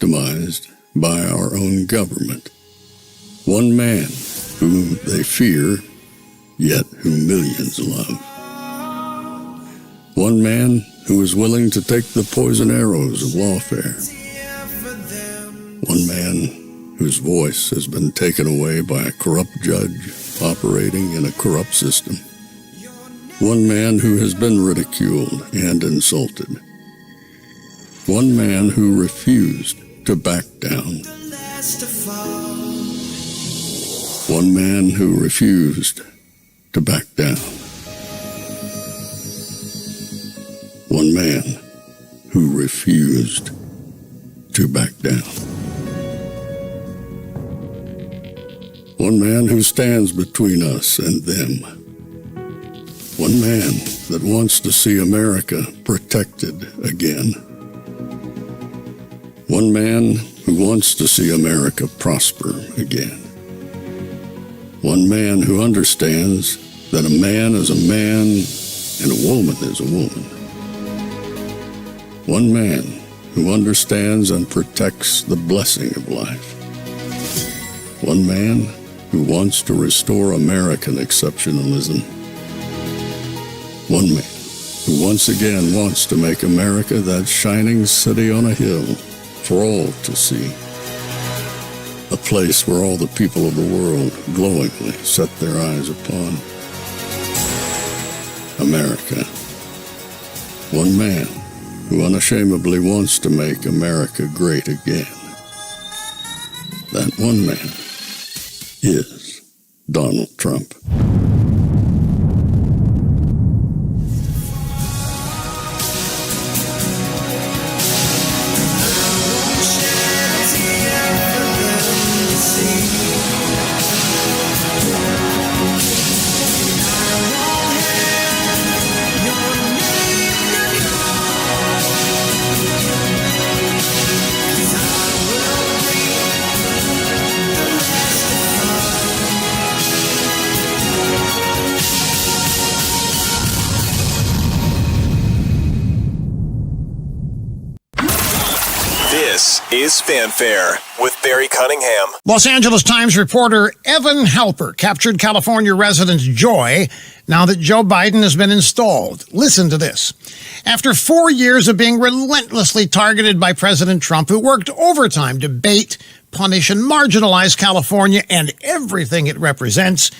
victimized by our own government. One man whom they fear, yet whom millions love. One man who is willing to take the poison arrows of lawfare. One man whose voice has been taken away by a corrupt judge operating in a corrupt system. One man who has been ridiculed and insulted. One man who refused to back down. One man who refused to back down. One man who refused to back down. One man who stands between us and them. One man that wants to see America protected again. One man who wants to see America prosper again. One man who understands that a man is a man and a woman is a woman. One man who understands and protects the blessing of life. One man who wants to restore American exceptionalism. One man who once again wants to make America that shining city on a hill for all to see. A place where all the people of the world glowingly set their eyes upon. America. One man who unashamedly wants to make America great again. That one man is Donald Trump. This is Fanfare with Barry Cunningham. Los Angeles Times reporter Evan Halper captured California residents' joy now that Joe Biden has been installed. Listen to this. After 4 years of being relentlessly targeted by President Trump, who worked overtime to bait, punish, and marginalize California and everything it represents,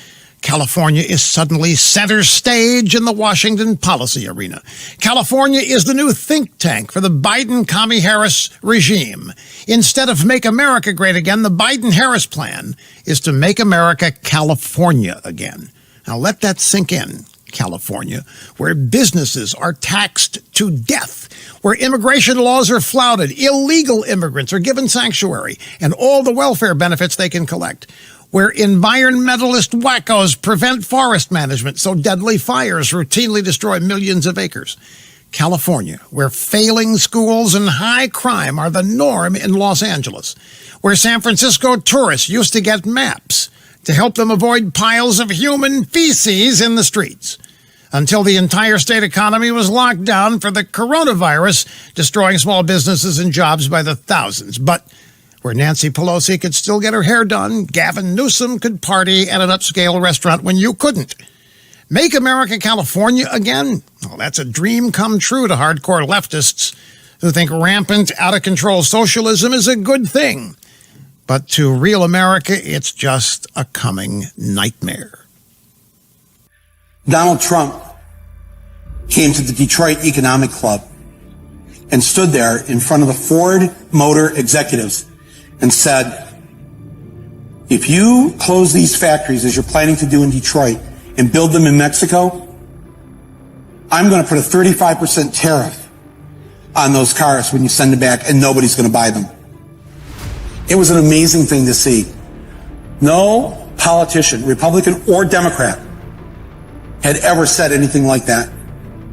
California is suddenly center stage in the Washington policy arena. California is the new think tank for the Biden-Kamala Harris regime. Instead of Make America Great Again, the Biden-Harris plan is to make America California again. Now let that sink in. California, where businesses are taxed to death, where immigration laws are flouted, illegal immigrants are given sanctuary and all the welfare benefits they can collect, where environmentalist wackos prevent forest management so deadly fires routinely destroy millions of acres. California, where failing schools and high crime are the norm in Los Angeles, where San Francisco tourists used to get maps to help them avoid piles of human feces in the streets, until the entire state economy was locked down for the coronavirus, destroying small businesses and jobs by the thousands. But where Nancy Pelosi could still get her hair done, Gavin Newsom could party at an upscale restaurant when you couldn't. Make America California again? Well, that's a dream come true to hardcore leftists who think rampant, out-of-control socialism is a good thing. But to real America, it's just a coming nightmare. Donald Trump came to the Detroit Economic Club and stood there in front of the Ford Motor executives and said, if you close these factories as you're planning to do in Detroit and build them in Mexico, I'm going to put a 35% tariff on those cars when you send them back, and nobody's going to buy them. It was an amazing thing to see. No politician, Republican or Democrat, had ever said anything like that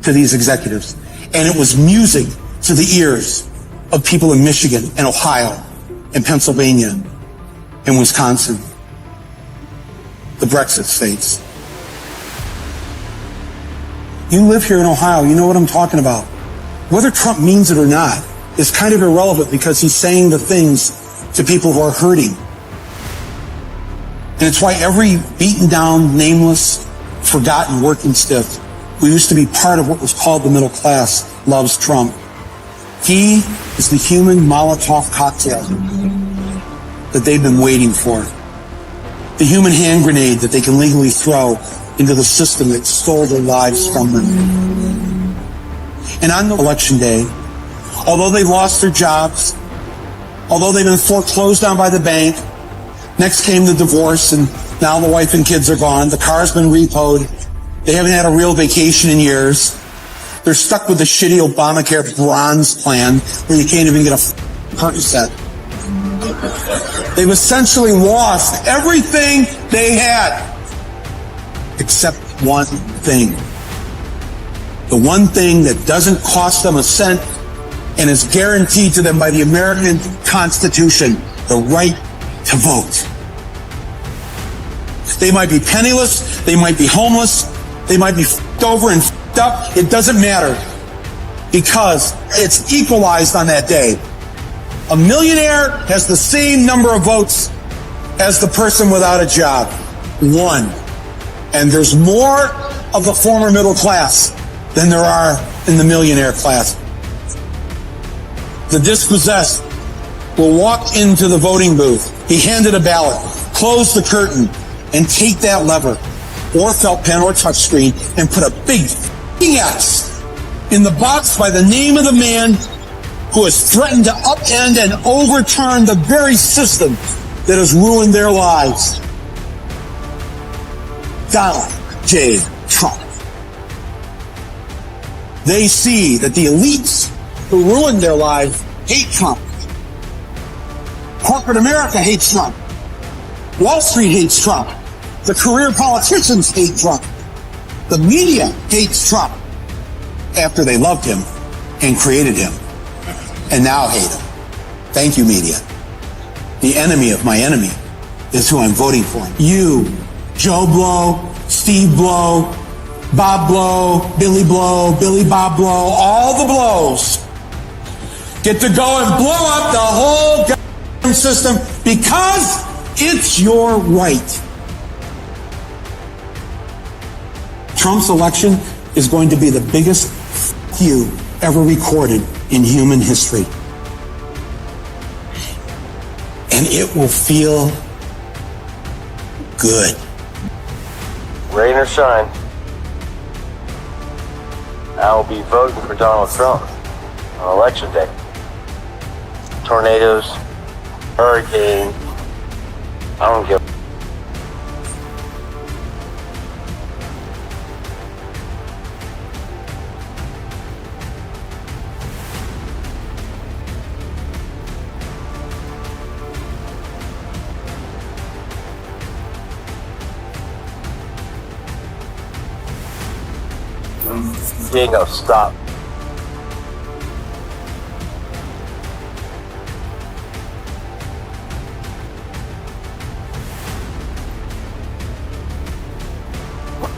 to these executives. And it was music to the ears of people in Michigan and Ohio and Pennsylvania and Wisconsin, the Brexit states. You live here in Ohio, you know what I'm talking about. Whether Trump means it or not, is kind of irrelevant because he's saying the things to people who are hurting. And it's why every beaten down, nameless, forgotten working stiff who used to be part of what was called the middle class loves Trump. He is the human Molotov cocktail that they've been waiting for. The human hand grenade that they can legally throw into the system that stole their lives from them. And on the election day, although they lost their jobs, although they've been foreclosed on by the bank, next came the divorce, and now the wife and kids are gone, the car's been repoed, they haven't had a real vacation in years, they're stuck with the shitty Obamacare bronze plan where you can't even get a Percocet. They've essentially lost everything they had, except one thing. The one thing that doesn't cost them a cent and is guaranteed to them by the American Constitution, the right to vote. They might be penniless, they might be homeless, they might be f***ed over and f***ed up. It doesn't matter because it's equalized on that day. A millionaire has the same number of votes as the person without a job. One. And there's more of the former middle class than there are in the millionaire class. The dispossessed will walk into the voting booth, be handed a ballot, close the curtain, and take that lever, or felt pen or touchscreen, and put a big X in the box by the name of the man who has threatened to upend and overturn the very system that has ruined their lives. Donald J. Trump. They see that the elites who ruined their lives hate Trump. Corporate America hates Trump. Wall Street hates Trump. The career politicians hate Trump. The media hates Trump after they loved him and created him, and now hate him. Thank you, media. The enemy of my enemy is who I'm voting for. You, Joe Blow, Steve Blow, Bob Blow, Billy Bob Blow, all the blows get to go and blow up the whole goddamn system because it's your right. Trump's election is going to be the biggest f*** you ever recorded in human history. And it will feel good. Rain or shine, I will be voting for Donald Trump on election day. Tornadoes, hurricanes, I don't give a You ain't gonna stop.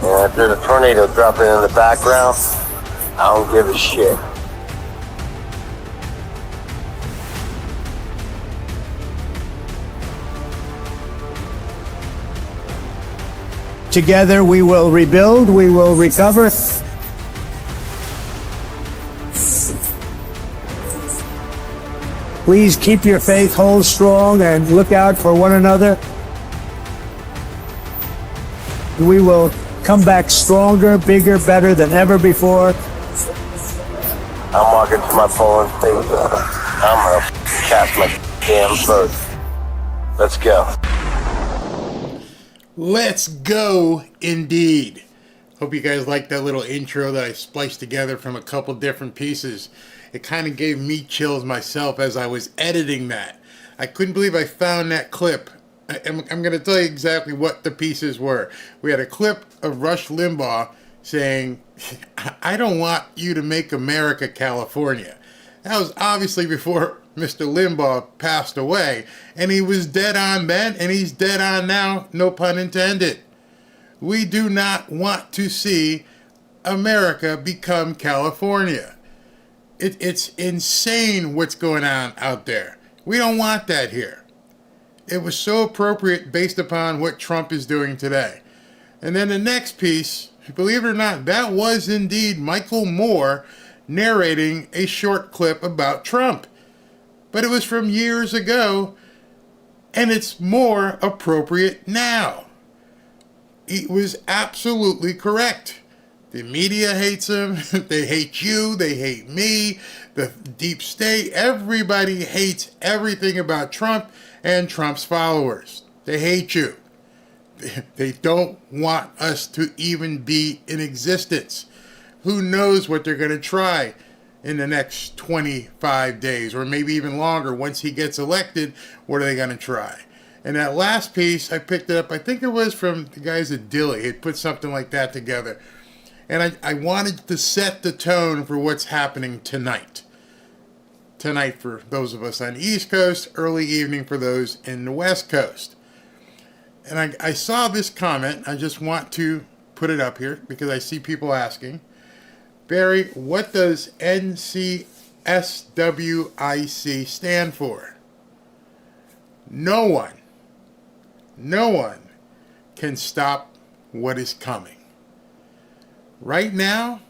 And if there's a tornado dropping in the background, I don't give a shit. Together we will rebuild, we will recover. Please keep your faith, hold strong, and look out for one another. We will come back stronger, bigger, better than ever before. I'm walking to my polling station. I'm gonna cast my damn vote. Let's go. Let's go, indeed. Hope you guys liked that little intro that I spliced together from a couple different pieces. It kind of gave me chills myself as I was editing that. I couldn't believe I found that clip. I'm going to tell you exactly what the pieces were. We had a clip of Rush Limbaugh saying, "I don't want you to make America California." That was obviously before Mr. Limbaugh passed away, and he was dead on then, and he's dead on now, no pun intended. We do not want to see America become California. It's insane what's going on out there. We don't want that here. It was so appropriate based upon what Trump is doing today. And then the next piece, believe it or not, that was indeed Michael Moore narrating a short clip about Trump. But it was from years ago, and it's more appropriate now. He was absolutely correct. The media hates him. They hate you. They hate me. The deep state. Everybody hates everything about Trump and Trump's followers. They hate you. They don't want us to even be in existence. Who knows what they're going to try in the next 25 days, or maybe even longer. Once he gets elected, what are they going to try? And that last piece, I picked it up, I think it was from the guys at Dilly. It put something like that together. And I wanted to set the tone for what's happening tonight. Tonight for those of us on the East Coast, early evening for those in the West Coast. And I saw this comment. I just want to put it up here because I see people asking, Barry, what does NCSWIC stand for? No one can stop what is coming. Right now,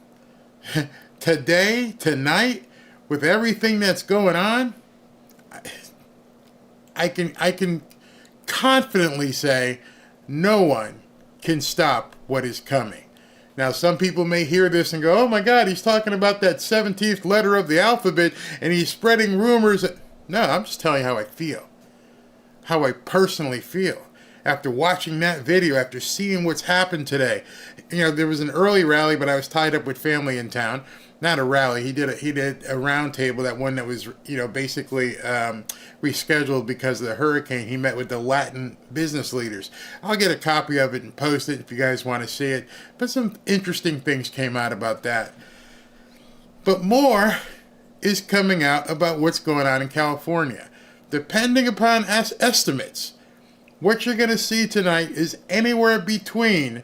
today, tonight, with everything that's going on, I can confidently say no one can stop what is coming. Now, some people may hear this and go, oh my God, he's talking about that 17th letter of the alphabet and he's spreading rumors. No, I'm just telling you how I feel, how I personally feel. After watching that video, after seeing what's happened today, there was an early rally, but I was tied up with family in town. Not a rally. He did a round table, that one that was, basically rescheduled because of the hurricane. He met with the Latin business leaders. I'll get a copy of it and post it if you guys want to see it. But some interesting things came out about that. But more is coming out about what's going on in California. Depending upon estimates, what you're going to see tonight is anywhere between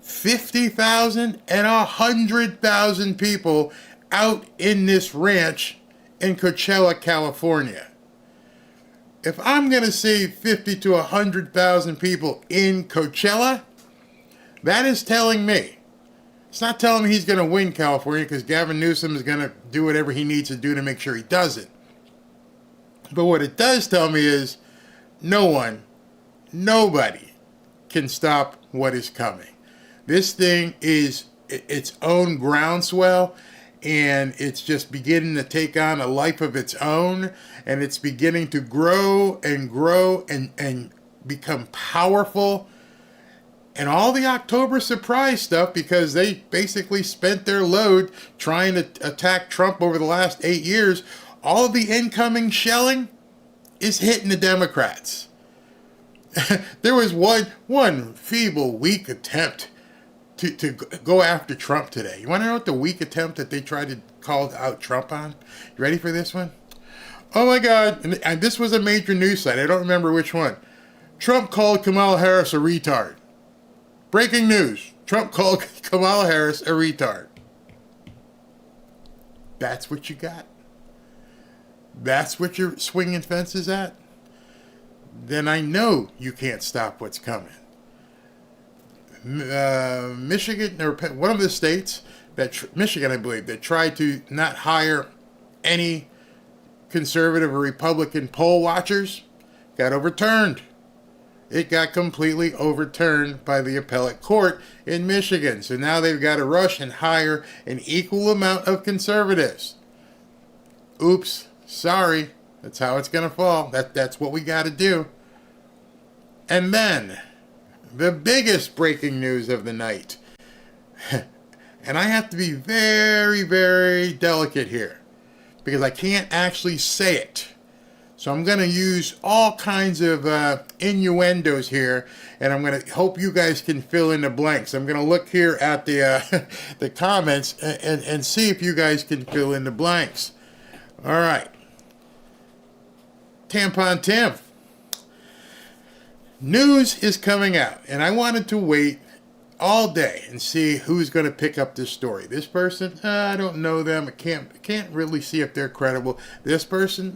50,000 and 100,000 people out in this ranch in Coachella, California. If I'm going to see 50 to 100,000 people in Coachella, that is telling me, it's not telling me he's going to win California, because Gavin Newsom is going to do whatever he needs to do to make sure he does it. But what it does tell me is nobody can stop what is coming. This thing is its own groundswell, and it's just beginning to take on a life of its own, and it's beginning to grow and become powerful. And all the October surprise stuff, because they basically spent their load trying to attack Trump over the last 8 years, all of the incoming shelling is hitting the Democrats. There was one feeble, weak attempt to go after Trump today. You want to know what the weak attempt that they tried to call out Trump on? You ready for this one? Oh my God, and this was a major news site. I don't remember which one. Trump called Kamala Harris a retard. Breaking news. Trump called Kamala Harris a retard. That's what you got? That's what you're swinging fences at? Then I know you can't stop what's coming. Michigan, or one of the states, Michigan, I believe, that tried to not hire any conservative or Republican poll watchers, got overturned. It got completely overturned by the appellate court in Michigan. So now they've got to rush and hire an equal amount of conservatives. Oops, sorry. That's how it's going to fall. That's what we got to do. And then, the biggest breaking news of the night. And I have to be very, very delicate here, because I can't actually say it. So I'm going to use all kinds of innuendos here, and I'm going to hope you guys can fill in the blanks. I'm going to look here at the the comments and see if you guys can fill in the blanks. All right. Tampon Tim. News is coming out, and I wanted to wait all day and see who's going to pick up this story. This person, I don't know them. I can't really see if they're credible. This person,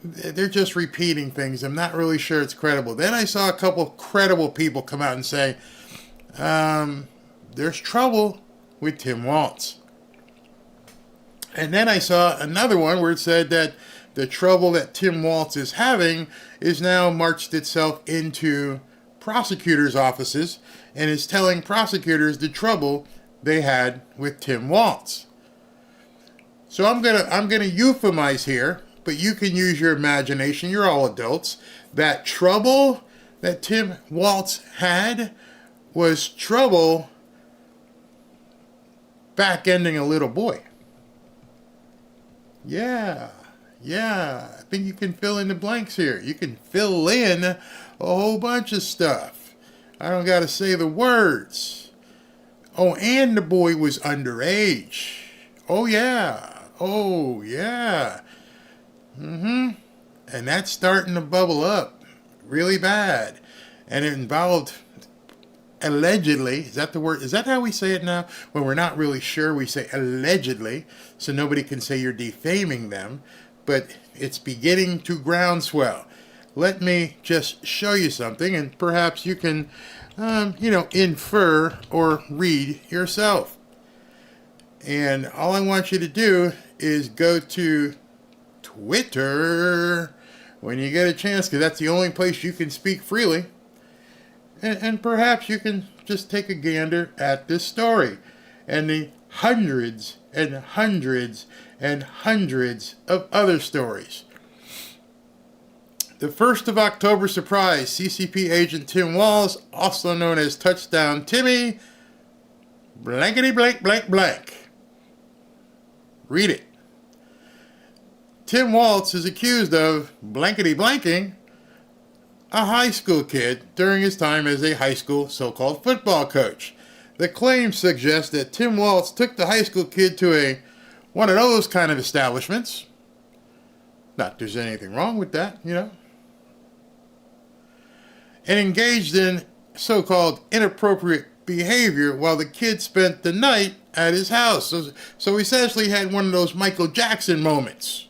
they're just repeating things. I'm not really sure it's credible. Then I saw a couple credible people come out and say, there's trouble with Tim Walz. And then I saw another one where it said that the trouble that Tim Walz is having is now marched itself into prosecutors' offices and is telling prosecutors the trouble they had with Tim Walz. So I'm gonna euphemize here, but you can use your imagination. You're all adults. That trouble that Tim Walz had was trouble back-ending a little boy. Yeah. I think you can fill in the blanks here. You can fill in a whole bunch of stuff. I don't got to say the words. Oh, and the boy was underage. Oh, yeah. And that's starting to bubble up really bad. And it involved, allegedly, is that the word? Is that how we say it now? When we're not really sure, we say allegedly, so nobody can say you're defaming them. But it's beginning to groundswell. Let me just show you something, and perhaps you can, infer or read yourself. And all I want you to do is go to Twitter when you get a chance, because that's the only place you can speak freely. And perhaps you can just take a gander at this story and the hundreds and hundreds and hundreds of other stories. The 1st of October surprise, CCP agent Tim Walz, also known as Touchdown Timmy, blankety blank blank blank. Read it. Tim Walz is accused of blankety blanking a high school kid during his time as a high school so-called football coach. The claim suggests that Tim Walz took the high school kid to one of those kind of establishments. Not there's anything wrong with that, and engaged in so-called inappropriate behavior while the kid spent the night at his house. So essentially had one of those Michael Jackson moments,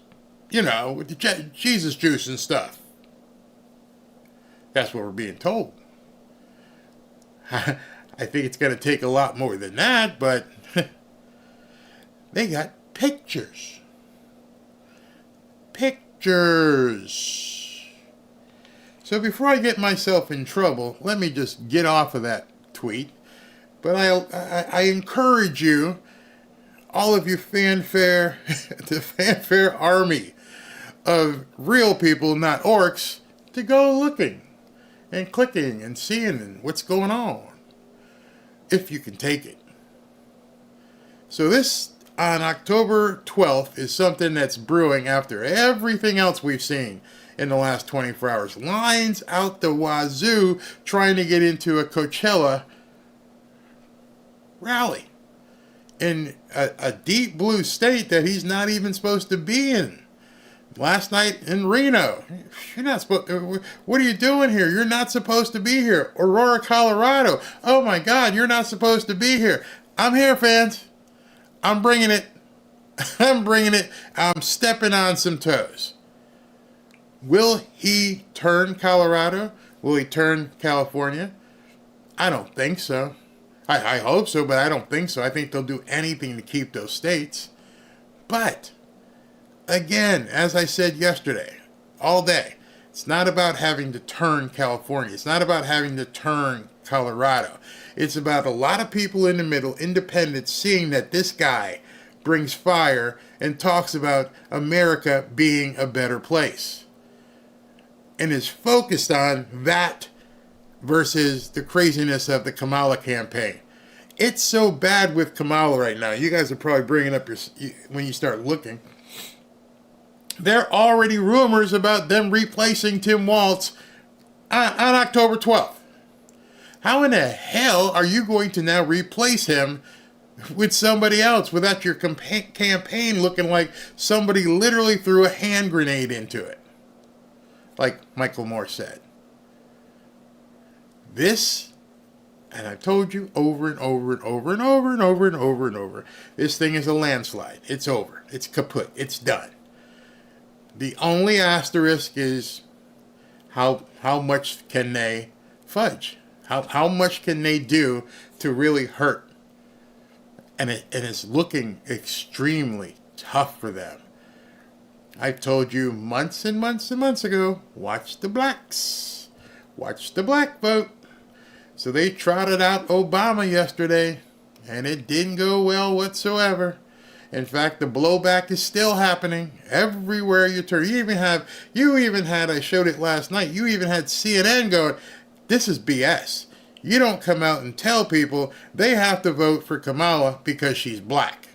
with the Jesus juice and stuff. That's what we're being told. I think it's going to take a lot more than that, but they got pictures. So before I get myself in trouble, let me just get off of that tweet. But I encourage you, all of you fanfare, the fanfare army of real people, not orcs, to go looking and clicking and seeing what's going on, if you can take it. So this, on October 12th, is something that's brewing after everything else we've seen in the last 24 hours. Lines out the wazoo trying to get into a Coachella rally in a deep blue state that he's not even supposed to be in. Last night in Reno, you're not supposed. What are you doing here? You're not supposed to be here. Aurora, Colorado. Oh my God, you're not supposed to be here. I'm here, fans. I'm bringing it. I'm stepping on some toes. Will he turn Colorado? Will he turn California? I don't think so. I hope so, but I don't think so. I think they'll do anything to keep those states. But again, as I said yesterday, all day, it's not about having to turn California. It's not about having to turn Colorado. It's about a lot of people in the middle, independents, seeing that this guy brings fire and talks about America being a better place. And is focused on that versus the craziness of the Kamala campaign. It's so bad with Kamala right now. You guys are probably bringing up when you start looking. There are already rumors about them replacing Tim Walz on October 12th. How in the hell are you going to now replace him with somebody else without your campaign looking like somebody literally threw a hand grenade into it? Like Michael Moore said. This And I've told you over and over and over and over and over and over and over, this thing is a landslide. It's over. It's kaput. It's done. The only asterisk is how much can they fudge? How much can they do to really hurt? And it's looking extremely tough for them. I told you months and months and months ago, watch the blacks. Watch the black vote. So they trotted out Obama yesterday, and it didn't go well whatsoever. In fact, the blowback is still happening everywhere you turn. You even had, I showed it last night, you even had CNN going, this is BS. You don't come out and tell people they have to vote for Kamala because she's black.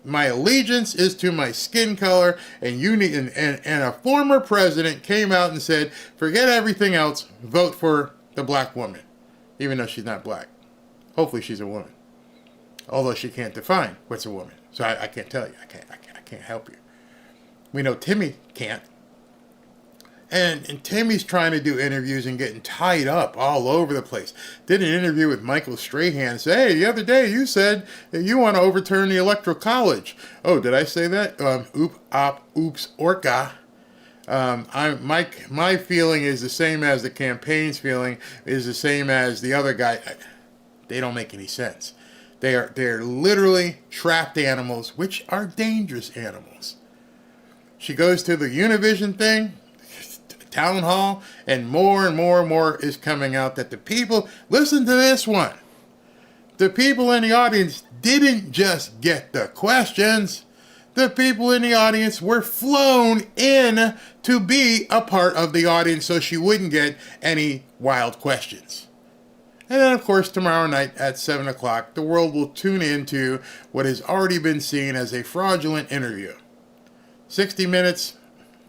My allegiance is to my skin color, and and a former president came out and said, forget everything else, vote for the black woman, even though she's not black. Hopefully she's a woman, although she can't define what's a woman. So I can't tell you. I can't help you. We know Timmy can't. And Timmy's trying to do interviews and getting tied up all over the place. Did an interview with Michael Strahan and say, hey, the other day you said that you want to overturn the Electoral College. Oh, did I say that? Oops, orca. My feeling is the same as the campaign's feeling, is the same as the other guy. They don't make any sense. They're literally trapped animals, which are dangerous animals. She goes to the Univision thing, town hall, and more is coming out that the people, listen to this one, the people in the audience didn't just get the questions. The people in the audience were flown in to be a part of the audience so she wouldn't get any wild questions. And then, of course, tomorrow night at 7 o'clock, the world will tune into what has already been seen as a fraudulent interview. 60 minutes,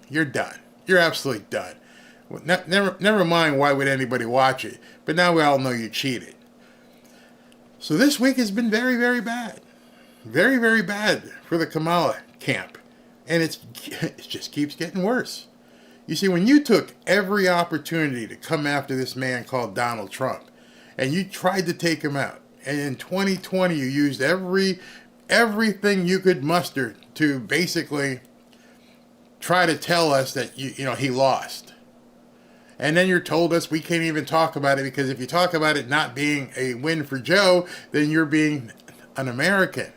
you're done. You're absolutely done. Never mind why would anybody watch it, but now we all know you cheated. So this week has been very, very bad. Very, very bad for the Kamala camp. And it just keeps getting worse. You see, when you took every opportunity to come after this man called Donald Trump, and you tried to take him out, and in 2020 you used everything you could muster to basically try to tell us that he lost. And then you're told us we can't even talk about it because if you talk about it not being a win for Joe, then you're being an American.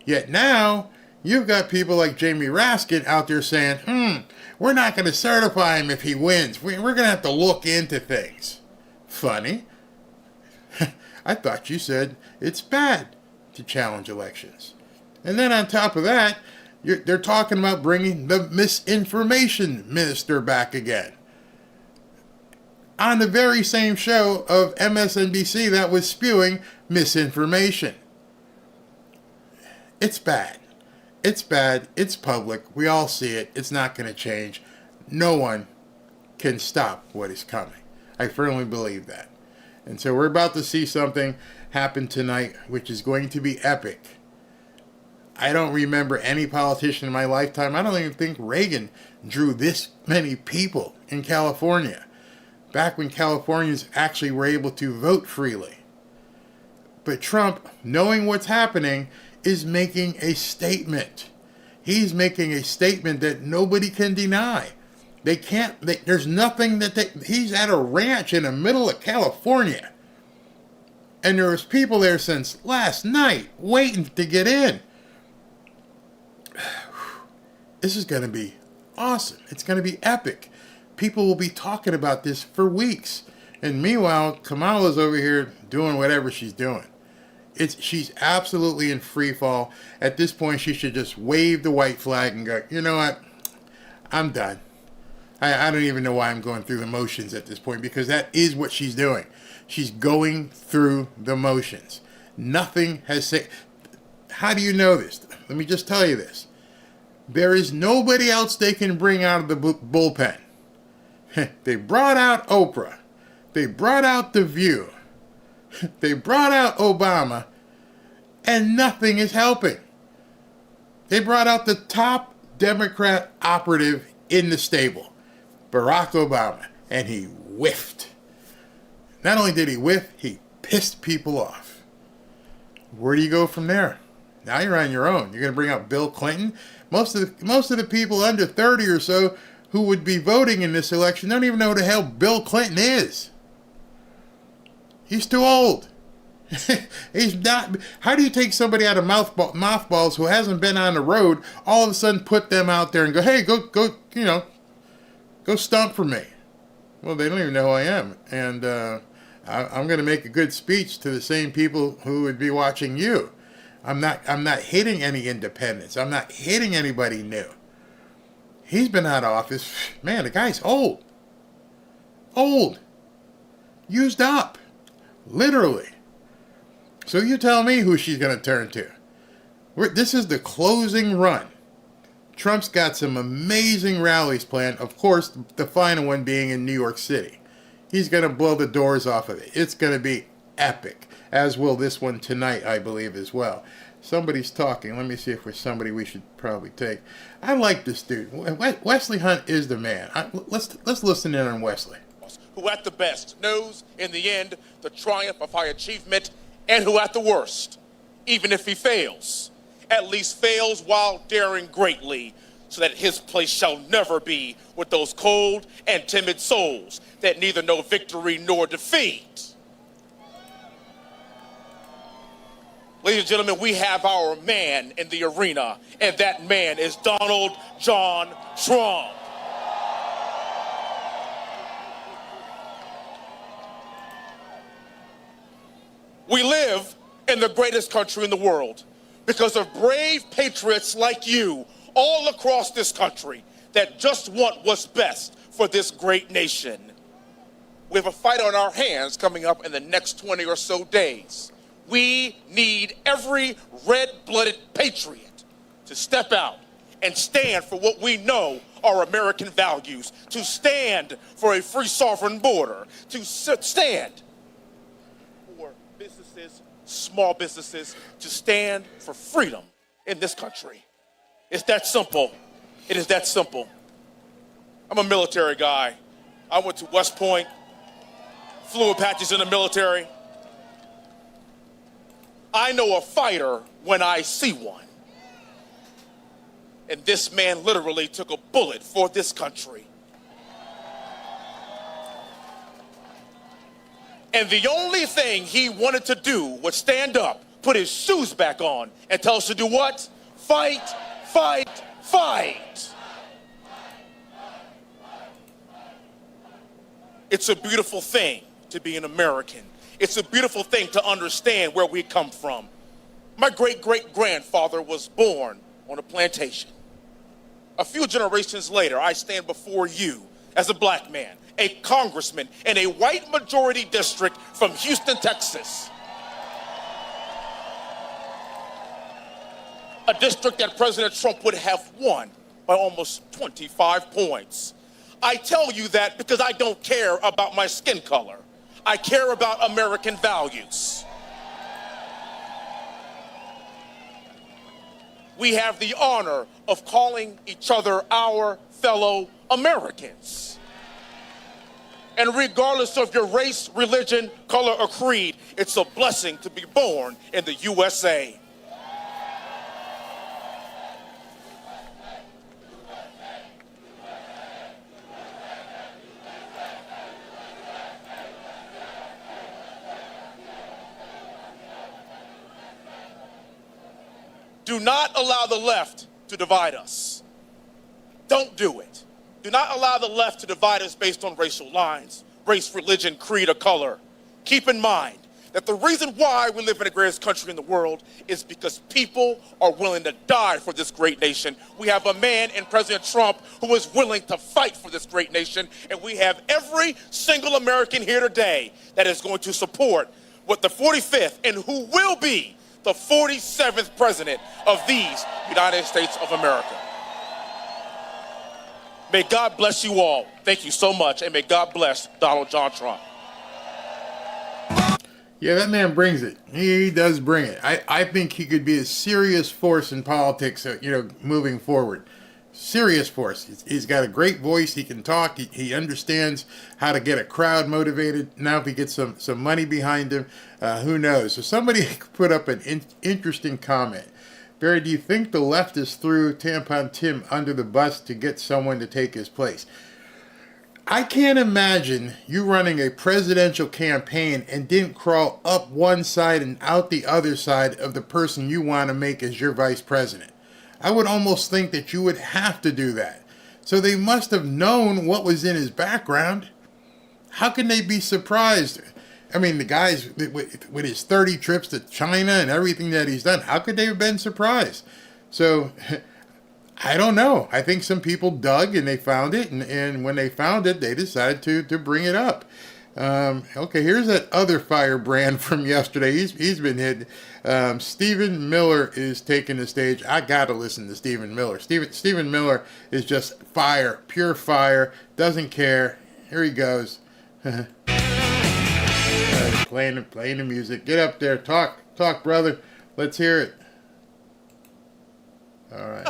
Yet now you've got people like Jamie Raskin out there saying, we're not going to certify him if he wins. We're going to have to look into things. Funny. I thought you said it's bad to challenge elections. And then on top of that, they're talking about bringing the misinformation minister back again. On the very same show of MSNBC that was spewing misinformation. It's bad. It's bad. It's public. We all see it. It's not going to change. No one can stop what is coming. I firmly believe that. And so we're about to see something happen tonight, which is going to be epic. I don't remember any politician in my lifetime. I don't even think Reagan drew this many people in California, back when Californians actually were able to vote freely. But Trump, knowing what's happening, is making a statement. He's making a statement that nobody can deny. There's nothing he's at a ranch in the middle of California. And there was people there since last night waiting to get in. This is going to be awesome. It's going to be epic. People will be talking about this for weeks. And meanwhile, Kamala's over here doing whatever she's doing. She's absolutely in free fall. At this point, she should just wave the white flag and go, you know what? I'm done. I don't even know why I'm going through the motions at this point, because that is what she's doing. She's going through the motions. Nothing has said. How do you know this? Let me just tell you this. There is nobody else they can bring out of the bullpen. They brought out Oprah. They brought out The View. They brought out Obama. And nothing is helping. They brought out the top Democrat operative in the stable, Barack Obama, and he whiffed. Not only did he whiff, he pissed people off. Where do you go from there? Now you're on your own. You're going to bring up Bill Clinton? Most of the people under 30 or so who would be voting in this election don't even know who the hell Bill Clinton is. He's too old. He's not. How do you take somebody out of mothballs who hasn't been on the road, all of a sudden put them out there and go, hey, go, go stomp for me? Well, they don't even know who I am. And I'm going to make a good speech to the same people who would be watching you. I'm not hitting any independents. I'm not hitting anybody new. He's been out of office. Man, the guy's old. Old. Used up. Literally. So you tell me who she's going to turn to. This is the closing run. Trump's got some amazing rallies planned. Of course, the final one being in New York City. He's going to blow the doors off of it. It's going to be epic. As will this one tonight, I believe, as well. Somebody's talking. Let me see if there's somebody we should probably take. I like this dude. Wesley Hunt is the man. Let's listen in on Wesley. Who at the best knows, in the end, the triumph of high achievement, and who at the worst, even if he fails, at least fails while daring greatly, so that his place shall never be with those cold and timid souls that neither know victory nor defeat. Ladies and gentlemen, we have our man in the arena, and that man is Donald John Trump. We live in the greatest country in the world because of brave patriots like you all across this country that just want what's best for this great nation. We have a fight on our hands coming up in the next 20 or so days. We need every red-blooded patriot to step out and stand for what we know are American values, to stand for a free sovereign border, to stand for businesses, small businesses, to stand for freedom in this country. It's that simple. It is that simple. I'm a military guy. I went to West Point, flew Apaches in the military. I know a fighter when I see one. And this man literally took a bullet for this country. And the only thing he wanted to do was stand up, put his shoes back on, and tell us to do what? Fight, fight, fight. It's a beautiful thing to be an American. It's a beautiful thing to understand where we come from. My great-great-grandfather was born on a plantation. A few generations later, I stand before you as a black man, a congressman in a white majority district from Houston, Texas. A district that President Trump would have won by almost 25 points. I tell you that because I don't care about my skin color. I care about American values. We have the honor of calling each other our fellow Americans. And regardless of your race, religion, color, or creed, it's a blessing to be born in the USA. Do not allow the left to divide us. Don't do it. Do not allow the left to divide us based on racial lines, race, religion, creed, or color. Keep in mind that the reason why we live in the greatest country in the world is because people are willing to die for this great nation. We have a man in President Trump who is willing to fight for this great nation, and we have every single American here today that is going to support what the 45th and who will be the 47th president of these United States of America. May God bless you all. Thank you so much, and may God bless Donald John Trump. Yeah, that man brings it. He does bring it. I think he could be a serious force in politics, moving forward. serious force. He's got a great voice. He can talk. He understands how to get a crowd motivated. Now if he gets some money behind him, who knows? So somebody put up an interesting comment. Barry, do you think the left is threw Tampon Tim under the bus to get someone to take his place? I can't imagine you running a presidential campaign and didn't crawl up one side and out the other side of the person you want to make as your vice president. I would almost think that you would have to do that. So they must have known what was in his background. How can they be surprised? I mean, the guy's with his 30 trips to China and everything that he's done, how could they have been surprised? So I don't know. I think some people dug and they found it, and when they found it, they decided to bring it up. Okay, here's that other firebrand from yesterday. He's been hit. Stephen Miller is taking the stage. I gotta listen to Stephen Miller. Stephen Miller is just fire, pure fire. Doesn't care. Here he goes. Playing the music. Get up there. Talk, brother. Let's hear it. All right.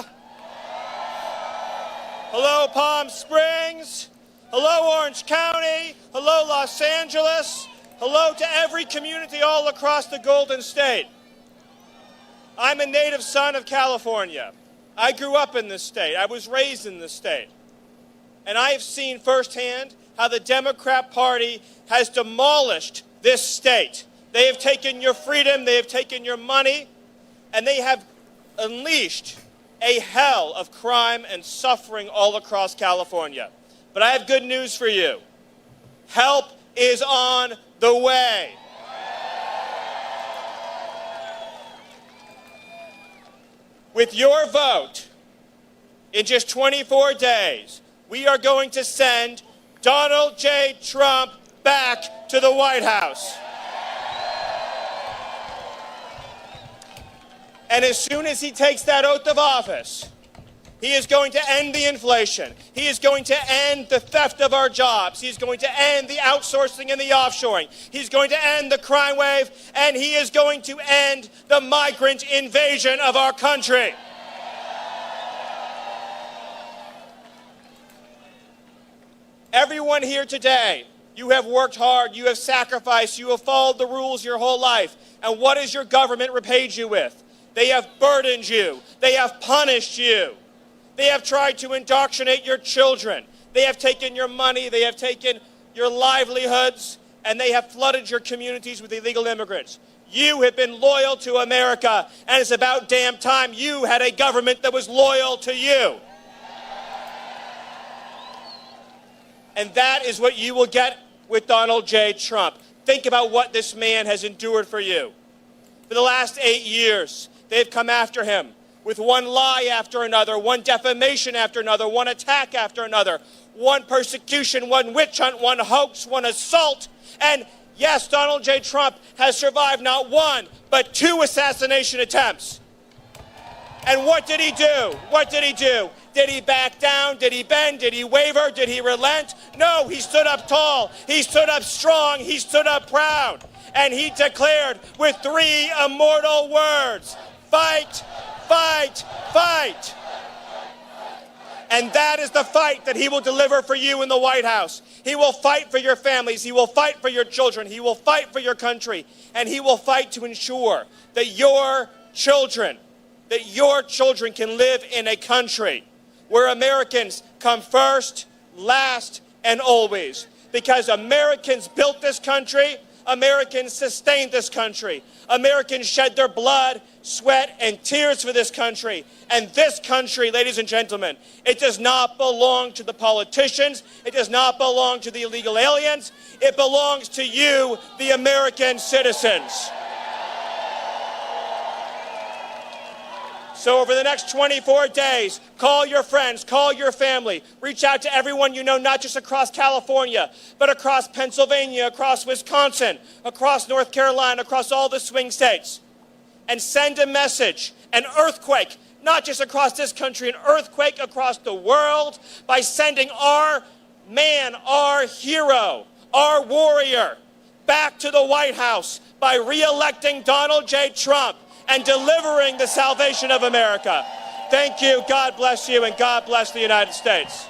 Hello, Palm Springs. Hello, Orange County. Hello, Los Angeles. Hello to every community all across the Golden State. I'm a native son of California. I grew up in this state. I was raised in this state. And I have seen firsthand how the Democrat Party has demolished this state. They have taken your freedom, they have taken your money, and they have unleashed a hell of crime and suffering all across California. But I have good news for you. Help is on the way. With your vote, in just 24 days, we are going to send Donald J. Trump back to the White House. And as soon as he takes that oath of office, he is going to end the inflation. He is going to end the theft of our jobs. He's going to end the outsourcing and the offshoring. He's going to end the crime wave, and he is going to end the migrant invasion of our country. Everyone here today, you have worked hard, you have sacrificed, you have followed the rules your whole life. And what has your government repaid you with? They have burdened you. They have punished you. They have tried to indoctrinate your children. They have taken your money. They have taken your livelihoods. And they have flooded your communities with illegal immigrants. You have been loyal to America. And it's about damn time you had a government that was loyal to you. And that is what you will get with Donald J. Trump. Think about what this man has endured for you. For the last 8 years, they've come after him with one lie after another, one defamation after another, one attack after another, one persecution, one witch hunt, one hoax, one assault. And yes, Donald J. Trump has survived not one, but 2 assassination attempts. And what did he do? What did he do? Did he back down? Did he bend? Did he waver? Did he relent? No, he stood up tall. He stood up strong. He stood up proud. And he declared with 3 immortal words, fight, fight, fight. And that is the fight that he will deliver for you in the White House. He will fight for your families. He will fight for your children. He will fight for your country. And he will fight to ensure that your children can live in a country where Americans come first, last, and always. Because Americans built this country, Americans sustained this country, Americans shed their blood, sweat, and tears for this country. And this country, ladies and gentlemen, it does not belong to the politicians, it does not belong to the illegal aliens, it belongs to you, the American citizens. So over the next 24 days, call your friends, call your family, reach out to everyone you know, not just across California, but across Pennsylvania, across Wisconsin, across North Carolina, across all the swing states, and send a message, an earthquake, not just across this country, an earthquake across the world, by sending our man, our hero, our warrior, back to the White House by re-electing Donald J. Trump and delivering the salvation of America. Thank you, God bless you, and God bless the United States.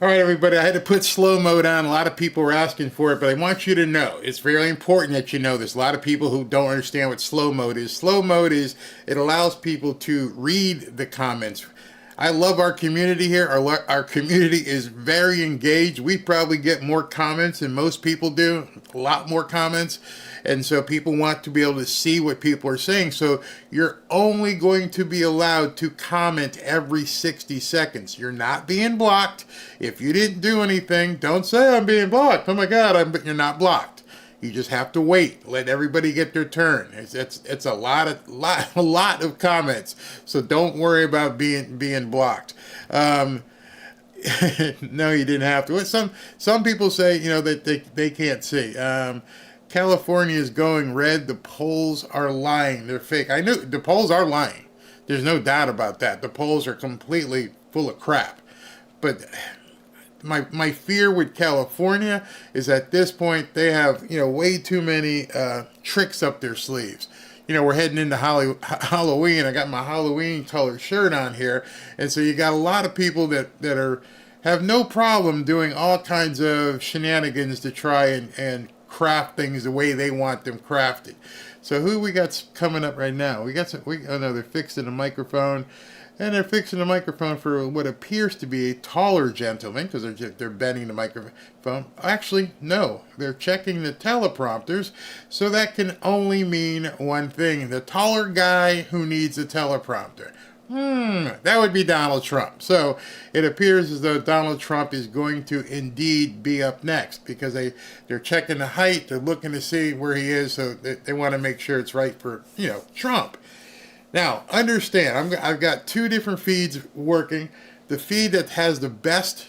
All right, everybody, I had to put slow mode on. A lot of people were asking for it, but I want you to know, it's very important that you know this. A lot of people who don't understand what slow mode is. Slow mode is, it allows people to read the comments. I love our community here. Our community is very engaged. We probably get more comments than most people do, a lot more comments. And so people want to be able to see what people are saying. So you're only going to be allowed to comment every 60 seconds. You're not being blocked. If you didn't do anything, don't say I'm being blocked. Oh my God, you're not blocked. You just have to wait. Let everybody get their turn. It's a lot of comments. So don't worry about being blocked. No, you didn't have to. Some people say, that they can't see. California is going red. The polls are lying. They're fake. I knew the polls are lying. There's no doubt about that. The polls are completely full of crap. But my fear with California is at this point they have way too many tricks up their sleeves. We're heading into Halloween. I got my Halloween colored shirt on here, and so you got a lot of people that have no problem doing all kinds of shenanigans to try and craft things the way they want them crafted. So who we got coming up right now? They're fixing a microphone, and they're fixing a microphone for what appears to be a taller gentleman because they're bending the microphone. Actually, no, they're checking the teleprompters, so that can only mean one thing: the taller guy who needs a teleprompter. That would be Donald Trump. So it appears as though Donald Trump is going to indeed be up next because they're checking the height. They're looking to see where he is. So they want to make sure it's right for, Trump. Now, understand, I've got two different feeds working. The feed that has the best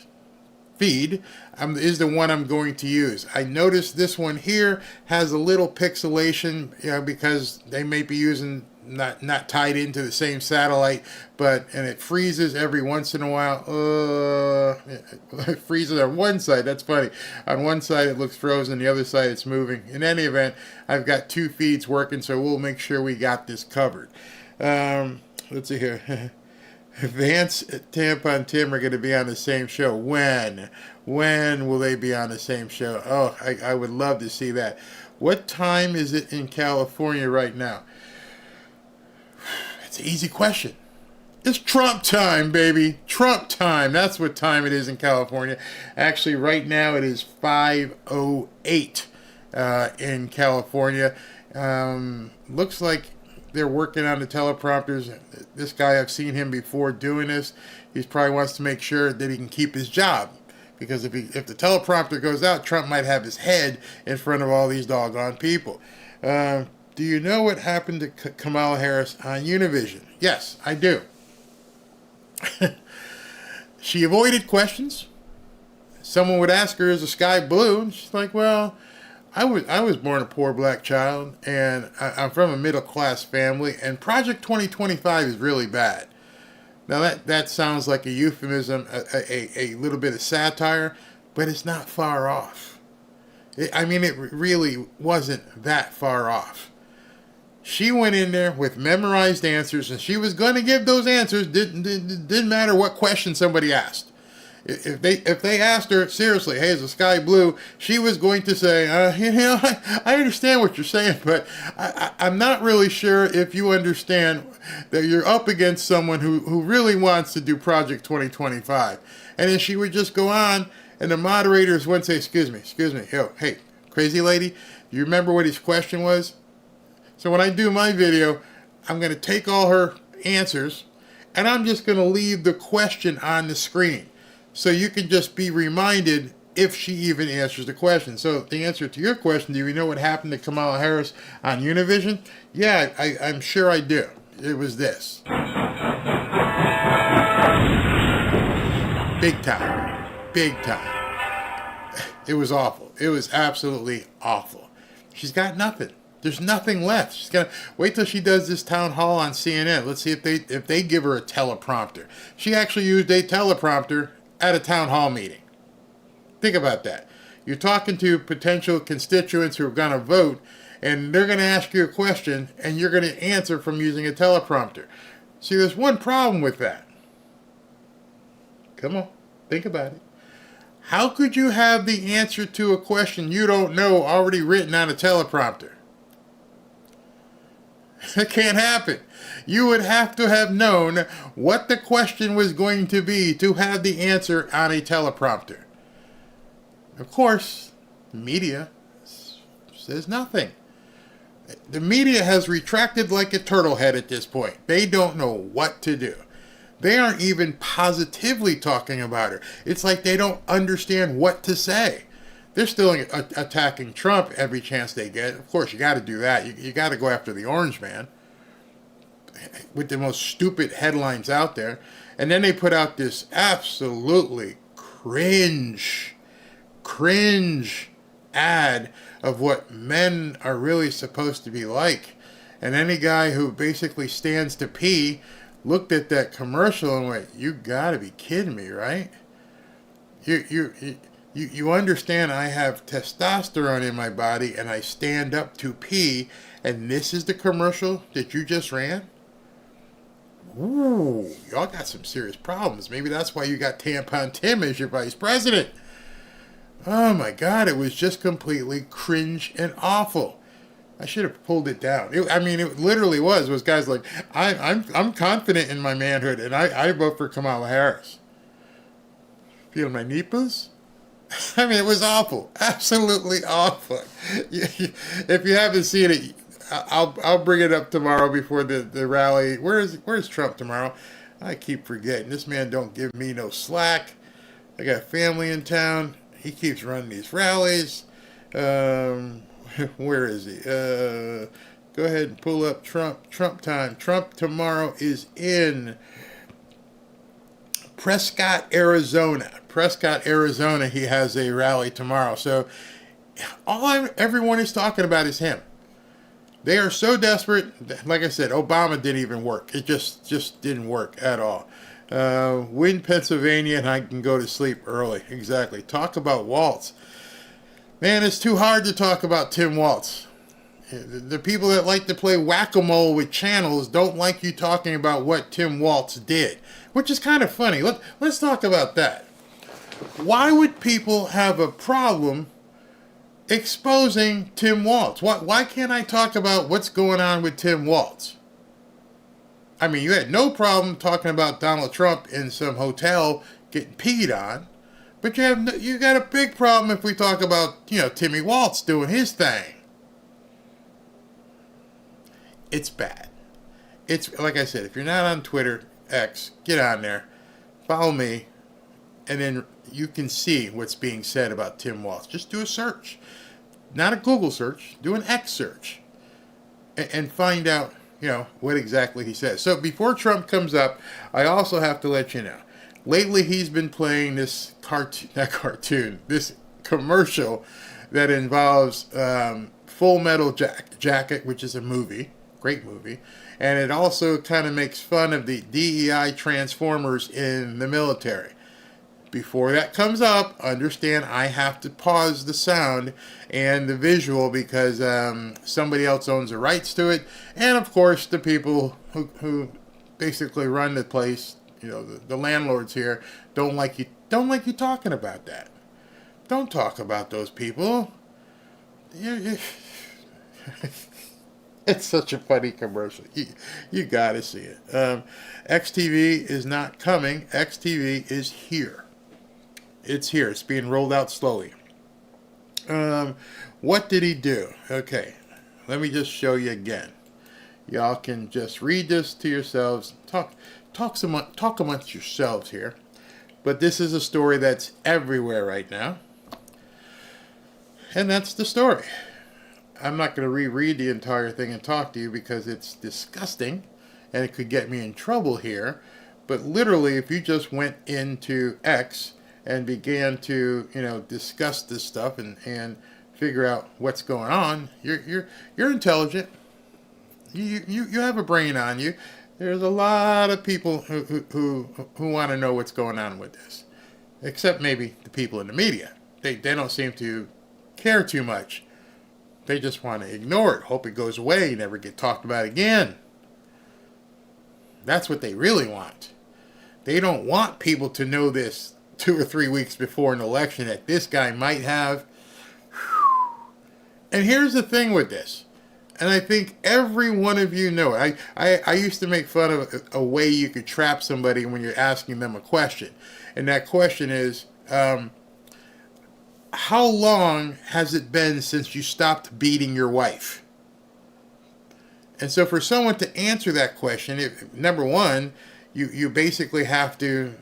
feed is the one I'm going to use. I noticed this one here has a little pixelation, because they may be using not tied into the same satellite, and it freezes every once in a while. It freezes on one side. That's funny. On one side it looks frozen, the other side it's moving. In any event, I've got two feeds working, so we'll make sure we got this covered. Let's see here. Vance, Tampa, and Tim are going to be on the same show. When will they be on the same show? Oh, I would love to see that. What time is it in California right now? It's an easy question. It's Trump time, baby. Trump time. That's what time it is in California. Actually, right now it is 5:08 in California. Looks like they're working on the teleprompters. This guy, I've seen him before doing this. He probably wants to make sure that he can keep his job. Because if the teleprompter goes out, Trump might have his head in front of all these doggone people. Do you know what happened to Kamala Harris on Univision? Yes, I do. She avoided questions. Someone would ask her, is the sky blue? And she's like, well, I was born a poor black child, and I'm from a middle-class family, and Project 2025 is really bad. Now, that sounds like a euphemism, a little bit of satire, but it's not far off. It really wasn't that far off. She went in there with memorized answers, and she was going to give those answers. Didn't matter what question somebody asked. If they asked her seriously, hey, is the sky blue? She was going to say, I understand what you're saying, but I'm not really sure if you understand that you're up against someone who really wants to do Project 2025. And then she would just go on, and the moderators wouldn't say, excuse me, hey, crazy lady, do you remember what his question was? So when I do my video, I'm going to take all her answers, and I'm just going to leave the question on the screen. So you can just be reminded if she even answers the question. So the answer to your question, do you know what happened to Kamala Harris on Univision? Yeah, I'm sure I do. It was this. Big time. Big time. It was awful. It was absolutely awful. She's got nothing. There's nothing left. She's gonna wait till she does this town hall on CNN. Let's see if they give her a teleprompter. She actually used a teleprompter at a town hall meeting. Think about that. You're talking to potential constituents who are going to vote, and they're going to ask you a question, and you're going to answer from using a teleprompter. See, there's one problem with that. Come on, think about it. How could you have the answer to a question you don't know already written on a teleprompter? That can't happen. You would have to have known what the question was going to be to have the answer on a teleprompter. Of course, the media says nothing. The media has retracted like a turtle head at this point. They don't know what to do. They aren't even positively talking about her. It's like they don't understand what to say. They're still attacking Trump every chance they get. Of course, you got to do that. You got to go after the orange man with the most stupid headlines out there. And then they put out this absolutely cringe ad of what men are really supposed to be like. And any guy who basically stands to pee looked at that commercial and went, "You gotta be kidding me, right? You understand I have testosterone in my body and I stand up to pee, and this is the commercial that you just ran? Ooh, y'all got some serious problems. Maybe that's why you got Tampon Tim as your vice president." Oh my God, it was just completely cringe and awful. I should have pulled it down. It literally was guys like, I'm confident in my manhood and I vote for Kamala Harris. Feel my nipples? It was awful. Absolutely awful. If you haven't seen it, I'll bring it up tomorrow before the rally. Where's Trump tomorrow? I keep forgetting. This man don't give me no slack. I got family in town. He keeps running these rallies. Where is he? Go ahead and pull up Trump time. Trump tomorrow is in Prescott, Arizona. He has a rally tomorrow. So everyone is talking about is him. They are so desperate. Like I said, Obama didn't even work. It just didn't work at all. Win Pennsylvania and I can go to sleep early. Exactly. Talk about Walz. Man, it's too hard to talk about Tim Walz. The people that like to play whack-a-mole with channels don't like you talking about what Tim Walz did, which is kind of funny. Let's talk about that. Why would people have a problem exposing Tim Walz? Why can't I talk about what's going on with Tim Walz? You had no problem talking about Donald Trump in some hotel getting peed on, but you got a big problem if we talk about, Timmy Walz doing his thing. It's bad. It's like I said, if you're not on Twitter, X, get on there, follow me, and then you can see what's being said about Tim Walz. Just do a search. Not a Google search, do an X search. And find out, what exactly he says. So before Trump comes up, I also have to let you know. Lately he's been playing this this commercial that involves Full Metal Jacket, which is a movie, great movie. And it also kind of makes fun of the DEI transformers in the military. Before that comes up, understand I have to pause the sound and the visual because somebody else owns the rights to it. And of course, the people who basically run the place, the landlords here, don't like you talking about that. Don't talk about those people. It's such a funny commercial. You gotta see it. XTV is not coming. XTV is here. It's here. It's being rolled out slowly. What did he do? Okay, let me just show you again. Y'all can just read this to yourselves. Talk amongst yourselves here. But this is a story that's everywhere right now. And that's the story. I'm not going to reread the entire thing and talk to you because it's disgusting and it could get me in trouble here. But literally, if you just went into X and began to, discuss this stuff and figure out what's going on, you're intelligent. You have a brain on you. There's a lot of people who want to know what's going on with this, except maybe the people in the media. They don't seem to care too much. They just want to ignore it, hope it goes away, never get talked about again. That's what they really want. They don't want people to know this 2 or 3 weeks before an election that this guy might have. And here's the thing with this, and I think every one of you know it. I used to make fun of a way you could trap somebody when you're asking them a question. And that question is, how long has it been since you stopped beating your wife? And so for someone to answer that question, number one, you basically have to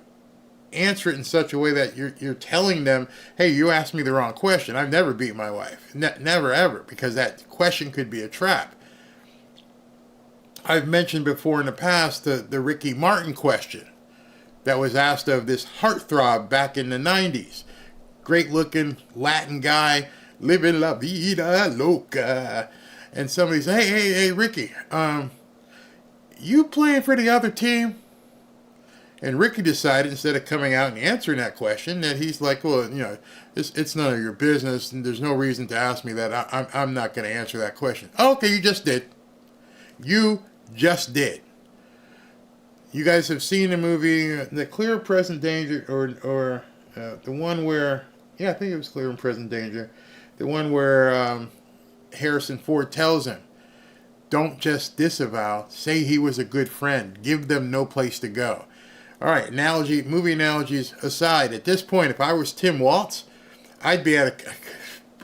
answer it in such a way that you're telling them, hey, you asked me the wrong question. I've never beat my wife. Never, ever, because that question could be a trap. I've mentioned before in the past the Ricky Martin question that was asked of this heartthrob back in the 90s. Great-looking Latin guy, living la vida loca. And somebody said, hey, Ricky, you playing for the other team? And Ricky decided, instead of coming out and answering that question, that he's like, well, it's none of your business, and there's no reason to ask me that. I'm not going to answer that question. Oh, okay, you just did. You just did. You guys have seen the movie, The Clear and Present Danger, or the one where, I think it was Clear and Present Danger, the one where Harrison Ford tells him, don't just disavow, say he was a good friend, give them no place to go. All right, movie analogies aside, at this point, if I was Tim Walz, I'd be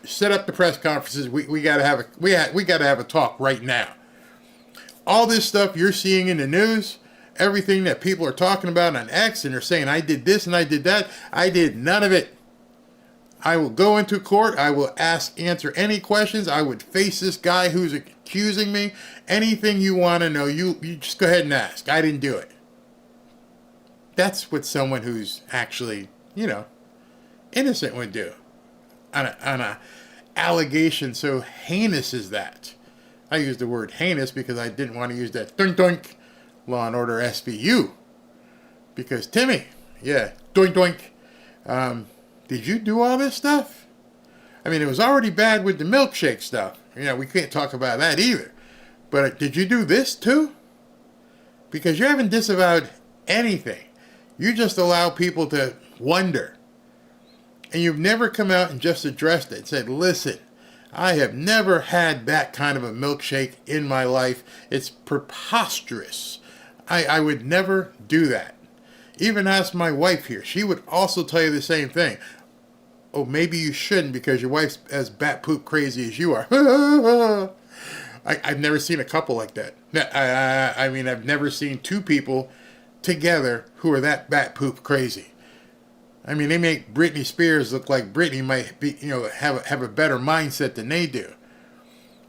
set up the press conferences. We gotta have a talk right now. All this stuff you're seeing in the news, everything that people are talking about on X, and they're saying I did this and I did that, I did none of it. I will go into court. I will answer any questions. I would face this guy who's accusing me. Anything you want to know, you just go ahead and ask. I didn't do it. That's what someone who's actually, innocent would do on a allegation so heinous as that. I use the word heinous because I didn't want to use that doink doink Law and Order SVU. Because Timmy, doink doink, did you do all this stuff? I mean, it was already bad with the milkshake stuff. We can't talk about that either. But did you do this too? Because you haven't disavowed anything. You just allow people to wonder. And you've never come out and just addressed it and said, listen, I have never had that kind of a milkshake in my life. It's preposterous. I would never do that. Even ask my wife here. She would also tell you the same thing. Oh, maybe you shouldn't because your wife's as bat poop crazy as you are. I've never seen a couple like that. I mean, I've never seen two people together who are that bat poop crazy. I mean, they make Britney Spears look like Britney might be, have a better mindset than they do.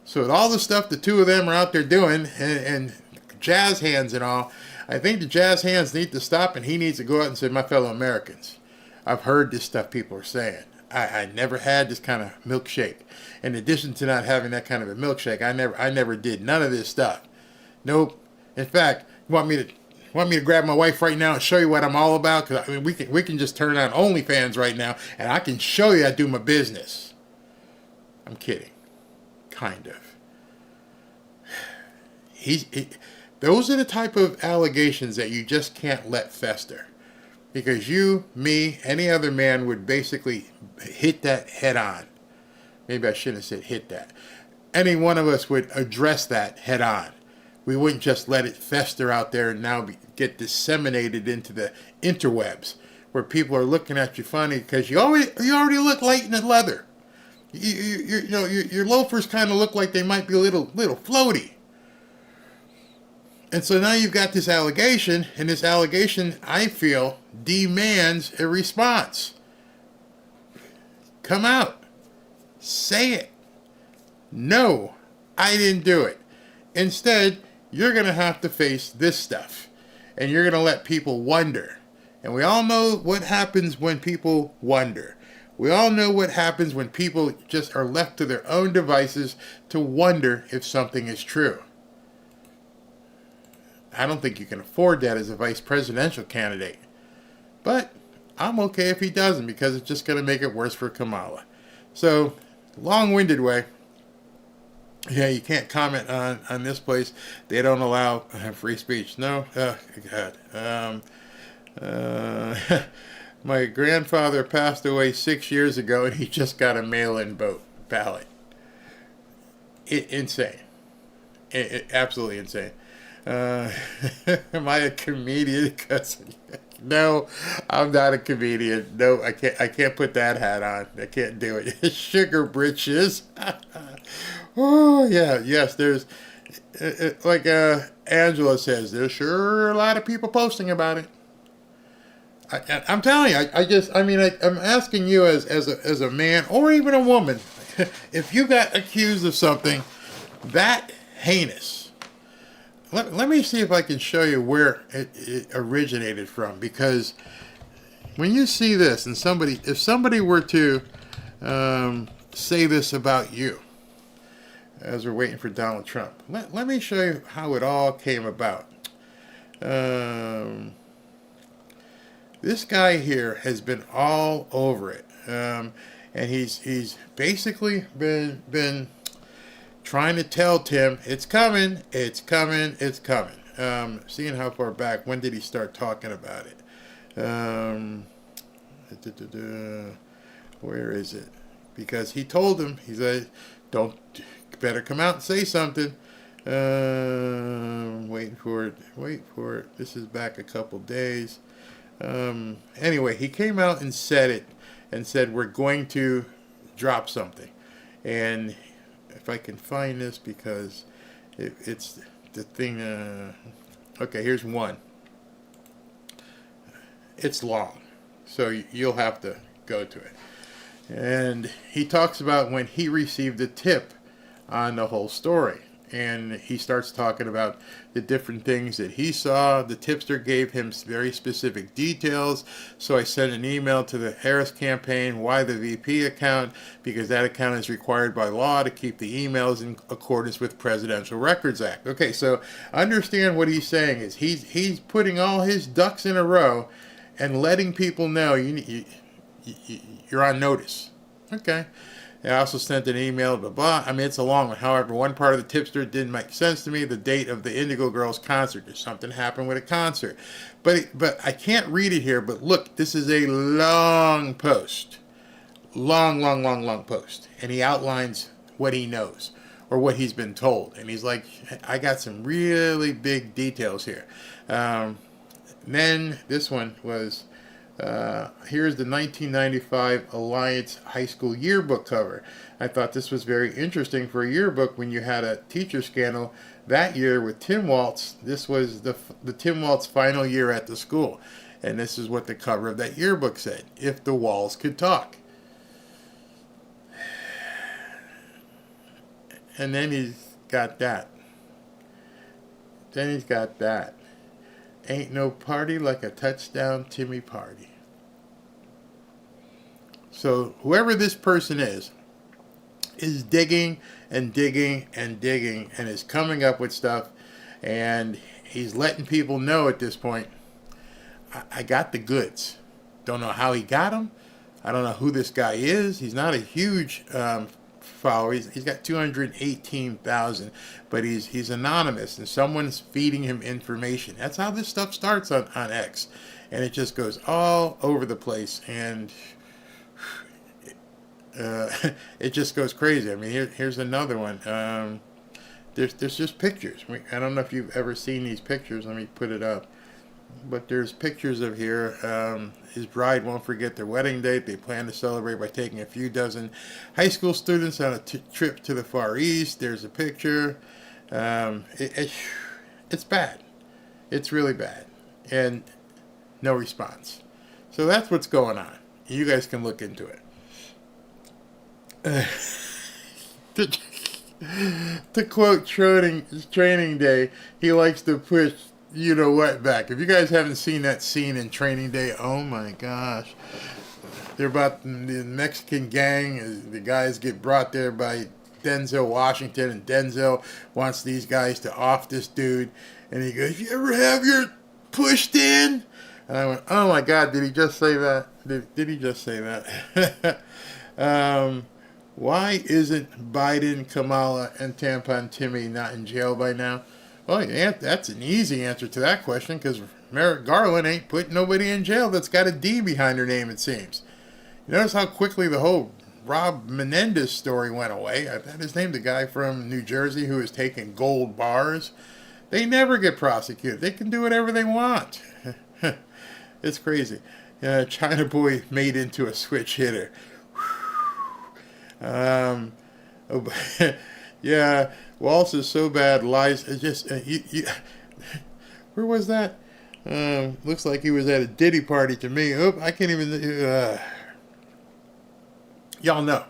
So with all the stuff the two of them are out there doing, and jazz hands and all, I think the jazz hands need to stop, and he needs to go out and say, my fellow Americans, I've heard this stuff people are saying. I never had this kind of milkshake. In addition to not having that kind of a milkshake, I never did none of this stuff. Nope. In fact, you want me to grab my wife right now and show you what I'm all about? Because I mean, we can just turn on OnlyFans right now, and I can show you I do my business. I'm kidding, kind of. Those are the type of allegations that you just can't let fester, because you, me, any other man would basically hit that head on. Maybe I shouldn't have said hit that. Any one of us would address that head on. We wouldn't just let it fester out there and now get disseminated into the interwebs where people are looking at you funny because you already look light in the leather. Your loafers kind of look like they might be a little floaty. And so now you've got this allegation, and this allegation, I feel, demands a response. Come out. Say it. No, I didn't do it. Instead, you're going to have to face this stuff, and you're going to let people wonder. And we all know what happens when people wonder. We all know what happens when people just are left to their own devices to wonder if something is true. I don't think you can afford that as a vice presidential candidate. But I'm okay if he doesn't, because it's just going to make it worse for Kamala. So, long-winded way. Yeah, you can't comment on this place. They don't allow free speech. No? Oh, God. My grandfather passed away 6 years ago, and he just got a mail-in ballot. Insane. Absolutely insane. Am I a comedian? No, I'm not a comedian. No, I can't put that hat on. I can't do it. Sugar britches. Oh yeah, yes. There's like Angela says. There's sure a lot of people posting about it. I'm telling you. I'm asking you as a man or even a woman, if you got accused of something that heinous. Let me see if I can show you where it originated from, because when you see this and if somebody were to say this about you, as we're waiting for Donald Trump, let me show you how it all came about. This guy here has been all over it, and he's basically been trying to tell Tim, it's coming, it's coming, it's coming. Seeing how far back, when did he start talking about it? Where is it? Because he told him, he said, better come out and say something. Waiting for it. This is back a couple days. Anyway, he came out and said it, and said, we're going to drop something. And if I can find this, because it's the thing. Okay, here's one. It's long, so you'll have to go to it. And he talks about when he received a tip on the whole story. And he starts talking about the different things that he saw. The tipster gave him very specific details. So I sent an email to the Harris campaign. Why the VP account? Because that account is required by law to keep the emails in accordance with Presidential Records Act. Okay, so understand what he's saying is he's putting all his ducks in a row and letting people know you're on notice. Okay. I also sent an email, blah, blah. I mean, it's a long one. However, one part of the tipster didn't make sense to me. The date of the Indigo Girls concert. There's something happened with a concert. But I can't read it here. But look, this is a long post. Long post. And he outlines what he knows or what he's been told. And he's like, I got some really big details here. Then this one was... here's the 1995 Alliance High School yearbook cover. I thought this was very interesting for a yearbook when you had a teacher scandal that year with Tim Walz. This was the Tim Walz final year at the school. And this is what the cover of that yearbook said. If the walls could talk. And then he's got that. Ain't no party like a touchdown Timmy party. So whoever this person is digging and digging and digging and is coming up with stuff, and he's letting people know at this point, I got the goods. Don't know how he got them. I don't know who this guy is. He's not a huge follower. He's got 218,000, but he's anonymous, and someone's feeding him information. That's how this stuff starts on X, and it just goes all over the place, and it just goes crazy. I mean, here's another one. There's just pictures. I don't know if you've ever seen these pictures. Let me put it up. But there's pictures of here. His bride won't forget their wedding date. They plan to celebrate by taking a few dozen high school students on a trip to the Far East. There's a picture. It's bad. It's really bad. And no response. So that's what's going on. You guys can look into it. To quote Training Day, he likes to push you know what back. If you guys haven't seen that scene in Training Day, oh my gosh. They're about the Mexican gang. The guys get brought there by Denzel Washington, and Denzel wants these guys to off this dude. And he goes, you ever have your pushed in? And I went, oh my God, did he just say that? Did he just say that? Why isn't Biden, Kamala, and Tampon Timmy not in jail by now? Well, yeah, that's an easy answer to that question, because Merrick Garland ain't putting nobody in jail that's got a D behind her name, it seems. You notice how quickly the whole Rob Menendez story went away. That is named the guy from New Jersey who is taking gold bars. They never get prosecuted. They can do whatever they want. It's crazy. China boy made into a switch hitter. Yeah, Walz is so bad. Lies. Just where was that? Looks like he was at a Diddy party to me. I can't even. Y'all know.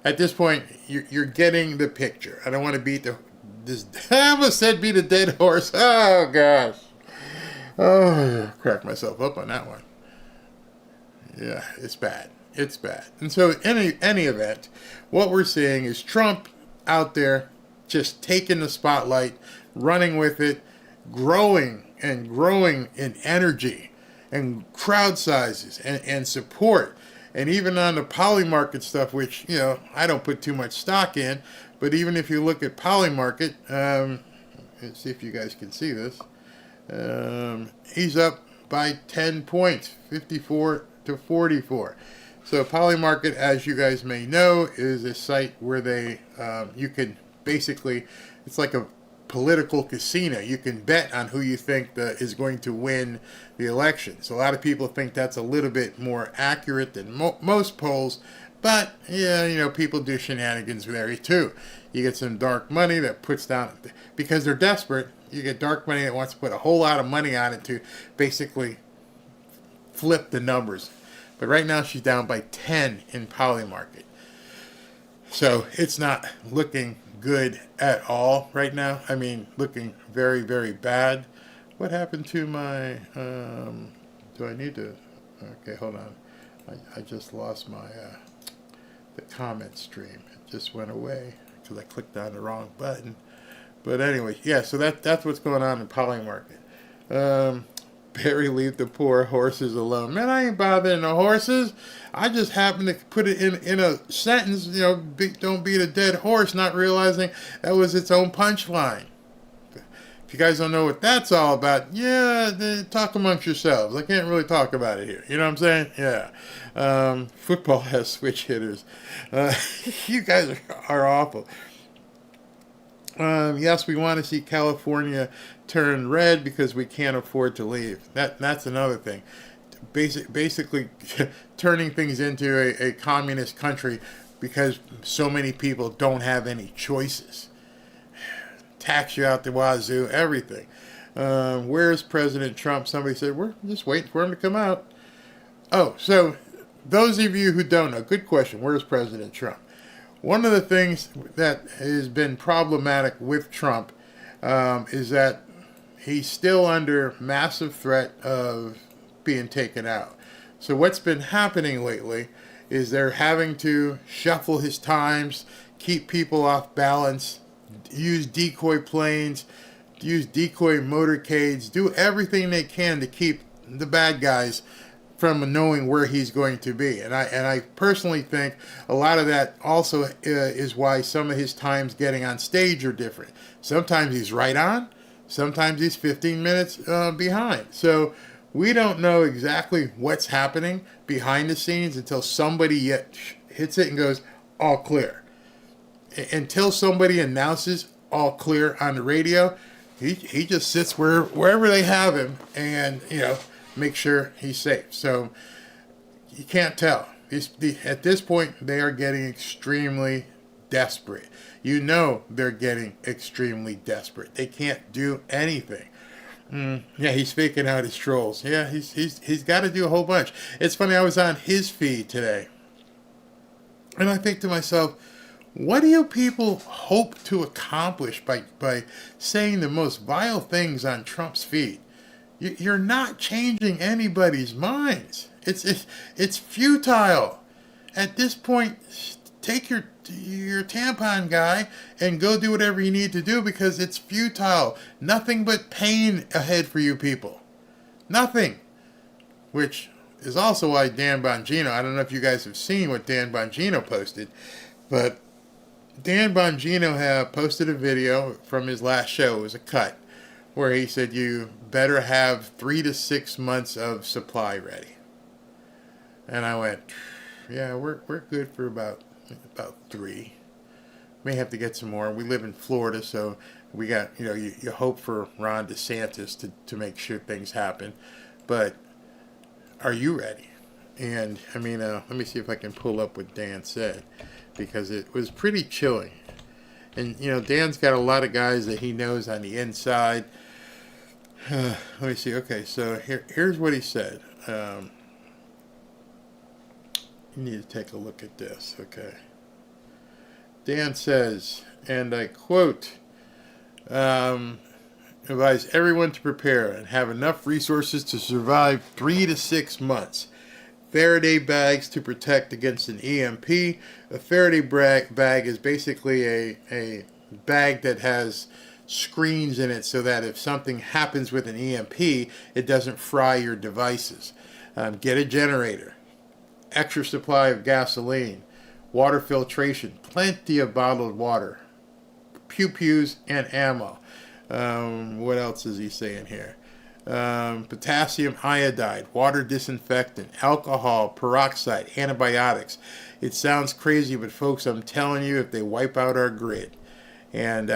At this point, you're getting the picture. I don't want to beat this. I almost said beat a dead horse. Oh gosh. Oh, cracked myself up on that one. Yeah, it's bad. It's bad. And so, in any event, what we're seeing is Trump out there just taking the spotlight, running with it, growing and growing in energy and crowd sizes and support. And even on the poly market stuff, which, I don't put too much stock in, but even if you look at poly market, let's see if you guys can see this, he's up by 10 points, 54 to 44. So Polymarket, as you guys may know, is a site where you can basically, it's like a political casino. You can bet on who you think is going to win the election. So a lot of people think that's a little bit more accurate than most polls, but yeah, people do shenanigans there too. You get some dark money that puts down, because they're desperate, you get dark money that wants to put a whole lot of money on it to basically flip the numbers. But right now she's down by 10 in Polymarket. So it's not looking good at all right now. I mean, looking very, very bad. What happened to my, do I need to, okay, hold on. I just lost my, the comment stream. It just went away because I clicked on the wrong button. But anyway, yeah, so that's what's going on in Polymarket. Barry, leave the poor horses alone. Man, I ain't bothering the horses. I just happened to put it in a sentence, don't beat a dead horse, not realizing that was its own punchline. If you guys don't know what that's all about, talk amongst yourselves. I can't really talk about it here. You know what I'm saying? Yeah. Football has switch hitters. You guys are awful. Yes, we want to see California turn red because we can't afford to leave. That's another thing. Basically turning things into a communist country because so many people don't have any choices. Tax you out the wazoo, everything. Where's President Trump? Somebody said, we're just waiting for him to come out. Oh, so those of you who don't know, good question. Where's President Trump? One of the things that has been problematic with Trump is that he's still under massive threat of being taken out. So what's been happening lately is they're having to shuffle his times, keep people off balance, use decoy planes, use decoy motorcades, do everything they can to keep the bad guys from knowing where he's going to be. And I personally think a lot of that also is why some of his times getting on stage are different. Sometimes he's right on, sometimes he's 15 minutes behind. So we don't know exactly what's happening behind the scenes until somebody hits it and goes, all clear. Until somebody announces all clear on the radio, he just sits wherever they have him and, make sure he's safe. So you can't tell. At this point, they are getting extremely desperate. They're getting extremely desperate. They can't do anything. Yeah, he's faking out his trolls. Yeah, he's got to do a whole bunch. It's funny, I was on his feed today, and I think to myself, what do you people hope to accomplish by saying the most vile things on Trump's feed? You're not changing anybody's minds. It's futile. At this point, take your tampon guy and go do whatever you need to do because it's futile. Nothing but pain ahead for you people. Nothing. Which is also why Dan Bongino, I don't know if you guys have seen what Dan Bongino posted. But Dan Bongino had posted a video from his last show. It was a cut where he said you better have 3 to 6 months of supply ready. And I went, yeah, we're good for about 3. May have to get some more. We live in Florida, so we got, you hope for Ron DeSantis to make sure things happen. But are you ready? And I mean, let me see if I can pull up what Dan said, because it was pretty chilling. And Dan's got a lot of guys that he knows on the inside. Let me see. Okay, so here's what he said. You need to take a look at this. Okay. Dan says, and I quote, advise everyone to prepare and have enough resources to survive 3 to 6 months. Faraday bags to protect against an EMP. A Faraday bag is basically a bag that has screens in it so that if something happens with an EMP, it doesn't fry your devices. Get a generator. Extra supply of gasoline. Water filtration. Plenty of bottled water. Pew-pews and ammo. What else is he saying here? Potassium iodide, water disinfectant, alcohol, peroxide, antibiotics. It sounds crazy, but folks, I'm telling you, if they wipe out our grid, and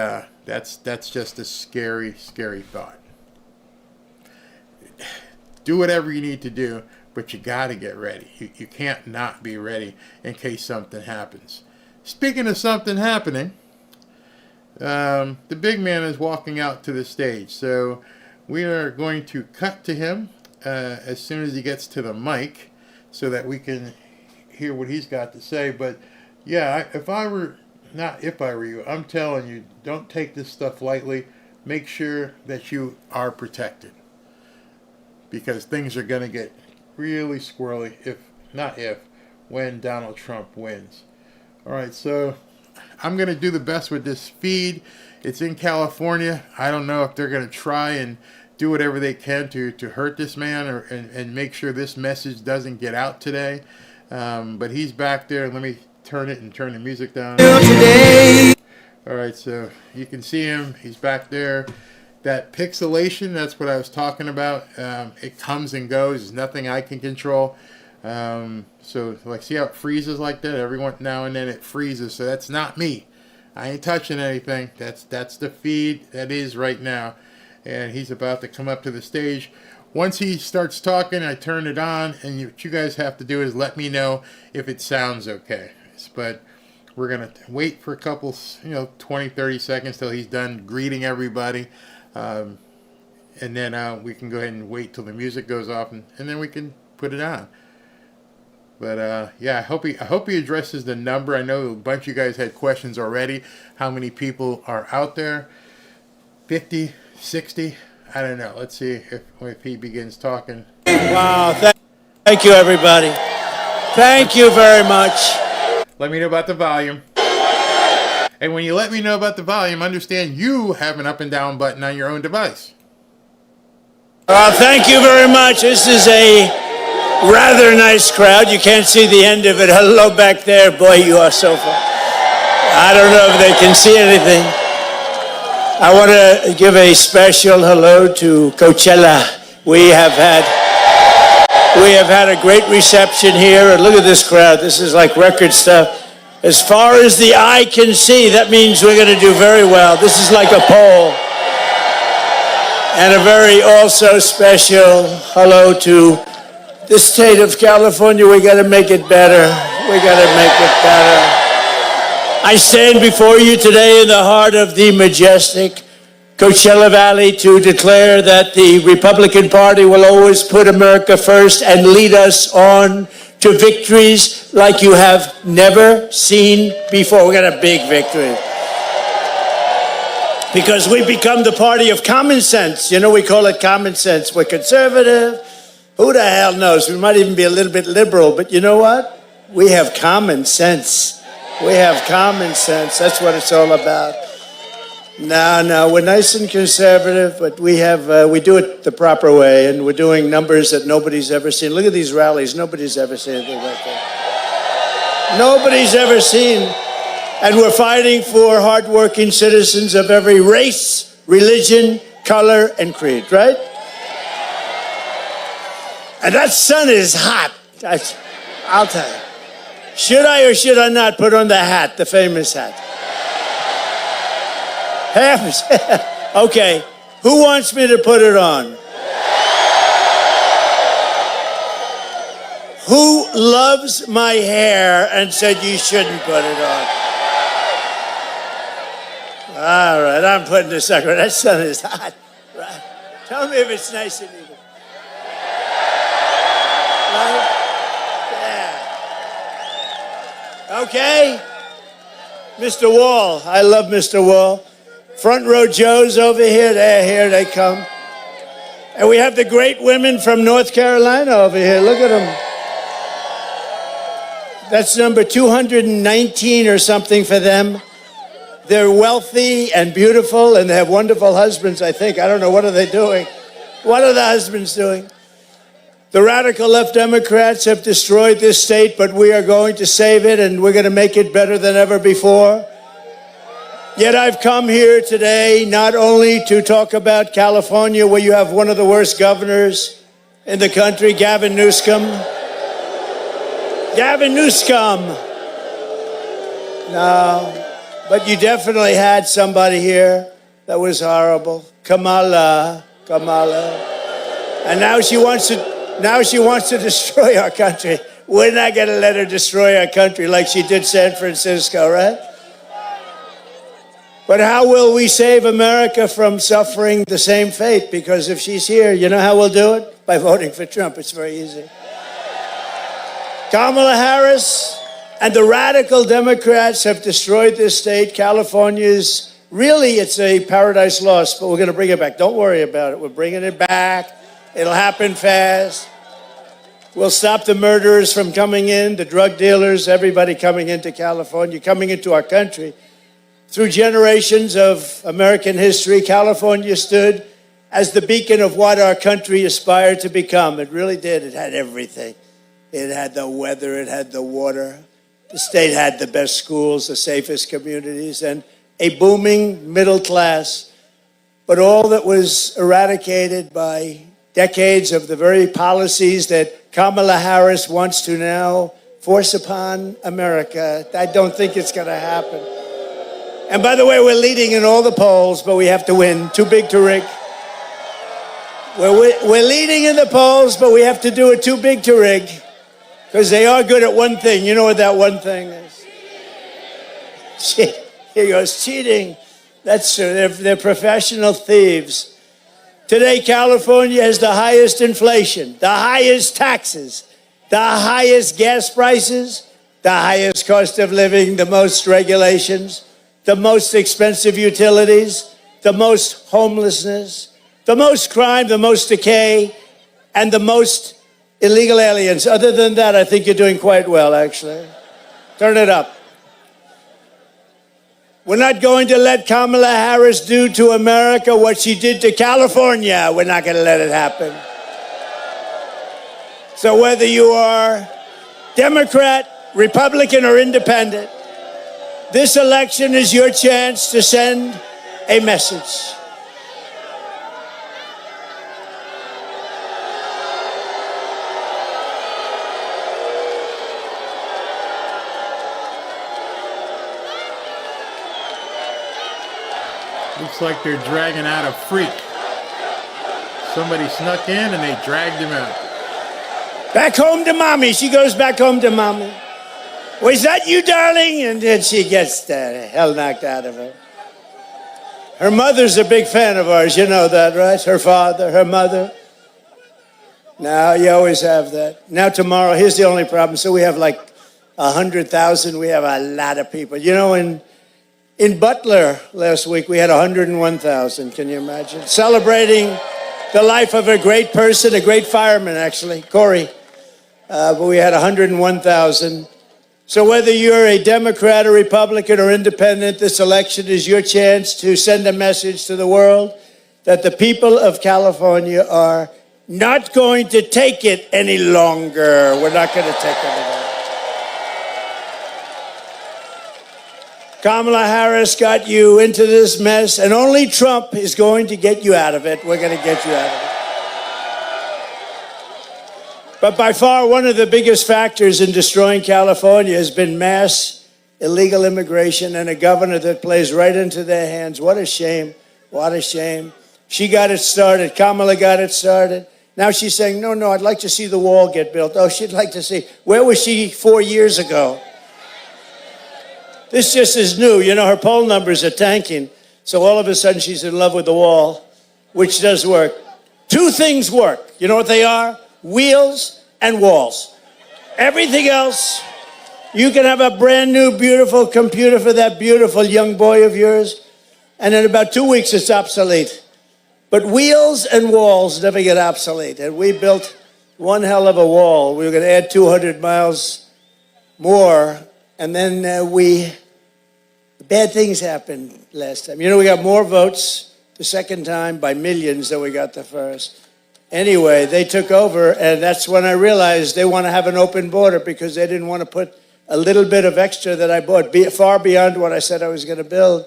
that's just a scary, scary thought. Do whatever you need to do, but you got to get ready. You can't not be ready in case something happens. Speaking of something happening, the big man is walking out to the stage, so we are going to cut to him as soon as he gets to the mic so that we can hear what he's got to say. But yeah, if I were you, I'm telling you, don't take this stuff lightly. Make sure that you are protected, because things are going to get really squirrely when Donald Trump wins. All right, so I'm going to do the best with this feed. It's in California. I don't know if they're going to try and do whatever they can to hurt this man and make sure this message doesn't get out today. But he's back there. Let me turn the music down. All right, so you can see him. He's back there. That pixelation, that's what I was talking about. It comes and goes. There's nothing I can control. So like, see how it freezes like that? Every now and then it freezes. So that's not me. I ain't touching anything. That's the feed that is right now. And he's about to come up to the stage. Once he starts talking, I turn it on, and what you guys have to do is let me know if it sounds okay. But we're going to wait for a couple, 20, 30 seconds till he's done greeting everybody. And then we can go ahead and wait till the music goes off, and then we can put it on. But yeah, I hope he addresses the number. I know a bunch of you guys had questions already. How many people are out there? 50, 60? I don't know. Let's see if he begins talking. Wow. Thank you, everybody. Thank you very much. Let me know about the volume. And when you let me know about the volume, understand you have an up and down button on your own device. Thank you very much. This is a rather nice crowd. You can't see the end of it. Hello back there. Boy, you are so far. I don't know if they can see anything. I want to give a special hello to Coachella. We have had a great reception here. And look at this crowd. This is like record stuff. As far as the eye can see, that means we're going to do very well. This is like a poll. And a very also special hello to the state of California. We got to make it better. We got to make it better. I stand before you today in the heart of the majestic Coachella Valley to declare that the Republican Party will always put America first and lead us on to victories like you have never seen before. We got a big victory. Because we become the party of common sense. We call it common sense. We're conservative. Who the hell knows? We might even be a little bit liberal, but you know what? We have common sense. We have common sense. That's what it's all about. No, we're nice and conservative, but we do it the proper way, and we're doing numbers that nobody's ever seen. Look at these rallies. Nobody's ever seen anything like that. Nobody's ever seen And we're fighting for hardworking citizens of every race, religion, color, and creed, right? And that sun is hot. I'll tell you. Should I or should I not put on the hat, the famous hat? Okay. Who wants me to put it on? Who loves my hair and said you shouldn't put it on? All right, I'm putting this sucker. That sun is hot. Right. Tell me if it's nice and even. Right? Yeah. Okay. Mr. Wall. I love Mr. Wall. Front row Joes over here. Here they come. And we have the great women from North Carolina over here. Look at them. That's number 219 or something for them. They're wealthy and beautiful, and they have wonderful husbands, I think. I don't know. What are they doing? What are the husbands doing? The radical left Democrats have destroyed this state, but we are going to save it, and we're going to make it better than ever before. Yet I've come here today not only to talk about California, where you have one of the worst governors in the country, Gavin Newsom. Gavin Newsom. No, but you definitely had somebody here that was horrible. Kamala. And now she wants to destroy our country. We're not going to let her destroy our country like she did San Francisco, right? But how will we save America from suffering the same fate? Because if she's here, you know how we'll do it? By voting for Trump. It's very easy. Kamala Harris and the radical Democrats have destroyed this state. California's, really, it's a paradise lost, but we're going to bring it back. Don't worry about it. We're bringing it back. It'll happen fast. We'll stop the murderers from coming in, the drug dealers, everybody coming into California, coming into our country. Through generations of American history, California stood as the beacon of what our country aspired to become. It really did. It had everything. It had the weather, it had the water. The state had the best schools, the safest communities, and a booming middle class. But all that was eradicated by decades of the very policies that Kamala Harris wants to now force upon America. I don't think it's going to happen. And by the way, we're leading in all the polls, but we have to win. Too big to rig. We're leading in the polls, but we have to do it too big to rig. Because they are good at one thing. You know what that one thing is? Here goes cheating. That's true. They're professional thieves. Today, California has the highest inflation, the highest taxes, the highest gas prices, the highest cost of living, the most regulations, the most expensive utilities, the most homelessness, the most crime, the most decay, and the most illegal aliens. Other than that, I think you're doing quite well, actually. Turn it up. We're not going to let Kamala Harris do to America what she did to California. We're not going to let it happen. So whether you are Democrat, Republican, or Independent, this election is your chance to send a message. Looks like they're dragging out a freak. Somebody snuck in and they dragged him out. Back home to mommy. She goes back home to mommy. Was that you, darling? And then she gets the hell knocked out of her. Her mother's a big fan of ours. You know that, right? Her father, her mother. Now, you always have that. Now, tomorrow, here's the only problem. So we have like 100,000. We have a lot of people. You know, in Butler last week, we had 101,000. Can you imagine? Celebrating the life of a great person, a great fireman, actually, Corey. But we had 101,000. So whether you're a Democrat, a Republican, or Independent, this election is your chance to send a message to the world that the people of California are not going to take it any longer. We're not going to take it any longer. Kamala Harris got you into this mess, and only Trump is going to get you out of it. We're going to get you out of it. But by far, one of the biggest factors in destroying California has been mass illegal immigration and a governor that plays right into their hands. What a shame. What a shame. She got it started. Kamala got it started. Now she's saying, no, I'd like to see the wall get built. Oh, she'd like to see. Where was she 4 years ago? This just is new. You know, her poll numbers are tanking. So all of a sudden she's in love with the wall, which does work. Two things work. You know what they are? Wheels and walls. Everything else, you can have a brand new, beautiful computer for that beautiful young boy of yours, and in about 2 weeks it's obsolete. But wheels and walls never get obsolete. And we built one hell of a wall. We were going to add 200 miles more, and then bad things happened last time. You know, we got more votes the second time by millions than we got the first. Anyway, they took over, and that's when I realized they want to have an open border because they didn't want to put a little bit of extra that I bought, far beyond what I said I was going to build.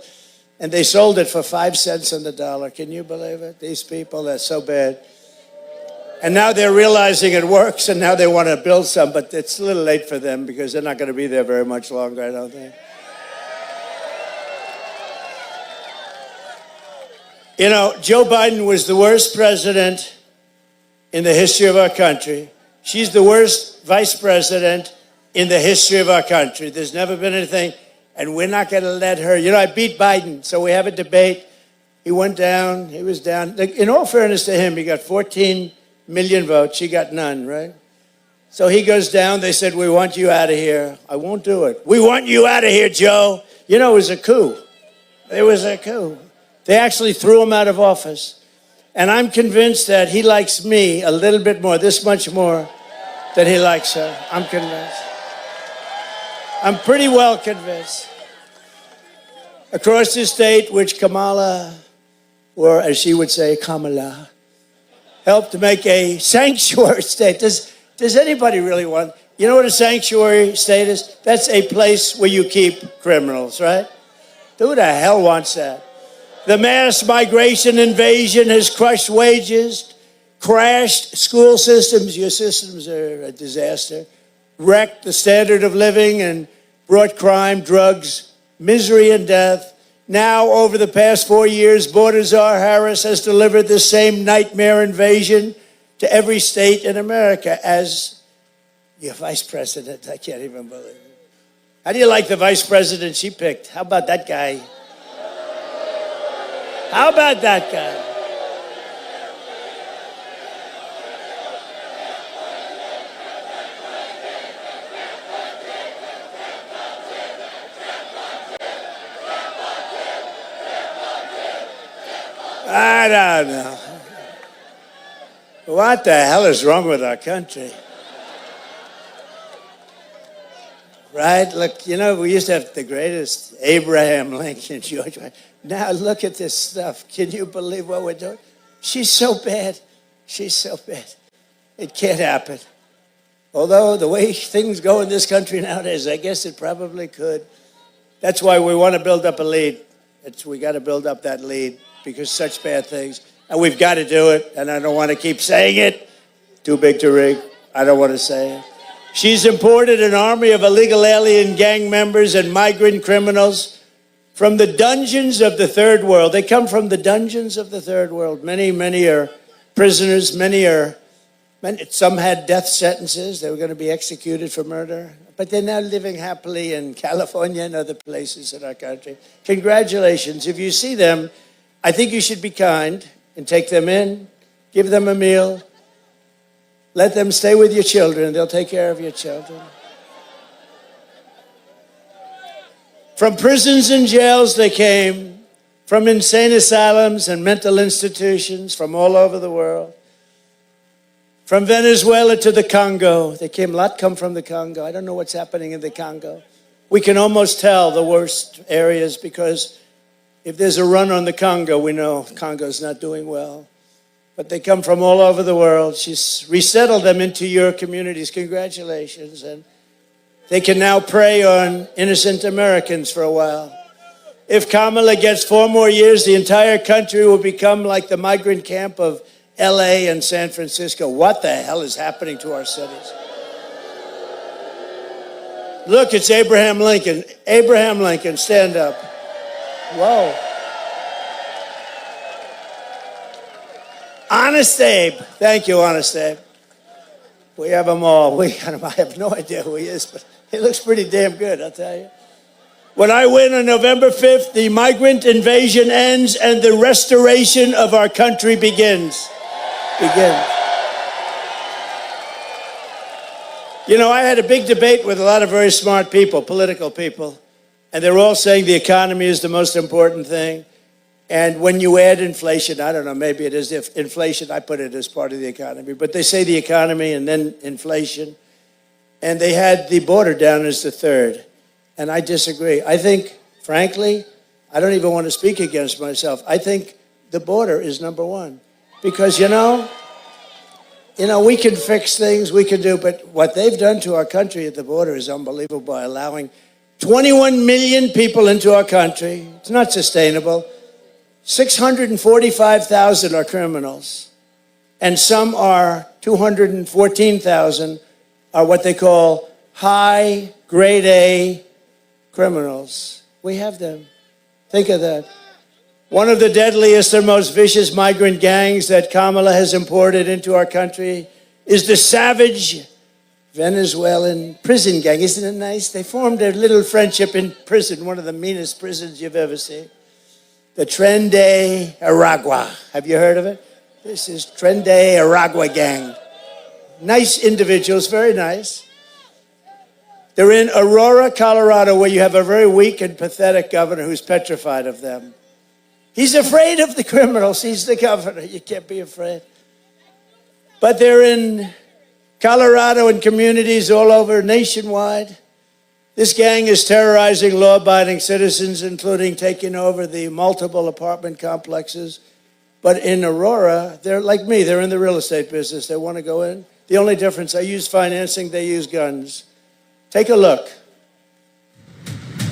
And they sold it for 5 cents on the dollar. Can you believe it? These people, they're so bad. And now they're realizing it works, and now they want to build some, but it's a little late for them because they're not going to be there very much longer, I don't think. You know, Joe Biden was the worst president in the history of our country. She's the worst vice president in the history of our country. There's never been anything, and we're not going to let her. You know, I beat Biden, so we have a debate. He went down, he was down. Like, in all fairness to him, he got 14 million votes. She got none, right? So he goes down. They said, we want you out of here. I won't do it. We want you out of here, Joe. You know, it was a coup. It was a coup. They actually threw him out of office. And I'm convinced that he likes me a little bit more, this much more, than he likes her. I'm convinced. I'm pretty well convinced. Across the state, which Kamala, or as she would say, Kamala, helped to make a sanctuary state. Does anybody really want? You know what a sanctuary state is? That's a place where you keep criminals, right? Who the hell wants that? The mass migration invasion has crushed wages, crashed school systems. Your systems are a disaster. Wrecked the standard of living and brought crime, drugs, misery, and death. Now, over the past 4 years, Border Czar Harris has delivered the same nightmare invasion to every state in America as your vice president. I can't even believe it. How do you like the vice president she picked? How about that guy? How about that guy? I don't know. What the hell is wrong with our country? Right? Look, you know, we used to have the greatest Abraham Lincoln, George. Now look at this stuff. Can you believe what we're doing? She's so bad. She's so bad. It can't happen. Although the way things go in this country nowadays, I guess it probably could. That's why we want to build up a lead. We got to build up that lead because such bad things. And we've got to do it. And I don't want to keep saying it. Too big to rig. I don't want to say it. She's imported an army of illegal alien gang members and migrant criminals from the dungeons of the third world. They come from the dungeons of the third world. Many are prisoners. Some had death sentences. They were going to be executed for murder. But they're now living happily in California and other places in our country. Congratulations. If you see them, I think you should be kind and take them in, give them a meal. Let them stay with your children. They'll take care of your children. From prisons and jails they came, from insane asylums and mental institutions from all over the world. From Venezuela to the Congo. A lot come from the Congo. I don't know what's happening in the Congo. We can almost tell the worst areas because if there's a run on the Congo, we know Congo's not doing well. But they come from all over the world. She's resettled them into your communities. Congratulations. And they can now prey on innocent Americans for a while. If Kamala gets 4 more years, the entire country will become like the migrant camp of LA and San Francisco. What the hell is happening to our cities? Look, it's Abraham Lincoln. Abraham Lincoln, stand up. Whoa. Honest Abe. Thank you, Honest Abe. We have them all. I have no idea who he is, but he looks pretty damn good, I'll tell you. When I win on November 5th, the migrant invasion ends and the restoration of our country begins. You know, I had a big debate with a lot of very smart people, political people, and they're all saying the economy is the most important thing. And when you add inflation, I don't know, maybe it is inflation, I put it as part of the economy, but they say the economy and then inflation. And they had the border down as the third. And I disagree. I think, frankly, I don't even want to speak against myself. I think the border is number one. Because, you know, we can fix things, we can do, but what they've done to our country at the border is unbelievable by allowing 21 million people into our country. It's not sustainable. 645,000 are criminals, and some are 214,000 are what they call high grade A criminals. We have them. Think of that. One of the deadliest and most vicious migrant gangs that Kamala has imported into our country is the savage Venezuelan prison gang. Isn't it nice? They formed a little friendship in prison, one of the meanest prisons you've ever seen. The Tren de Aragua. Have you heard of it? This is Tren de Aragua gang. Nice individuals, very nice. They're in Aurora, Colorado, where you have a very weak and pathetic governor who's petrified of them. He's afraid of the criminals. He's the governor. You can't be afraid. But they're in Colorado and communities all over nationwide. This gang is terrorizing law-abiding citizens, including taking over the multiple apartment complexes. But in Aurora, they're like me. They're in the real estate business. They want to go in. The only difference, I use financing, they use guns. Take a look.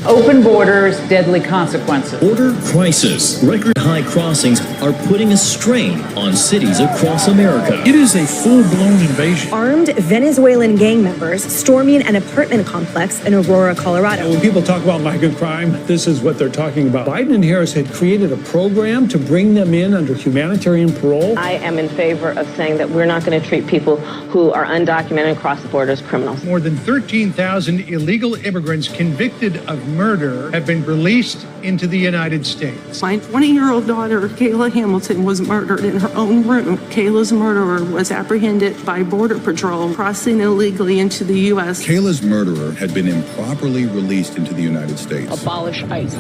Open borders, deadly consequences. Border crisis. Record high crossings are putting a strain on cities across America. It is a full-blown invasion. Armed Venezuelan gang members storming an apartment complex in Aurora, Colorado. When people talk about migrant crime, this is what they're talking about. Biden and Harris had created a program to bring them in under humanitarian parole. I am in favor of saying that we're not going to treat people who are undocumented across the border as criminals. More than 13,000 illegal immigrants convicted of murder have been released into the United States. My 20-year-old daughter, Kayla Hamilton, was murdered in her own room. Kayla's murderer was apprehended by Border Patrol crossing illegally into the U.S. Kayla's murderer had been improperly released into the United States. Abolish ICE.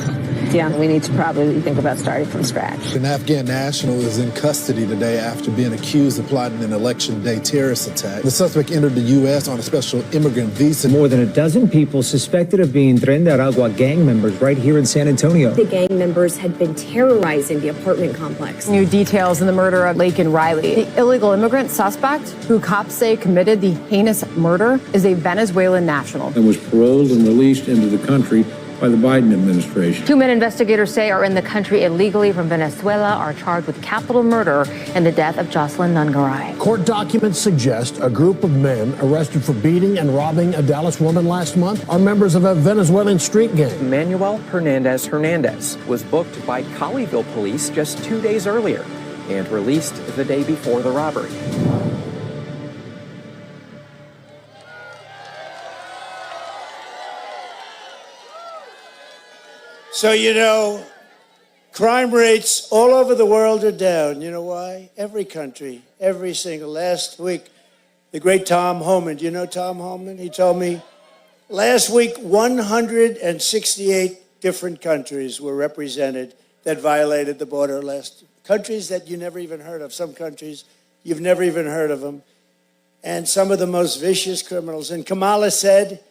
Yeah, we need to probably think about starting from scratch. An Afghan national is in custody today after being accused of plotting an election day terrorist attack. The suspect entered the U.S. on a special immigrant visa. More than a dozen people suspected of being Tren de Aragua gang members right here in San Antonio. The gang members had been terrorizing the apartment complex. New details in the murder of Laken Riley. The illegal immigrant suspect, who cops say committed the heinous murder, is a Venezuelan national. And was paroled and released into the country by the Biden administration. 2 men investigators say are in the country illegally from Venezuela are charged with capital murder in the death of Jocelyn Nungaray. Court documents suggest a group of men arrested for beating and robbing a Dallas woman last month are members of a Venezuelan street gang. Manuel Hernandez was booked by Colleyville police just 2 days earlier and released the day before the robbery. So, you know, crime rates all over the world are down. You know why? Every country, every single. Last week, the great Tom Homan, do you know Tom Homan? He told me last week 168 different countries were represented that violated the border. Countries that you never even heard of. Some countries, you've never even heard of them. And some of the most vicious criminals. And Kamala said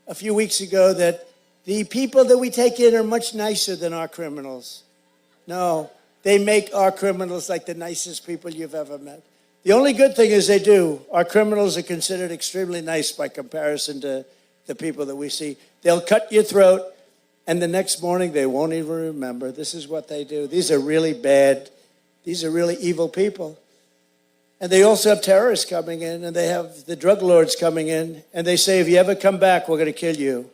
a few weeks ago that the people that we take in are much nicer than our criminals. No, they make our criminals like the nicest people you've ever met. The only good thing is they do. Our criminals are considered extremely nice by comparison to the people that we see. They'll cut your throat. And the next morning, they won't even remember. This is what they do. These are really bad, these are really evil people. And they also have terrorists coming in, and they have the drug lords coming in, and they say, if you ever come back, we're going to kill you.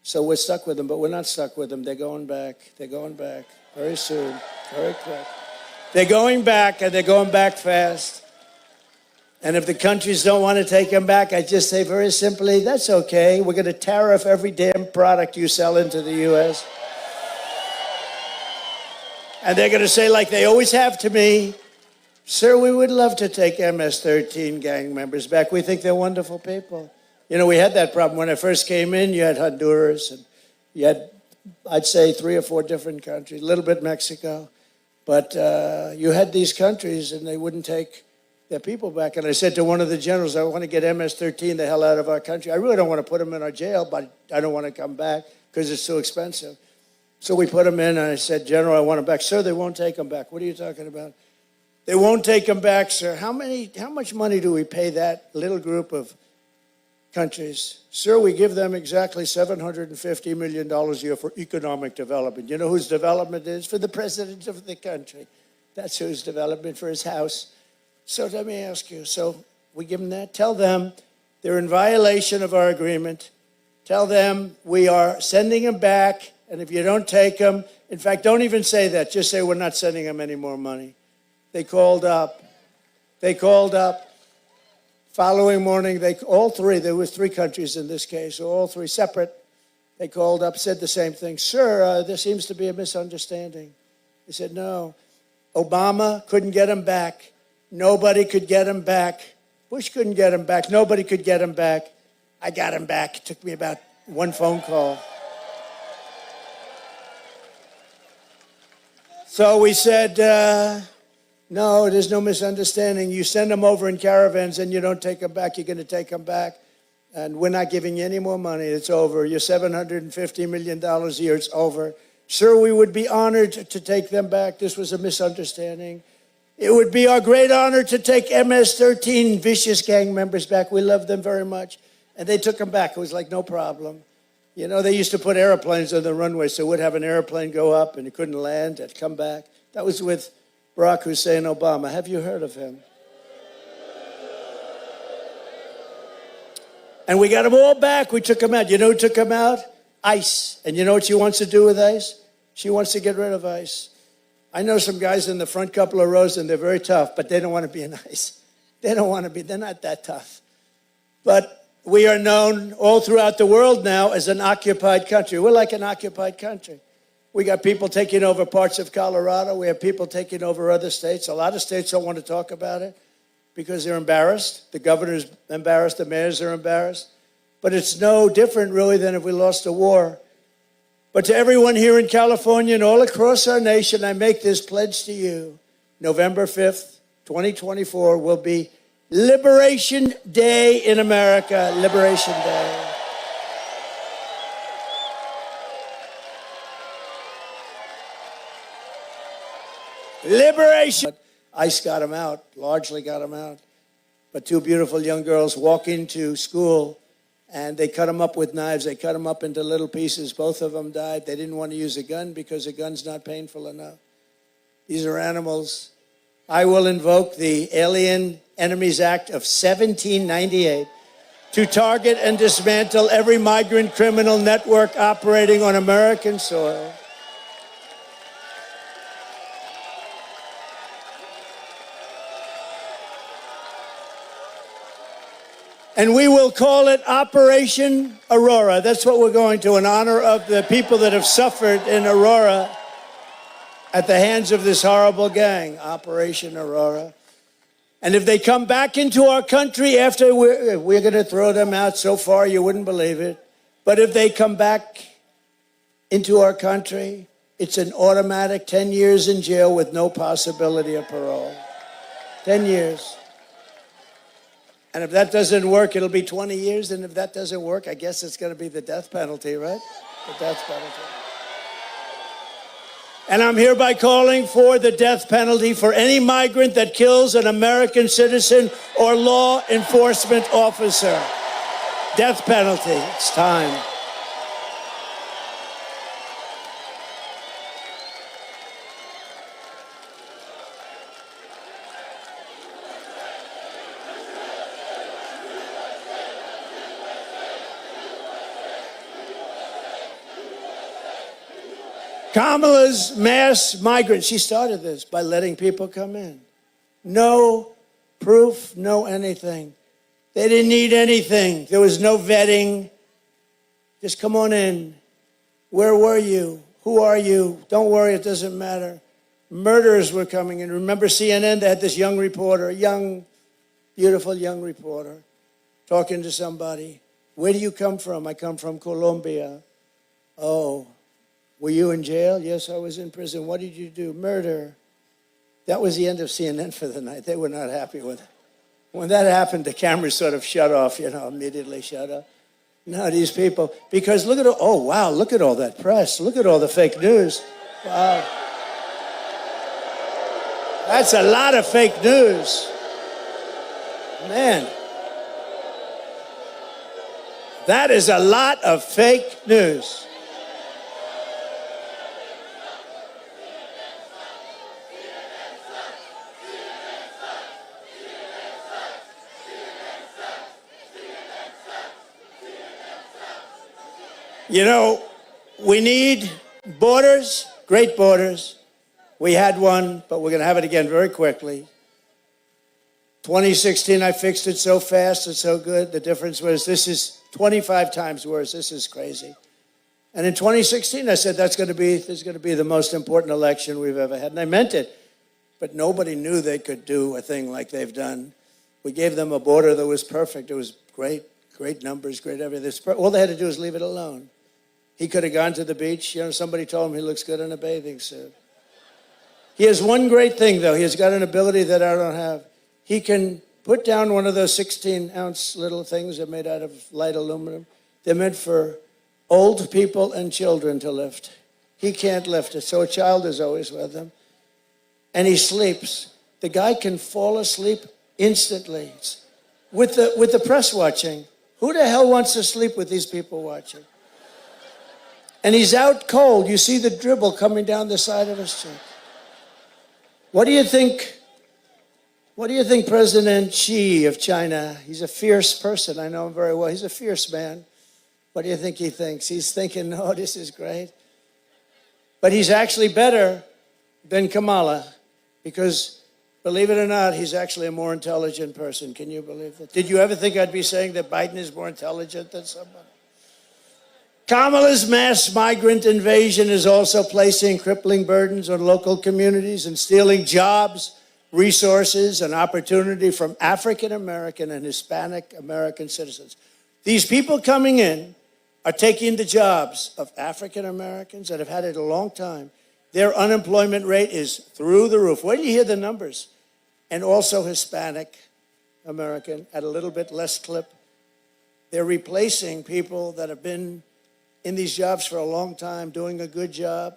So we're stuck with them, but we're not stuck with them. They're going back. They're going back very soon, very quick. They're going back, and they're going back fast. And if the countries don't want to take them back, I just say very simply, that's okay. We're going to tariff every damn product you sell into the U.S. And they're going to say, like they always have to me, sir, we would love to take MS-13 gang members back. We think they're wonderful people. You know, we had that problem when I first came in. You had Honduras, and you had, I'd say, 3 or 4 different countries, a little bit Mexico. But you had these countries, and they wouldn't take their people back. And I said to one of the generals, I want to get MS-13 the hell out of our country. I really don't want to put them in our jail, but I don't want to come back because it's too expensive. So we put them in, and I said, General, I want them back. Sir, they won't take them back. What are you talking about? They won't take them back, sir. How much money do we pay that little group of countries? Sir, we give them exactly $750 million a year for economic development. You know whose development is? For the president of the country. That's whose development, for his house. So let me ask you, so we give them that? Tell them they're in violation of our agreement. Tell them we are sending them back, and if you don't take them, in fact, don't even say that. Just say we're not sending them any more money. They called up. Following morning, all 3, there was 3 countries in this case, all 3 separate. They called up, said the same thing. Sir, there seems to be a misunderstanding. He said, no, Obama couldn't get them back. Nobody could get him back. Bush couldn't get him back. Nobody could get him back. I got him back. It took me about 1 phone call. So we said, no, there's no misunderstanding. You send them over in caravans and you don't take them back. You're going to take them back. And we're not giving you any more money. It's over. Your $750 million a year, it's over. Sir, we would be honored to take them back. This was a misunderstanding. It would be our great honor to take MS-13 vicious gang members back. We love them very much. And they took them back. It was like, no problem. You know, they used to put airplanes on the runway, so we'd have an airplane go up and it couldn't land. It'd come back. That was with Barack Hussein Obama. Have you heard of him? And we got them all back. We took them out. You know who took them out? ICE. And you know what she wants to do with ICE? She wants to get rid of ICE. I know some guys in the front couple of rows, and they're very tough, but they don't want to be in ICE. They don't want to be. They're not that tough. But we are known all throughout the world now as an occupied country. We're like an occupied country. We got people taking over parts of Colorado. We have people taking over other states. A lot of states don't want to talk about it because they're embarrassed. The governor's embarrassed. The mayors are embarrassed. But it's no different, really, than if we lost a war. But to everyone here in California and all across our nation, I make this pledge to you. November 5th, 2024 will be Liberation Day in America. Liberation Day. Liberation. ICE got them out, largely got them out. But 2 beautiful young girls walk into school and they cut them up with knives. They cut them up into little pieces. Both of them died. They didn't want to use a gun because a gun's not painful enough. These are animals. I will invoke the Alien Enemies Act of 1798 to target and dismantle every migrant criminal network operating on American soil. And we will call it Operation Aurora. That's what we're going to, in honor of the people that have suffered in Aurora at the hands of this horrible gang, Operation Aurora. And if they come back into our country after we're going to throw them out so far, you wouldn't believe it. But if they come back into our country, it's an automatic 10 years in jail with no possibility of parole. 10 years. And if that doesn't work, it'll be 20 years. And if that doesn't work, I guess it's going to be the death penalty, right? The death penalty. And I'm hereby calling for the death penalty for any migrant that kills an American citizen or law enforcement officer. Death penalty. It's time. Kamala's mass migrants, she started this by letting people come in. No proof, no anything. They didn't need anything. There was no vetting. Just come on in. Where were you? Who are you? Don't worry, it doesn't matter. Murderers were coming in. Remember CNN? They had this young reporter, a young, beautiful young reporter, talking to somebody. Where do you come from? I come from Colombia. Oh, were you in jail? Yes, I was in prison. What did you do? Murder. That was the end of CNN for the night. They were not happy with it. When that happened, the cameras sort of shut off, immediately shut off. No, these people, because look at look at all that press. Look at all the fake news. Wow. That's a lot of fake news. Man. That is a lot of fake news. We need borders, great borders. We had one, but we're going to have it again very quickly. 2016, I fixed it so fast and so good. The difference was this is 25 times worse. This is crazy. And in 2016, I said this is going to be the most important election we've ever had. And I meant it. But nobody knew they could do a thing like they've done. We gave them a border that was perfect. It was great numbers, great everything. All they had to do was leave it alone. He could have gone to the beach. Somebody told him he looks good in a bathing suit. He has one great thing, though. He has got an ability that I don't have. He can put down one of those 16-ounce little things that are made out of light aluminum. They're meant for old people and children to lift. He can't lift it, so a child is always with him. And he sleeps. The guy can fall asleep instantly. With the press watching, who the hell wants to sleep with these people watching? And he's out cold. You see the dribble coming down the side of his cheek. What do you think President Xi of China, he's a fierce person. I know him very well. He's a fierce man. What do you think he thinks? He's thinking, oh, this is great. But he's actually better than Kamala because, believe it or not, he's actually a more intelligent person. Can you believe that? Did you ever think I'd be saying that Biden is more intelligent than somebody? Kamala's mass migrant invasion is also placing crippling burdens on local communities and stealing jobs, resources, and opportunity from African American and Hispanic American citizens. These people coming in are taking the jobs of African Americans that have had it a long time. Their unemployment rate is through the roof. When you hear the numbers, and also Hispanic American at a little bit less clip, they're replacing people that have been in these jobs for a long time, doing a good job,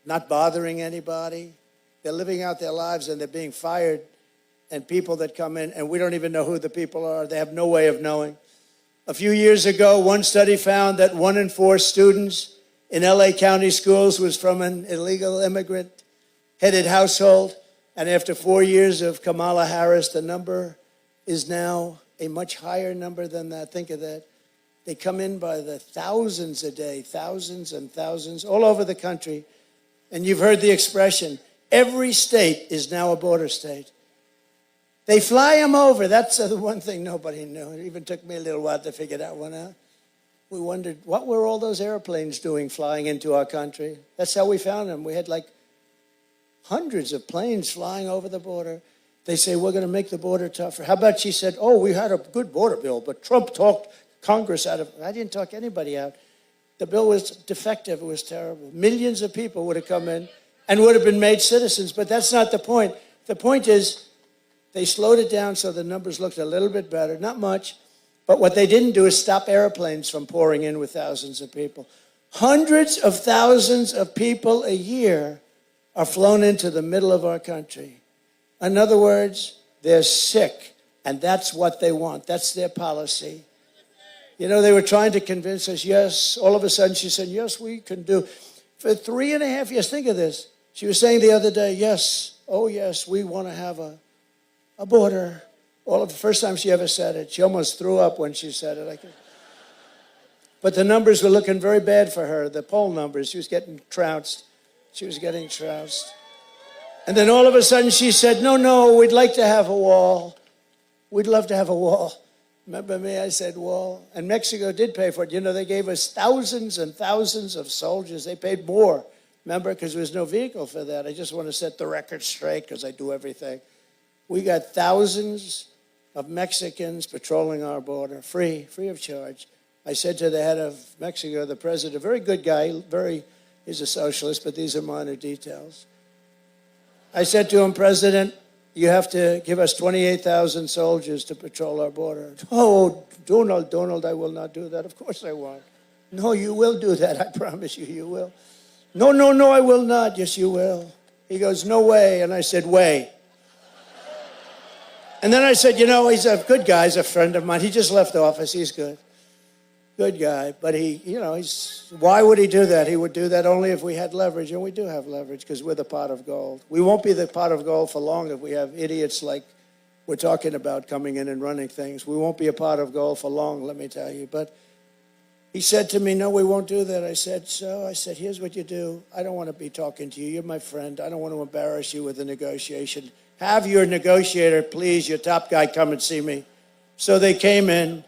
not bothering anybody. They're living out their lives and they're being fired. And people that come in, and we don't even know who the people are. They have no way of knowing. A few years ago, one study found that 1 in 4 students in LA County schools was from an illegal immigrant-headed household. And after 4 years of Kamala Harris, the number is now a much higher number than that. Think of that. They come in by the thousands a day, thousands and thousands, all over the country. And you've heard the expression, every state is now a border state. They fly them over. That's the one thing nobody knew. It even took me a little while to figure that one out. We wondered, what were all those airplanes doing flying into our country? That's how we found them. We had like hundreds of planes flying over the border. They say, we're going to make the border tougher. How about she said, oh, we had a good border bill, but Trump talked Congress out of it. I didn't talk anybody out. The bill was defective. It was terrible. Millions of people would have come in and would have been made citizens, but that's not the point. The point is they slowed it down so the numbers looked a little bit better. Not much, but what they didn't do is stop airplanes from pouring in with thousands of people. Hundreds of thousands of people a year are flown into the middle of our country. In other words, they're sick, and that's what they want. That's their policy. They were trying to convince us, yes. All of a sudden, she said, yes, we can do. For 3.5 years, think of this. She was saying the other day, yes, oh, yes, we want to have a border. The first time she ever said it, she almost threw up when she said it. But the numbers were looking very bad for her, the poll numbers. She was getting trounced. She was getting trounced. And then all of a sudden she said, no, we'd like to have a wall. We'd love to have a wall. Remember me? I said wall. And Mexico did pay for it. You know, they gave us thousands and thousands of soldiers. They paid more, remember, because there was no vehicle for that. I just want to set the record straight because I do everything. We got thousands of Mexicans patrolling our border, free of charge. I said to the head of Mexico, the president, very good guy, he's a socialist, but these are minor details. I said to him, President, you have to give us 28,000 soldiers to patrol our border. Oh, Donald, I will not do that. Of course I won't. No, you will do that. I promise you, you will. No, I will not. Yes, you will. He goes, no way. And I said, way. And then I said, you know, he's a good guy. He's a friend of mine. He just left office. He's good. Good guy. But why would he do that? He would do that only if we had leverage. And we do have leverage because we're the pot of gold. We won't be the pot of gold for long if we have idiots like we're talking about coming in and running things. We won't be a pot of gold for long, let me tell you. But he said to me, no, we won't do that. I said, here's what you do. I don't want to be talking to you. You're my friend. I don't want to embarrass you with a negotiation. Have your negotiator, please, your top guy, come and see me. So they came in.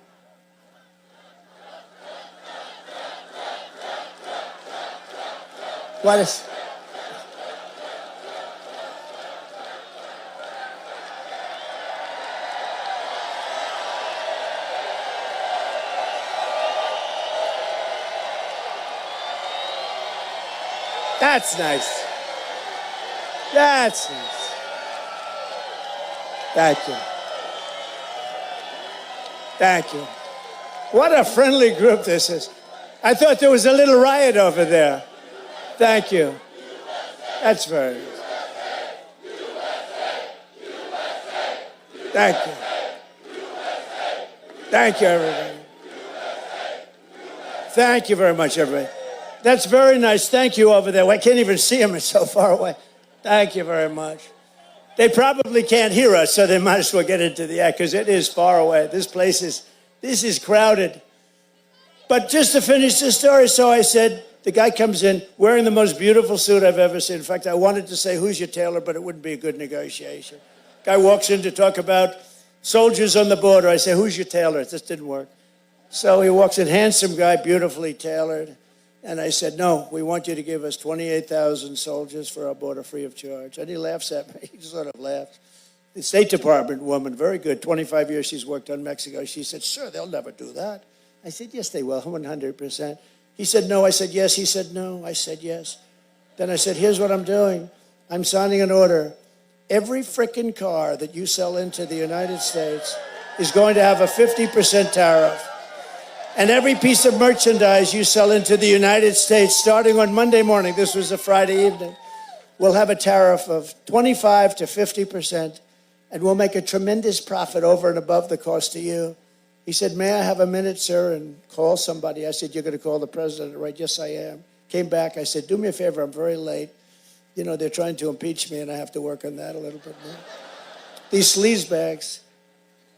What is... That's nice. That's nice. Thank you. Thank you. What a friendly group this is. I thought there was a little riot over there. Thank you. That's very nice. Thank you. Thank you, everybody. Thank you very much, everybody. That's very nice. Thank you over there. I can't even see him. It's so far away. Thank you very much. They probably can't hear us, so they might as well get into the act because it is far away. This is crowded. But just to finish the story, so I said, the guy comes in wearing the most beautiful suit I've ever seen. In fact, I wanted to say, who's your tailor, but it wouldn't be a good negotiation. Guy walks in to talk about soldiers on the border. I say, who's your tailor? This didn't work. So he walks in, handsome guy, beautifully tailored. And I said, no, we want you to give us 28,000 soldiers for our border free of charge. And he laughs at me. He sort of laughs. The State Department woman, very good, 25 years she's worked on Mexico. She said, sir, they'll never do that. I said, yes, they will, 100%. He said, no. I said, yes. He said, no. I said, yes. Then I said, here's what I'm doing. I'm signing an order. Every frickin' car that you sell into the United States is going to have a 50% tariff. And every piece of merchandise you sell into the United States, starting on Monday morning, this was a Friday evening, will have a tariff of 25 to 50%, and we'll make a tremendous profit over and above the cost to you. He said, may I have a minute, sir, and call somebody? I said, you're going to call the president, right? Yes, I am. Came back. I said, do me a favor. I'm very late. You know, they're trying to impeach me, and I have to work on that a little bit more. These sleazebags.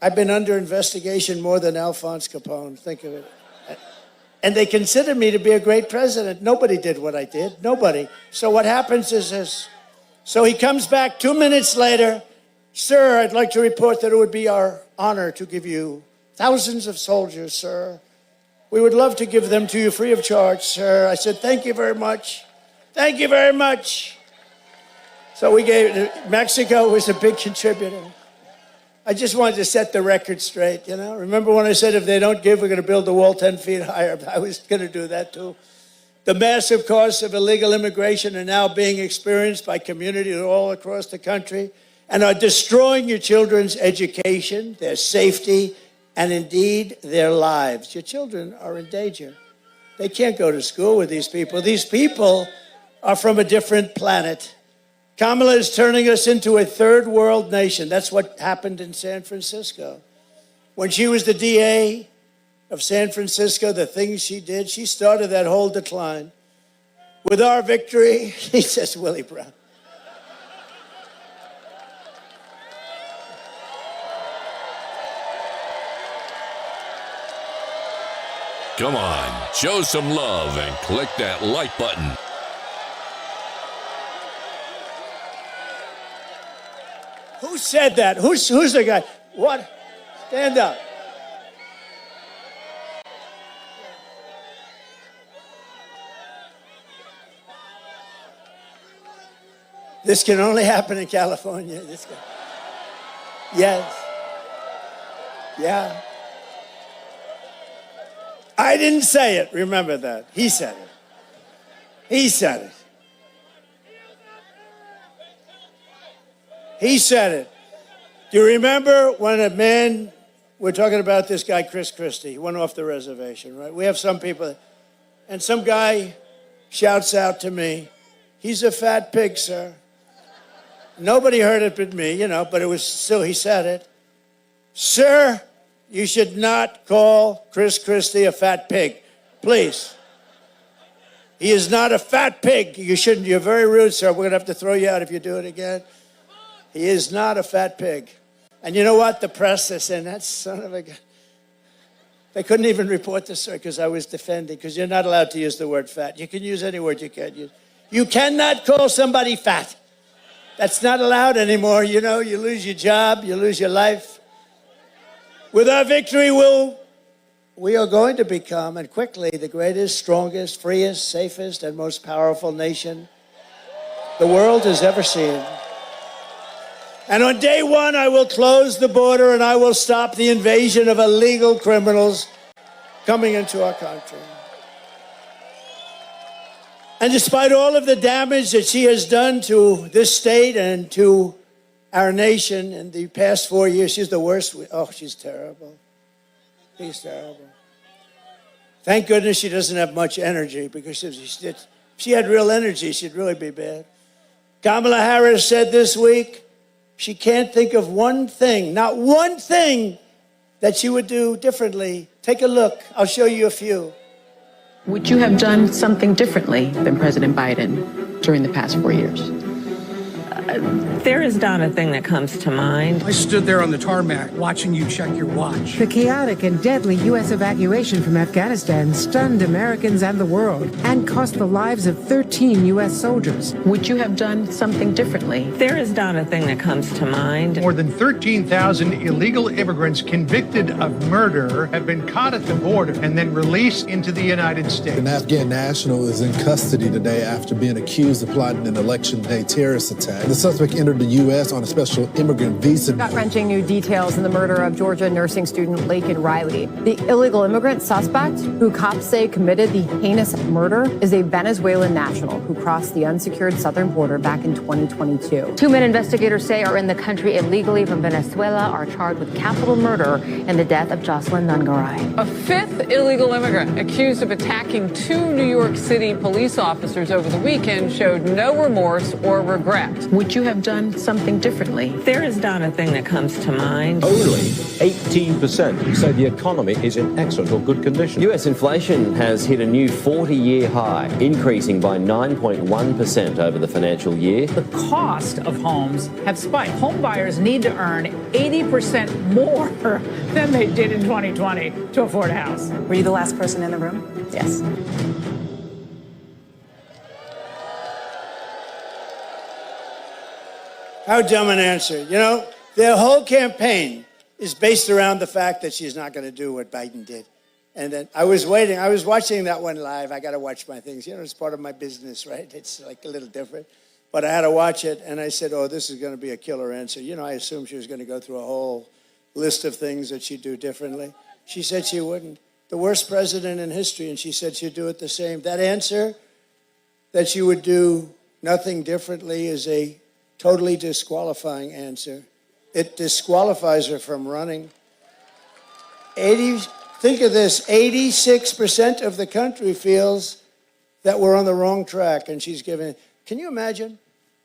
I've been under investigation more than Alphonse Capone. Think of it. And they consider me to be a great president. Nobody did what I did. Nobody. So what happens is this. So he comes back 2 minutes later. Sir, I'd like to report that it would be our honor to give you thousands of soldiers, sir. We would love to give them to you free of charge, sir. I said, thank you very much. Thank you very much. So we gave, Mexico was a big contributor. I just wanted to set the record straight, you know. Remember when I said if they don't give, we're going to build the wall 10 feet higher? I was going to do that too. The massive costs of illegal immigration are now being experienced by communities all across the country and are destroying your children's education, their safety, and indeed their lives. Your children are in danger. They can't go to school with these people. These people are from a different planet. Kamala is turning us into a third world nation. That's what happened in San Francisco. When she was the DA of San Francisco, the things she did, she started that whole decline. With our victory, he says, Willie Brown. Come on, show some love and click that like button. Who said that? Who's the guy? What? Stand up. This can only happen in California. Yes. Yeah. I didn't say it. Remember that. He said it. He said it. He said it. Do you remember when a man, we're talking about this guy, Chris Christie, he went off the reservation, right? We have some people, and some guy shouts out to me, "He's a fat pig, sir." Nobody heard it but me, but it was still, he said it. Sir, you should not call Chris Christie a fat pig, please. He is not a fat pig. You shouldn't. You're very rude, sir. We're going to have to throw you out if you do it again. He is not a fat pig. And you know what? The press is saying, that son of a gun. They couldn't even report this, sir, because I was defending, because you're not allowed to use the word fat. You can use any word you can use. You cannot call somebody fat. That's not allowed anymore. You lose your job, you lose your life. With our victory, we are going to become, and quickly, the greatest, strongest, freest, safest, and most powerful nation the world has ever seen. And on day one, I will close the border and I will stop the invasion of illegal criminals coming into our country. And despite all of the damage that she has done to this state and to our nation in the past 4 years, she's the worst. She's terrible. She's terrible. Thank goodness she doesn't have much energy, because if she had real energy, she'd really be bad. Kamala Harris said this week, she can't think of one thing, not one thing, that she would do differently. Take a look. I'll show you a few. Would you have done something differently than President Biden during the past 4 years? There is not a thing that comes to mind. I stood there on the tarmac watching you check your watch. The chaotic and deadly U.S. evacuation from Afghanistan stunned Americans and the world and cost the lives of 13 U.S. soldiers. Would you have done something differently? There is not a thing that comes to mind. More than 13,000 illegal immigrants convicted of murder have been caught at the border and then released into the United States. An Afghan national is in custody today after being accused of plotting an election day terrorist attack. The suspect entered the U.S. on a special immigrant visa. Gut-wrenching new details in the murder of Georgia nursing student Laken Riley. The illegal immigrant suspect, who cops say committed the heinous murder, is a Venezuelan national who crossed the unsecured southern border back in 2022. Two men investigators say are in the country illegally from Venezuela are charged with capital murder in the death of Jocelyn Nungaray. A fifth illegal immigrant accused of attacking two New York City police officers over the weekend showed no remorse or regret. Would you have done something differently? There is not a thing that comes to mind. Only 18% say the economy is in excellent or good condition. US inflation has hit a new 40-year high, increasing by 9.1% over the financial year. The cost of homes have spiked. Home buyers need to earn 80% more than they did in 2020 to afford a house. Were you the last person in the room? Yes. How dumb an answer. Their whole campaign is based around the fact that she's not going to do what Biden did. And then I was watching that one live. I got to watch my things. It's part of my business, right? It's like a little different. But I had to watch it, and I said, this is going to be a killer answer. I assumed she was going to go through a whole list of things that she'd do differently. She said she wouldn't. The worst president in history, and she said she'd do it the same. That answer, that she would do nothing differently, is a totally disqualifying answer. It disqualifies her from running. Think of this, 86% of the country feels that we're on the wrong track, and she's given, can you imagine?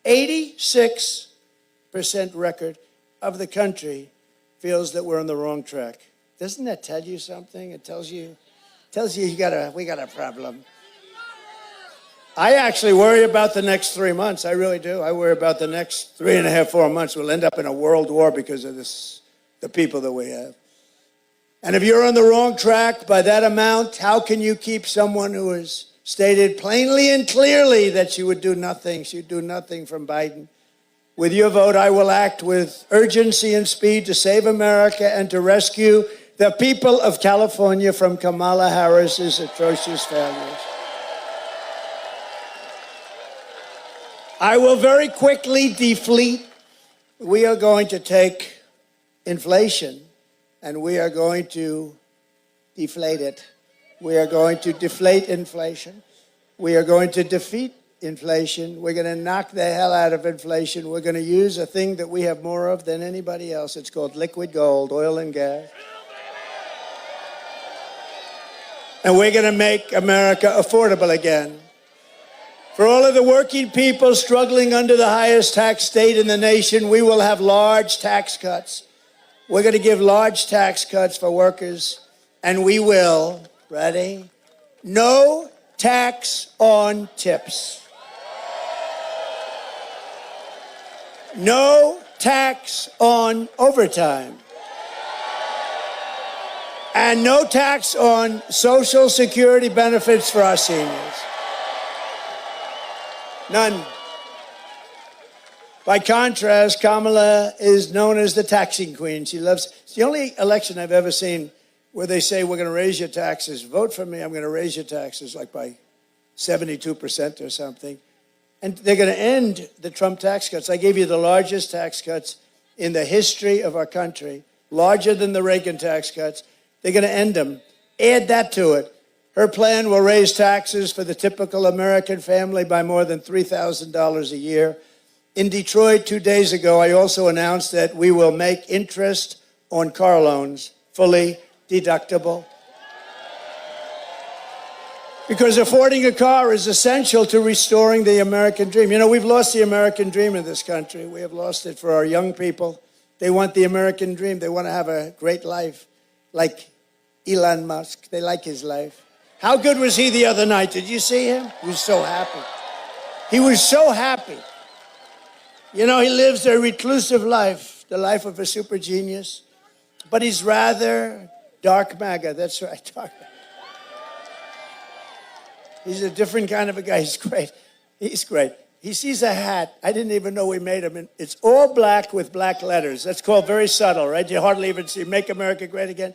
86% record of the country feels that we're on the wrong track. Doesn't that tell you something? It tells you we got a problem. I actually worry about the next 3 months. I really do. I worry about the next 3.5, 4 months. We'll end up in a world war because of the people that we have. And if you're on the wrong track by that amount, how can you keep someone who has stated plainly and clearly that she would do nothing? She'd do nothing from Biden. With your vote, I will act with urgency and speed to save America and to rescue the people of California from Kamala Harris's atrocious failures. I will very quickly deflate. We are going to take inflation and we are going to deflate it. We are going to deflate inflation. We are going to defeat inflation. We're going to knock the hell out of inflation. We're going to use a thing that we have more of than anybody else. It's called liquid gold, oil and gas. And we're going to make America affordable again. For all of the working people struggling under the highest tax state in the nation, we will have large tax cuts. We're going to give large tax cuts for workers, and we will, ready? No tax on tips. No tax on overtime. And no tax on Social Security benefits for our seniors. None. By contrast, Kamala is known as the taxing queen. It's the only election I've ever seen where they say, we're going to raise your taxes. Vote for me, I'm going to raise your taxes, like by 72% or something. And they're going to end the Trump tax cuts. I gave you the largest tax cuts in the history of our country, larger than the Reagan tax cuts. They're going to end them. Add that to it. Her plan will raise taxes for the typical American family by more than $3,000 a year. In Detroit 2 days ago, I also announced that we will make interest on car loans fully deductible. Because affording a car is essential to restoring the American dream. You know, we've lost the American dream in this country. We have lost it for our young people. They want the American dream. They want to have a great life, like Elon Musk. They like his life. How good was he the other night? Did you see him? He was so happy. He was so happy. You know, he lives a reclusive life, the life of a super genius. But he's rather dark MAGA. That's right, dark MAGA. He's a different kind of a guy. He's great. He's great. He sees a hat. I didn't even know we made him. It's all black with black letters. That's called very subtle, right? You hardly even see Make America Great Again.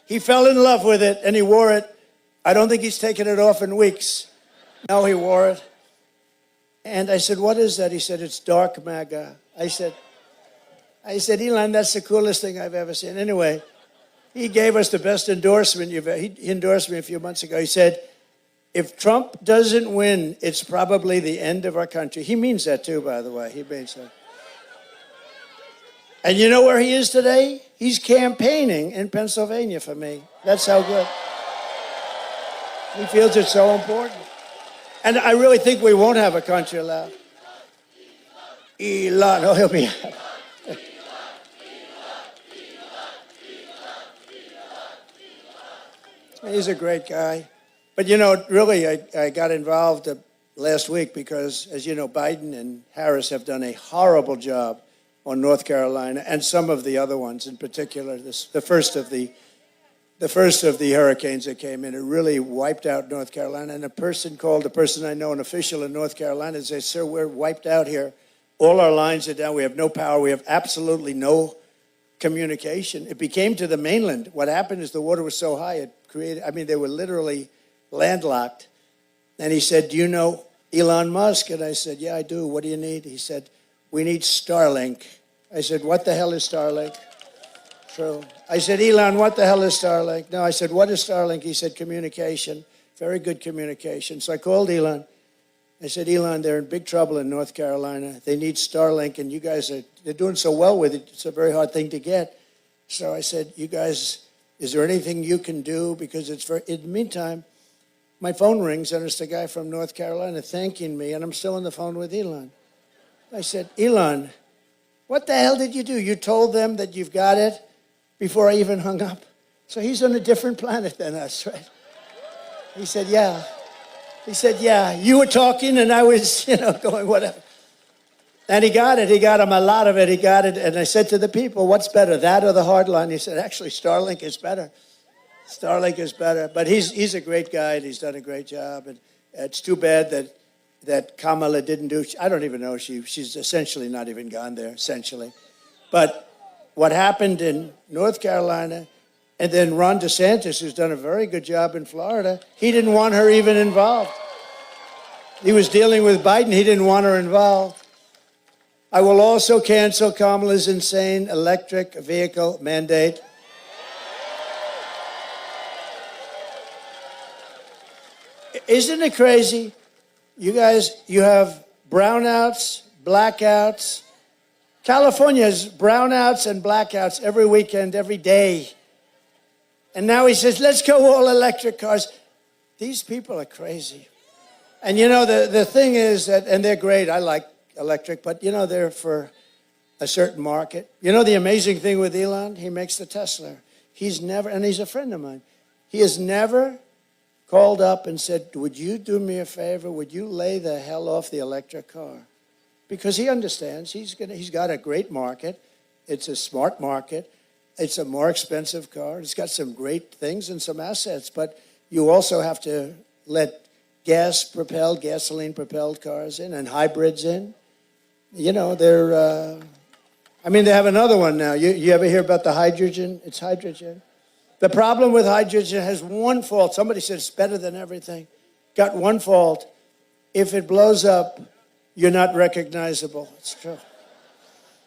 He fell in love with it, and he wore it. I don't think he's taken it off in weeks. Now he wore it. And I said, what is that? He said, it's dark MAGA. I said, Elon, that's the coolest thing I've ever seen. Anyway, he gave us the best endorsement. He endorsed me a few months ago. He said, if Trump doesn't win, it's probably the end of our country. He means that too, by the way. He means that. And you know where he is today? He's campaigning in Pennsylvania for me. That's how good. He feels it's so important. And I really think we won't have a country left. Elon, oh, he'll be happy. He's a great guy. But, you know, really, I got involved last week because, as you know, Biden and Harris have done a horrible job on North Carolina and some of the other ones, in particular, the first of the hurricanes that came in. It really wiped out North Carolina. And a person I know, an official in North Carolina, said, sir, we're wiped out here. All our lines are down. We have no power. We have absolutely no communication. It became to the mainland. What happened is the water was so high, they were literally landlocked. And he said, do you know Elon Musk? And I said, yeah, I do. What do you need? He said, we need Starlink. I said, what the hell is Starlink? True. I said, Elon, what the hell is Starlink? No, I said, what is Starlink? He said, communication. Very good communication. So I called Elon. I said, Elon, they're in big trouble in North Carolina. They need Starlink, and you guys they're doing so well with it. It's a very hard thing to get. So I said, you guys, is there anything you can do? Because in the meantime, my phone rings, and it's the guy from North Carolina thanking me, and I'm still on the phone with Elon. I said, Elon, what the hell did you do? You told them that you've got it before I even hung up. So he's on a different planet than us, right? He said, yeah. He said, yeah, you were talking and I was, going whatever. And he got it. He got him a lot of it. He got it. And I said to the people, what's better, that or the hard line? He said, actually, Starlink is better. Starlink is better. But he's a great guy and he's done a great job. And it's too bad that that Kamala didn't do. I don't even know. She's essentially not even gone there, essentially. But what happened in North Carolina, and then Ron DeSantis, who's done a very good job in Florida, he didn't want her even involved. He was dealing with Biden. He didn't want her involved. I will also cancel Kamala's insane electric vehicle mandate. Isn't it crazy? You guys, you have brownouts, blackouts. California has brownouts and blackouts every weekend, every day. And now he says, let's go all electric cars. These people are crazy. And you know, the thing is that, and they're great, I like electric, but you know, they're for a certain market. You know the amazing thing with Elon? He makes the Tesla. He's never, and he's a friend of mine, he has never called up and said, would you do me a favor? Would you lay the hell off the electric car? Because he understands he's got a great market. It's a smart market. It's a more expensive car. It's got some great things and some assets, but you also have to let gas-propelled, gasoline-propelled cars in and hybrids in. You know, they're, I mean, they have another one now. You ever hear about the hydrogen? It's hydrogen. The problem with hydrogen has one fault. Somebody said it's better than everything. Got one fault. If it blows up, you're not recognizable. It's true.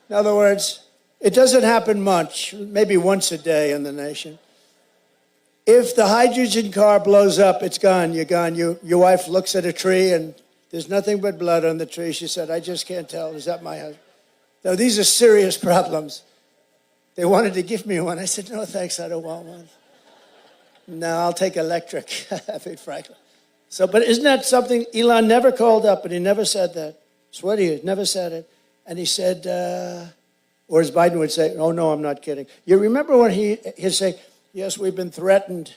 In other words, it doesn't happen much, maybe once a day in the nation. If the hydrogen car blows up, it's gone. You're gone. Your wife looks at a tree and there's nothing but blood on the tree. She said, I just can't tell. Is that my husband? No, these are serious problems. They wanted to give me one. I said, no, thanks, I don't want one. No, I'll take electric, I mean, frankly. So, but isn't that something? Elon never called up, and he never said that. I swear to you, never said it. And he said, or as Biden would say, oh, no, I'm not kidding. You remember when he'd say, yes, we've been threatened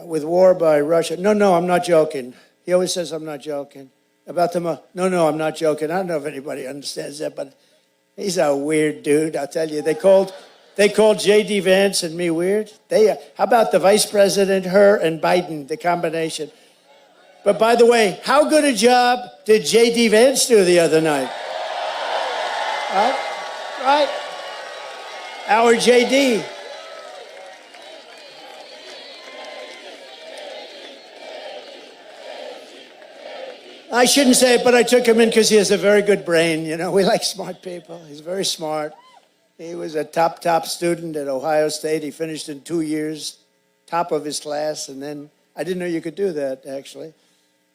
with war by Russia. No, no, I'm not joking. He always says, I'm not joking. About them, no, I'm not joking. I don't know if anybody understands that, but he's a weird dude, I'll tell you. They called J.D. Vance and me weird. How about the vice president, her, and Biden, the combination? But by the way, how good a job did J.D. Vance do the other night? Right? Our J.D. I shouldn't say it, but I took him in because he has a very good brain. You know, we like smart people. He's very smart. He was a top student at Ohio State. He finished in 2 years, top of his class, and then I didn't know you could do that, actually.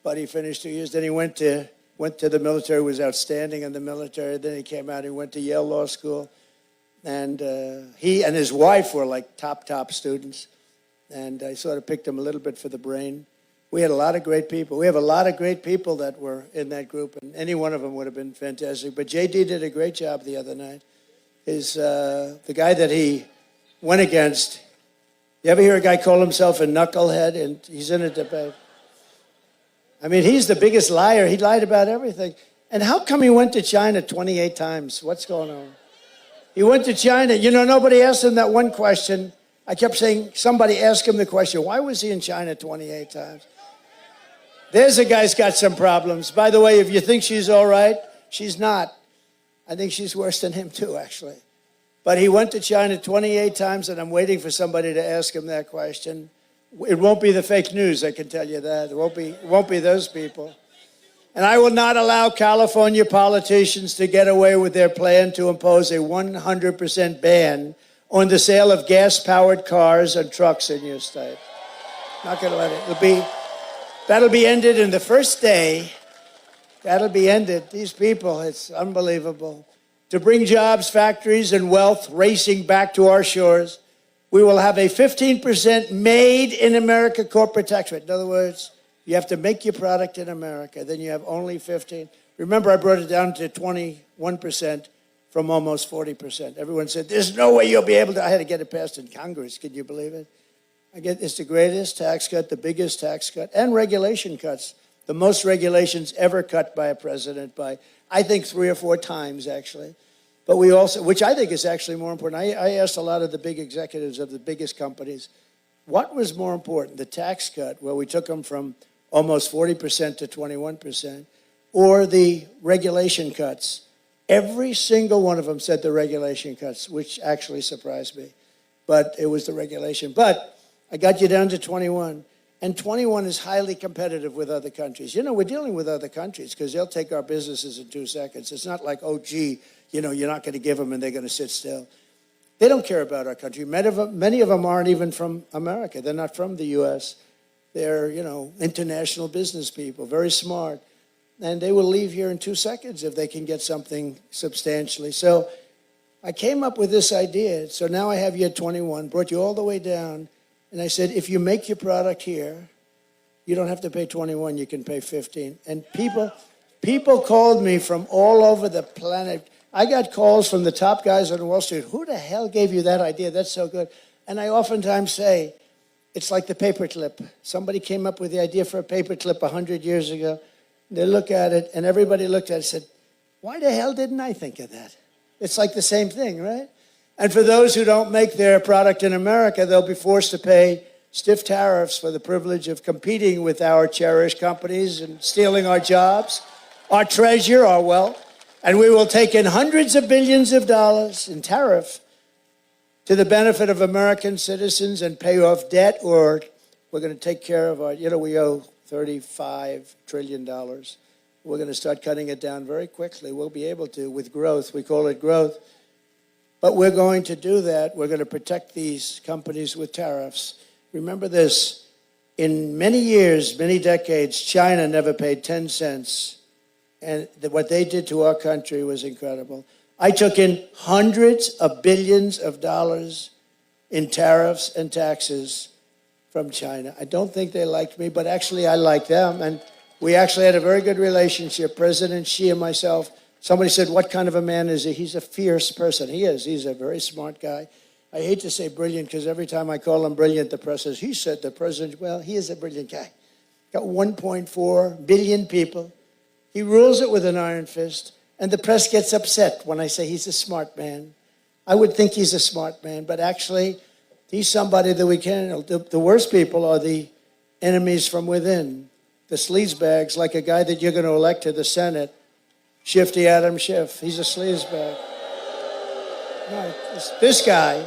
But he finished 2 years. Then he went to the military, was outstanding in the military. Then he came out, he went to Yale Law School. And he and his wife were like top students. And I sort of picked him a little bit for the brain. We had a lot of great people. We have a lot of great people that were in that group, and any one of them would have been fantastic. But J.D. did a great job the other night. The guy that he went against, you ever hear a guy call himself a knucklehead? And he's in a debate. I mean, he's the biggest liar. He lied about everything. And how come he went to China 28 times? What's going on? He went to China. You know, nobody asked him that one question. I kept saying, somebody ask him the question, why was he in China 28 times? There's a guy's got some problems. By the way, if you think she's all right, she's not. I think she's worse than him too, actually. But he went to China 28 times, and I'm waiting for somebody to ask him that question. It won't be the fake news, I can tell you that. It won't be those people. And I will not allow California politicians to get away with their plan to impose a 100% ban on the sale of gas-powered cars and trucks in your state. Not going to let it. That'll be ended in the first day. That'll be ended. These people, it's unbelievable. To bring jobs, factories, and wealth racing back to our shores, we will have a 15% made in America corporate tax rate. In other words, you have to make your product in America. Then you have only 15. Remember, I brought it down to 21% from almost 40%. Everyone said, there's no way you'll be able to. I had to get it passed in Congress. Can you believe it? It's the greatest tax cut, the biggest tax cut, and regulation cuts. The most regulations ever cut by a president by, I think, 3 or 4 times, actually. But we also, which I think is actually more important. I asked a lot of the big executives of the biggest companies, what was more important, the tax cut, where we took them from almost 40% to 21%, or the regulation cuts. Every single one of them said the regulation cuts, which actually surprised me. But it was the regulation. But I got you down to 21. And 21 is highly competitive with other countries. You know, we're dealing with other countries because they'll take our businesses in 2 seconds. It's not like, oh, gee, you know, you're not going to give them and they're going to sit still. They don't care about our country. Many of them aren't even from America. They're not from the U.S. They're, you know, international business people, very smart. And they will leave here in 2 seconds if they can get something substantially. So I came up with this idea. So now I have you at 21, brought you all the way down. And I said, if you make your product here, you don't have to pay 21, you can pay 15. And people called me from all over the planet. I got calls from the top guys on Wall Street. Who the hell gave you that idea? That's so good. And I oftentimes say, it's like the paperclip. Somebody came up with the idea for a paperclip 100 years ago. They look at it, and everybody looked at it and said, why the hell didn't I think of that? It's like the same thing, right? And for those who don't make their product in America, they'll be forced to pay stiff tariffs for the privilege of competing with our cherished companies and stealing our jobs, our treasure, our wealth. And we will take in hundreds of billions of dollars in tariff to the benefit of American citizens and pay off debt, or we're going to take care of our, you know, we owe $35 trillion. We're going to start cutting it down very quickly. We'll be able to with growth. We call it growth. But we're going to do that. We're going to protect these companies with tariffs. Remember this, in many years, many decades, China never paid 10 cents. And what they did to our country was incredible. I took in hundreds of billions of dollars in tariffs and taxes from China. I don't think they liked me, but actually I liked them. And we actually had a very good relationship, President Xi and myself. Somebody said, what kind of a man is he? He's a fierce person. He is. He's a very smart guy. I hate to say brilliant because every time I call him brilliant, the press says, he said the president, well, he is a brilliant guy. Got 1.4 billion people. He rules it with an iron fist. And the press gets upset when I say he's a smart man. I would think he's a smart man, but actually he's somebody that we can't. The worst people are the enemies from within. The sleazebags, like a guy that you're going to elect to the Senate, Shifty Adam Schiff. He's a sleazebag. No, this guy.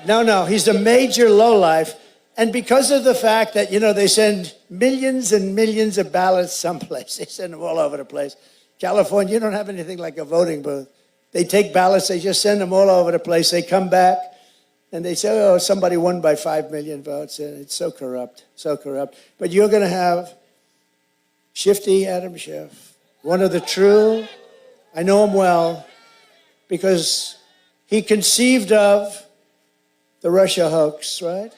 No, he's a major lowlife. And because of the fact that, you know, they send millions and millions of ballots someplace. They send them all over the place. California, you don't have anything like a voting booth. They take ballots, they just send them all over the place. They come back and they say, oh, somebody won by 5 million votes. And it's so corrupt, so corrupt. But you're going to have Shifty Adam Schiff. One of the true, I know him well, because he conceived of the Russia hoax, right?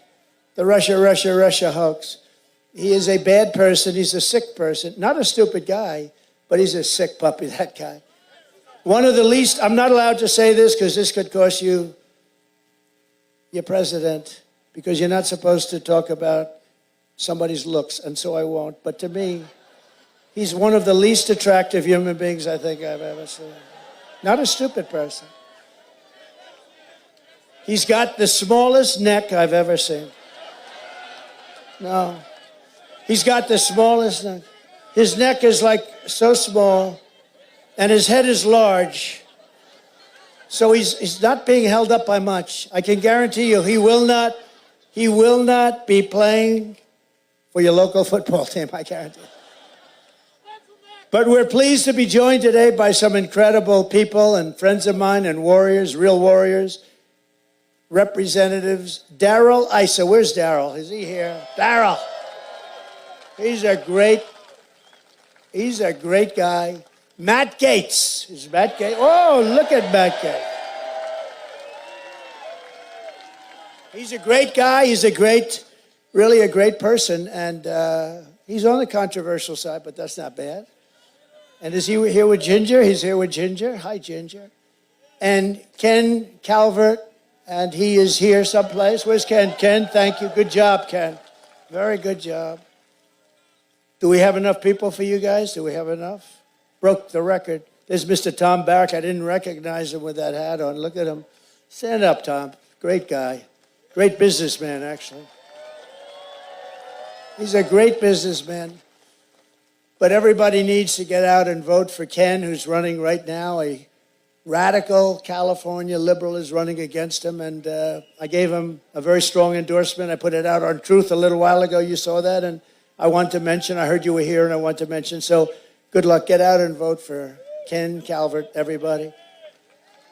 The Russia hoax. He is a bad person. He's a sick person. Not a stupid guy, but he's a sick puppy, that guy. One of the least, I'm not allowed to say this because this could cost you your president, because you're not supposed to talk about somebody's looks, and so I won't. But to me, he's one of the least attractive human beings I think I've ever seen. Not a stupid person. He's got the smallest neck I've ever seen. No. He's got the smallest neck. His neck is like so small, and his head is large. So he's not being held up by much. I can guarantee you he will not be playing for your local football team, I guarantee. But we're pleased to be joined today by some incredible people and friends of mine and warriors, real warriors, representatives. Darrell Issa. Where's Darrell? Is he here? Darrell. He's a great guy. Matt Gaetz. Is Matt Gaetz? Oh, look at Matt Gaetz. He's a great guy. He's really a great person. And he's on the controversial side, but that's not bad. And is he here with Ginger? He's here with Ginger. Hi, Ginger. And Ken Calvert, and he is here someplace. Where's Ken? Ken, thank you. Good job, Ken. Very good job. Do we have enough people for you guys? Do we have enough? Broke the record. There's Mr. Tom Barrack. I didn't recognize him with that hat on. Look at him. Stand up, Tom. Great guy. Great businessman, actually. He's a great businessman. But everybody needs to get out and vote for Ken, who's running right now. A radical California liberal is running against him, and I gave him a very strong endorsement. I put it out on Truth a little while ago. You saw that, and I want to mention, I heard you were here, and I want to mention, so good luck. Get out and vote for Ken Calvert, everybody.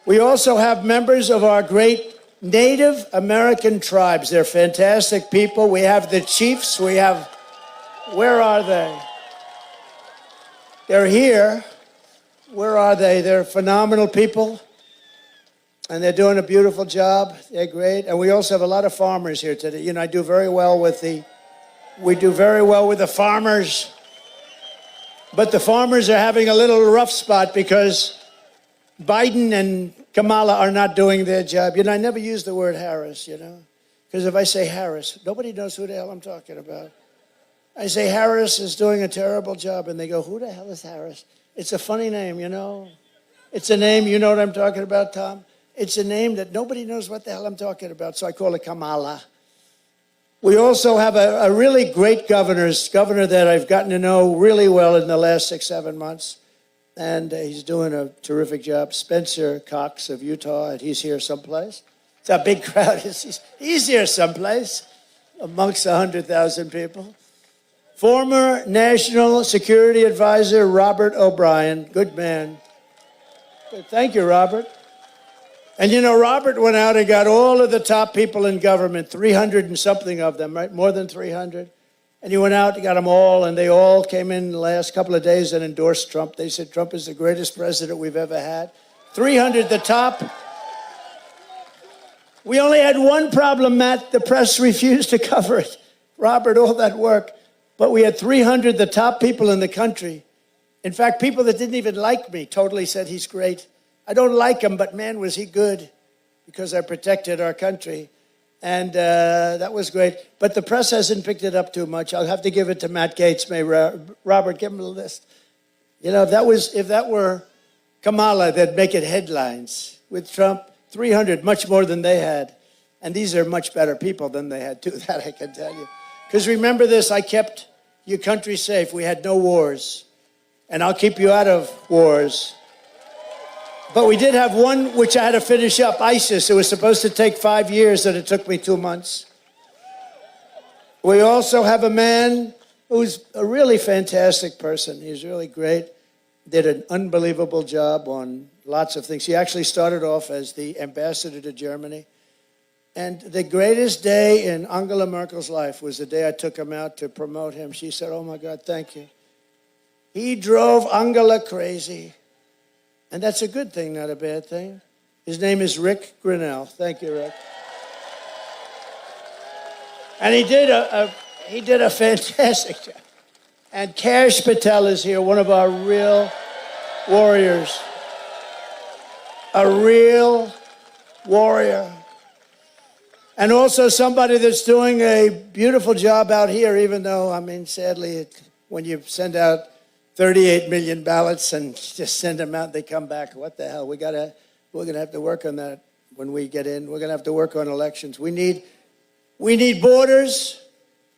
We also have members of our great Native American tribes. They're fantastic people. We have the chiefs. We have, where are they? They're here. Where are they? They're phenomenal people, and they're doing a beautiful job. They're great. And we also have a lot of farmers here today. You know, we do very well with the farmers, but the farmers are having a little rough spot because Biden and Kamala are not doing their job. You know, I never use the word Harris, you know, because if I say Harris, nobody knows who the hell I'm talking about. I say Harris is doing a terrible job, and they go, who the hell is Harris? It's a funny name, you know. It's a name, you know what I'm talking about, Tom? It's a name that nobody knows what the hell I'm talking about, so I call it Kamala. We also have a really great governor that I've gotten to know really well in the last 6-7 months, and he's doing a terrific job. Spencer Cox of Utah, and he's here someplace. It's a big crowd. He's here someplace amongst 100,000 people. Former National Security Advisor Robert O'Brien, good man. Thank you, Robert. And you know, Robert went out and got all of the top people in government, 300 and something of them, right? More than 300. And he went out and got them all, and they all came in the last couple of days and endorsed Trump. They said Trump is the greatest president we've ever had. 300, the top. We only had one problem, Matt. The press refused to cover it. Robert, all that work. But we had 300, the top people in the country. In fact, people that didn't even like me totally said he's great. I don't like him, but man, was he good, because I protected our country. And that was great. But the press hasn't picked it up too much. I'll have to give it to Matt Gaetz. May Robert, give him a list. You know, if that were Kamala, they'd make it headlines. With Trump, 300, much more than they had. And these are much better people than they had, too, that I can tell you. Because remember this, I kept your country safe. We had no wars. And I'll keep you out of wars. But we did have one which I had to finish up, ISIS. It was supposed to take 5 years, and it took me 2 months. We also have a man who's a really fantastic person. He's really great. Did an unbelievable job on lots of things. He actually started off as the ambassador to Germany. And the greatest day in Angela Merkel's life was the day I took him out to promote him. She said, oh, my God, thank you. He drove Angela crazy. And that's a good thing, not a bad thing. His name is Rick Grinnell. Thank you, Rick. And he did a fantastic job. And Kash Patel is here, one of our real warriors. A real warrior. And also somebody that's doing a beautiful job out here, even though, I mean, sadly, when you send out 38 million ballots and just send them out, they come back. What the hell? We're going to have to work on that when we get in. We're going to have to work on elections. We need borders,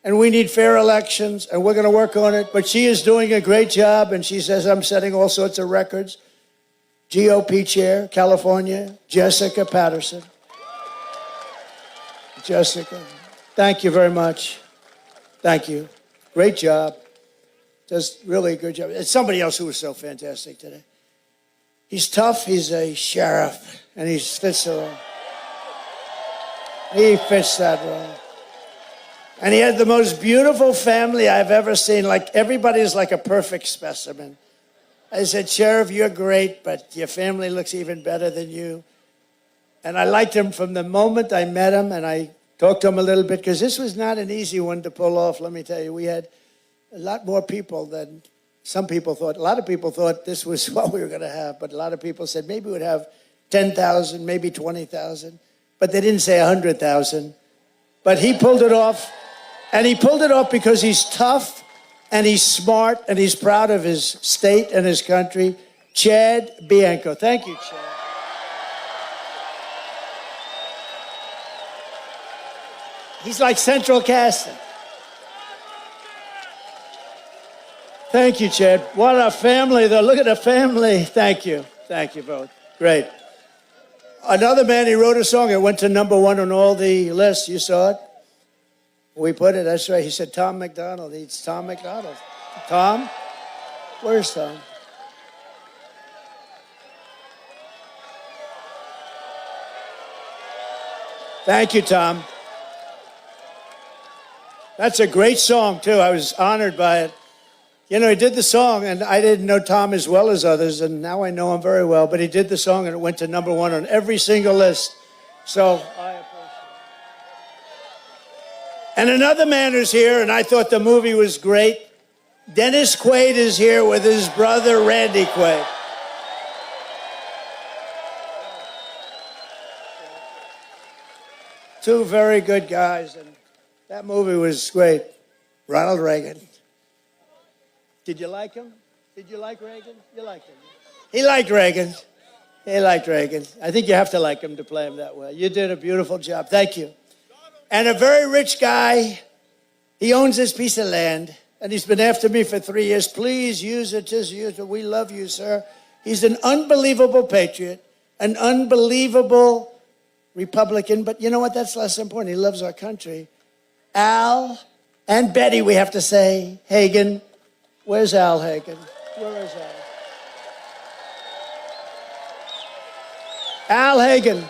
and we need fair elections, and we're going to work on it. But she is doing a great job, and she says I'm setting all sorts of records. GOP chair, California, Jessica Patterson. Jessica, thank you very much. Thank you. Great job. Does really a good job. It's somebody else who was so fantastic today. He's tough. He's a sheriff, and he fits the role. He fits that role. And he had the most beautiful family I've ever seen. Like, everybody's like a perfect specimen. I said, Sheriff, you're great, but your family looks even better than you. And I liked him from the moment I met him, and I talked to him a little bit, because this was not an easy one to pull off, let me tell you. We had a lot more people than some people thought. A lot of people thought this was what we were going to have, but a lot of people said maybe we'd have 10,000, maybe 20,000, but they didn't say 100,000. But he pulled it off, and he pulled it off because he's tough, and he's smart, and he's proud of his state and his country. Chad Bianco. Thank you, Chad. He's like central casting. Thank you, Chad. What a family, though. Look at the family. Thank you. Thank you both. Great. Another man, he wrote a song. It went to #1 on all the lists. You saw it? We put it. That's right. He said, Tom McDonald. It's Tom McDonald. Tom? Where's Tom? Thank you, Tom. That's a great song, too. I was honored by it. You know, he did the song, and I didn't know Tom as well as others, and now I know him very well, but he did the song, and it went to #1 on every single list. So I appreciate it. And another man who's here, and I thought the movie was great, Dennis Quaid is here with his brother, Randy Quaid. Two very good guys, and that movie was great. Ronald Reagan. Did you like him? Did you like Reagan? You liked him. He liked Reagan. He liked Reagan. I think you have to like him to play him that well. You did a beautiful job. Thank you. And a very rich guy. He owns this piece of land, and he's been after me for 3 years. Please use it. Just use it. We love you, sir. He's an unbelievable patriot, an unbelievable Republican. But you know what? That's less important. He loves our country. Al and Betty, we have to say, Hagen. Where's Al Hagen? Where is Al? Al Hagen.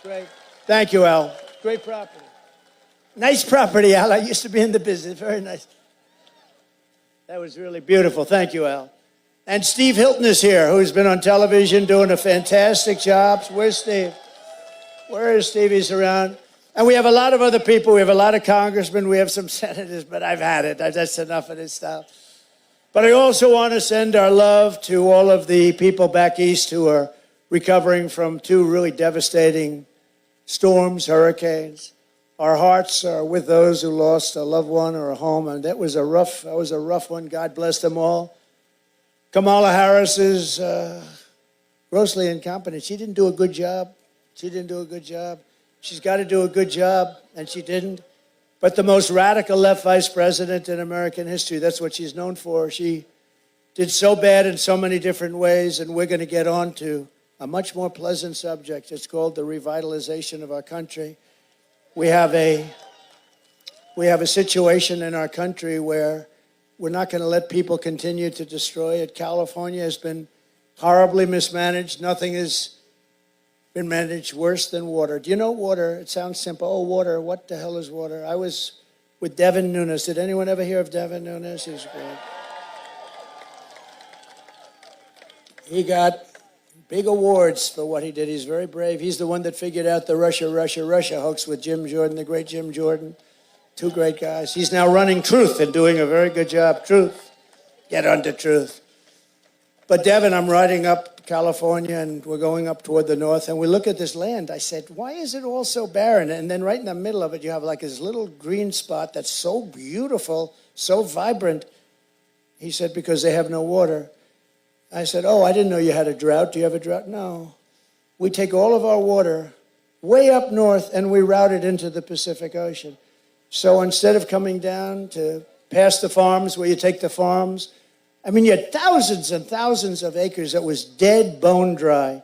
Great. Thank you, Al. Great property. Nice property, Al. I used to be in the business. Very nice. That was really beautiful. Thank you, Al. And Steve Hilton is here, who's been on television doing a fantastic job. Where's Steve? Where is Steve? He's around. And we have a lot of other people. We have a lot of congressmen. We have some senators, but I've had it. That's enough of this stuff. But I also want to send our love to all of the people back east who are recovering from 2 really devastating storms, hurricanes. Our hearts are with those who lost a loved one or a home, and that was a rough one. God bless them all. Kamala Harris is grossly incompetent. She didn't do a good job. She's got to do a good job, and she didn't. But the most radical left vice president in American history, that's what she's known for. She did so bad in so many different ways, and we're going to get on to a much more pleasant subject. It's called the revitalization of our country. We have a situation in our country where we're not going to let people continue to destroy it. California has been horribly mismanaged. Nothing has been managed worse than water. Do you know water? It sounds simple. Oh, water. What the hell is water? I was with Devin Nunes. Did anyone ever hear of Devin Nunes? He was great. He got big awards for what he did. He's very brave. He's the one that figured out the Russia hoax with Jim Jordan, the great Jim Jordan. 2 great guys. He's now running Truth and doing a very good job. Truth. Get onto Truth. But Devin, I'm riding up California, and we're going up toward the north, and we look at this land. I said, why is it all so barren? And then right in the middle of it, you have like this little green spot that's so beautiful, so vibrant. He said, because they have no water. I said, oh, I didn't know you had a drought. Do you have a drought? No. We take all of our water way up north, and we route it into the Pacific Ocean. So instead of coming down to past the farms where you take the farms, I mean, you had thousands and thousands of acres that was dead, bone dry.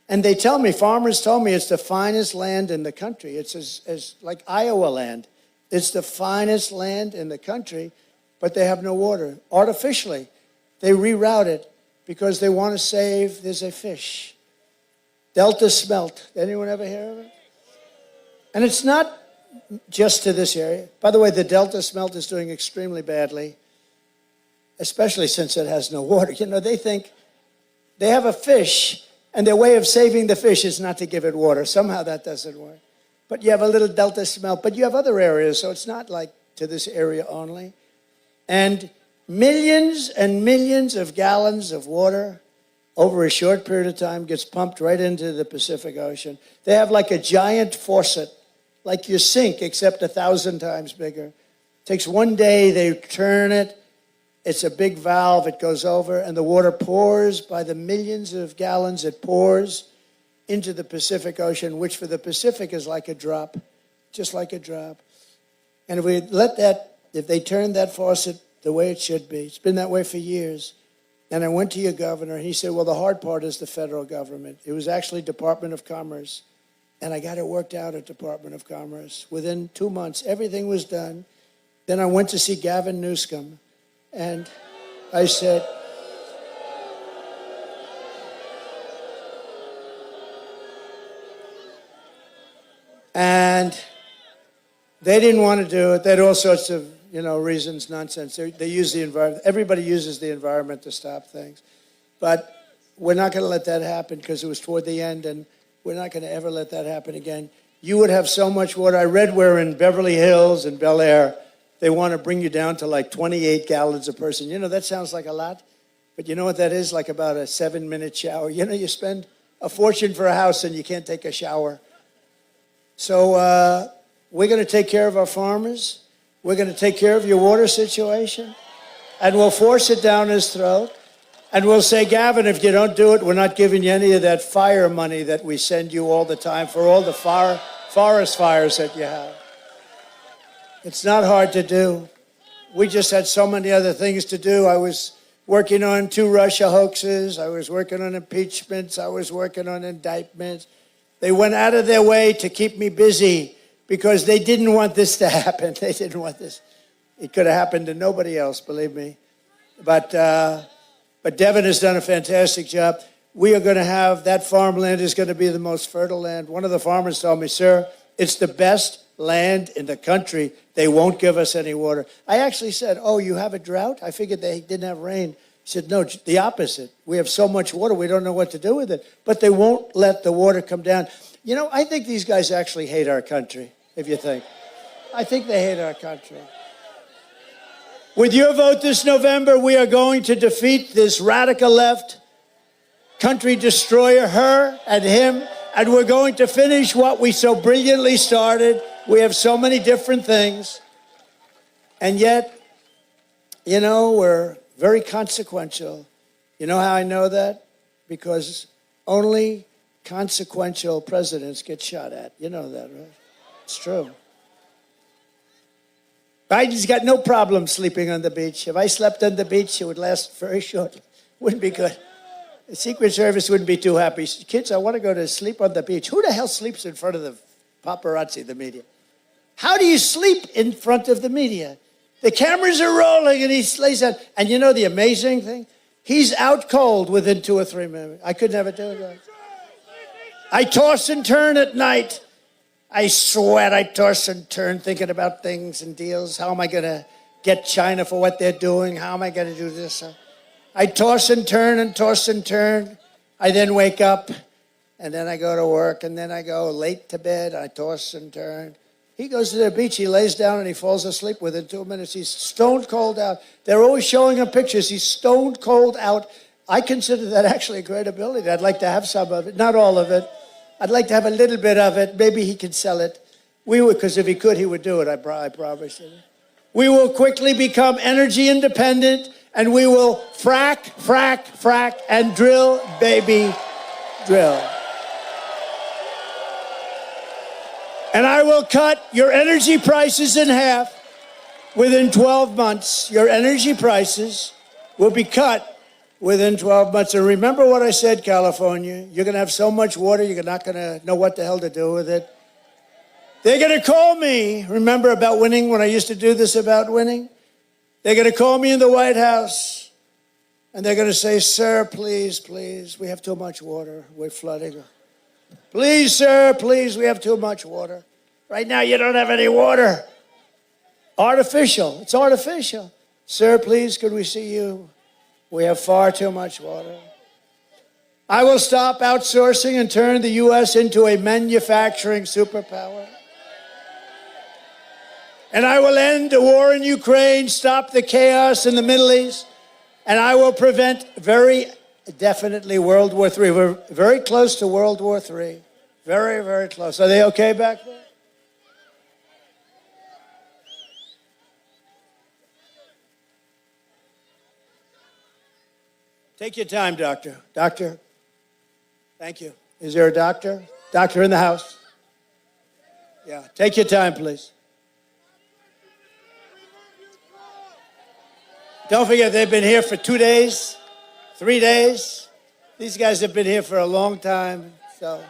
And they tell me, farmers told me, it's the finest land in the country. It's as like Iowa land. It's the finest land in the country, but they have no water. Artificially, they reroute it because they want to save, there's a fish, Delta smelt. Anyone ever hear of it? And it's not just to this area. By the way, the Delta smelt is doing extremely badly, especially since it has no water. You know, they think they have a fish, and their way of saving the fish is not to give it water. Somehow that doesn't work. But you have a little Delta smelt, but you have other areas, so it's not like to this area only. And millions and millions of gallons of water over a short period of time gets pumped right into the Pacific Ocean. They have like a giant faucet, like your sink, except 1,000 times bigger. It takes 1 day, they turn it. It's a big valve, it goes over, and the water pours by the millions of gallons. It pours into the Pacific Ocean, which for the Pacific is like a drop, just like a drop. And if we let that if they turned that faucet the way it should be, it's been that way for years. And I went to your governor, and he said, well, the hard part is the federal government. It was actually Department of Commerce. And I got it worked out at Department of Commerce. Within 2 months, everything was done. Then I went to see Gavin Newsom, and I said, and they didn't want to do it. They had all sorts of, reasons, nonsense. They use the environment. Everybody uses the environment to stop things. But we're not going to let that happen because it was toward the end, and we're not going to ever let that happen again. You would have so much water. I read where in Beverly Hills and Bel Air, they want to bring you down to like 28 gallons a person. That sounds like a lot. But you know what that is? Like about a 7-minute shower. You spend a fortune for a house and you can't take a shower. So we're going to take care of our farmers. We're going to take care of your water situation. And we'll force it down his throat. And we'll say, Gavin, if you don't do it, we're not giving you any of that fire money that we send you all the time for all the forest fires that you have. It's not hard to do. We just had so many other things to do. I was working on 2 Russia hoaxes. I was working on impeachments. I was working on indictments. They went out of their way to keep me busy because they didn't want this to happen. They didn't want this. It could have happened to nobody else, believe me. But Devin has done a fantastic job. We are going to have, that farmland is going to be the most fertile land. One of the farmers told me, sir, it's the best land in the country. They won't give us any water. I actually said, oh, you have a drought? I figured they didn't have rain. He said, no, the opposite. We have so much water, we don't know what to do with it. But they won't let the water come down. I think these guys actually hate our country, if you think. I think they hate our country. With your vote this November, we are going to defeat this radical left country destroyer, her and him, and we're going to finish what we so brilliantly started. We have so many different things, and yet, we're very consequential. You know how I know that? Because only consequential presidents get shot at. You know that, right? It's true. Biden's got no problem sleeping on the beach. If I slept on the beach, it would last very short. Wouldn't be good. The Secret Service wouldn't be too happy. Kids, I want to go to sleep on the beach. Who the hell sleeps in front of the paparazzi, the media? How do you sleep in front of the media? The cameras are rolling and he lays down. And you know the amazing thing? He's out cold within 2 or 3 minutes. I could never do it. I toss and turn at night. I sweat, I toss and turn thinking about things and deals. How am I going to get China for what they're doing? How am I going to do this? I toss and turn and toss and turn. I then wake up, and then I go to work, and then I go late to bed. I toss and turn. He goes to the beach, he lays down, and he falls asleep within 2 minutes. He's stone cold out. They're always showing him pictures. He's stone cold out. I consider that actually a great ability. I'd like to have some of it, not all of it. I'd like to have a little bit of it. Maybe he could sell it. We would, because if he could, he would do it. I promise you. We will quickly become energy independent, and we will frack, frack, frack, and drill, baby, drill. And I will cut your energy prices in half within 12 months. Your energy prices will be cut within 12 months. And remember what I said, California. You're going to have so much water, you're not going to know what the hell to do with it. They're going to call me. Remember about winning, when I used to do this about winning? They're going to call me in the White House. And they're going to say, sir, please, please, we have too much water. We're flooding. Please, sir, please, we have too much water. Right now, you don't have any water. Artificial. It's artificial. Sir, please, could we see you? We have far too much water. I will stop outsourcing and turn the U.S. into a manufacturing superpower. And I will end the war in Ukraine, stop the chaos in the Middle East, and I will prevent very definitely World War III. We're very close to World War III. Very, very close. Are they okay back there? Take your time, doctor. Doctor, thank you. Is there a doctor? Doctor in the house? Yeah, take your time, please. Don't forget, they've been here for 2 days, 3 days. These guys have been here for a long time, so.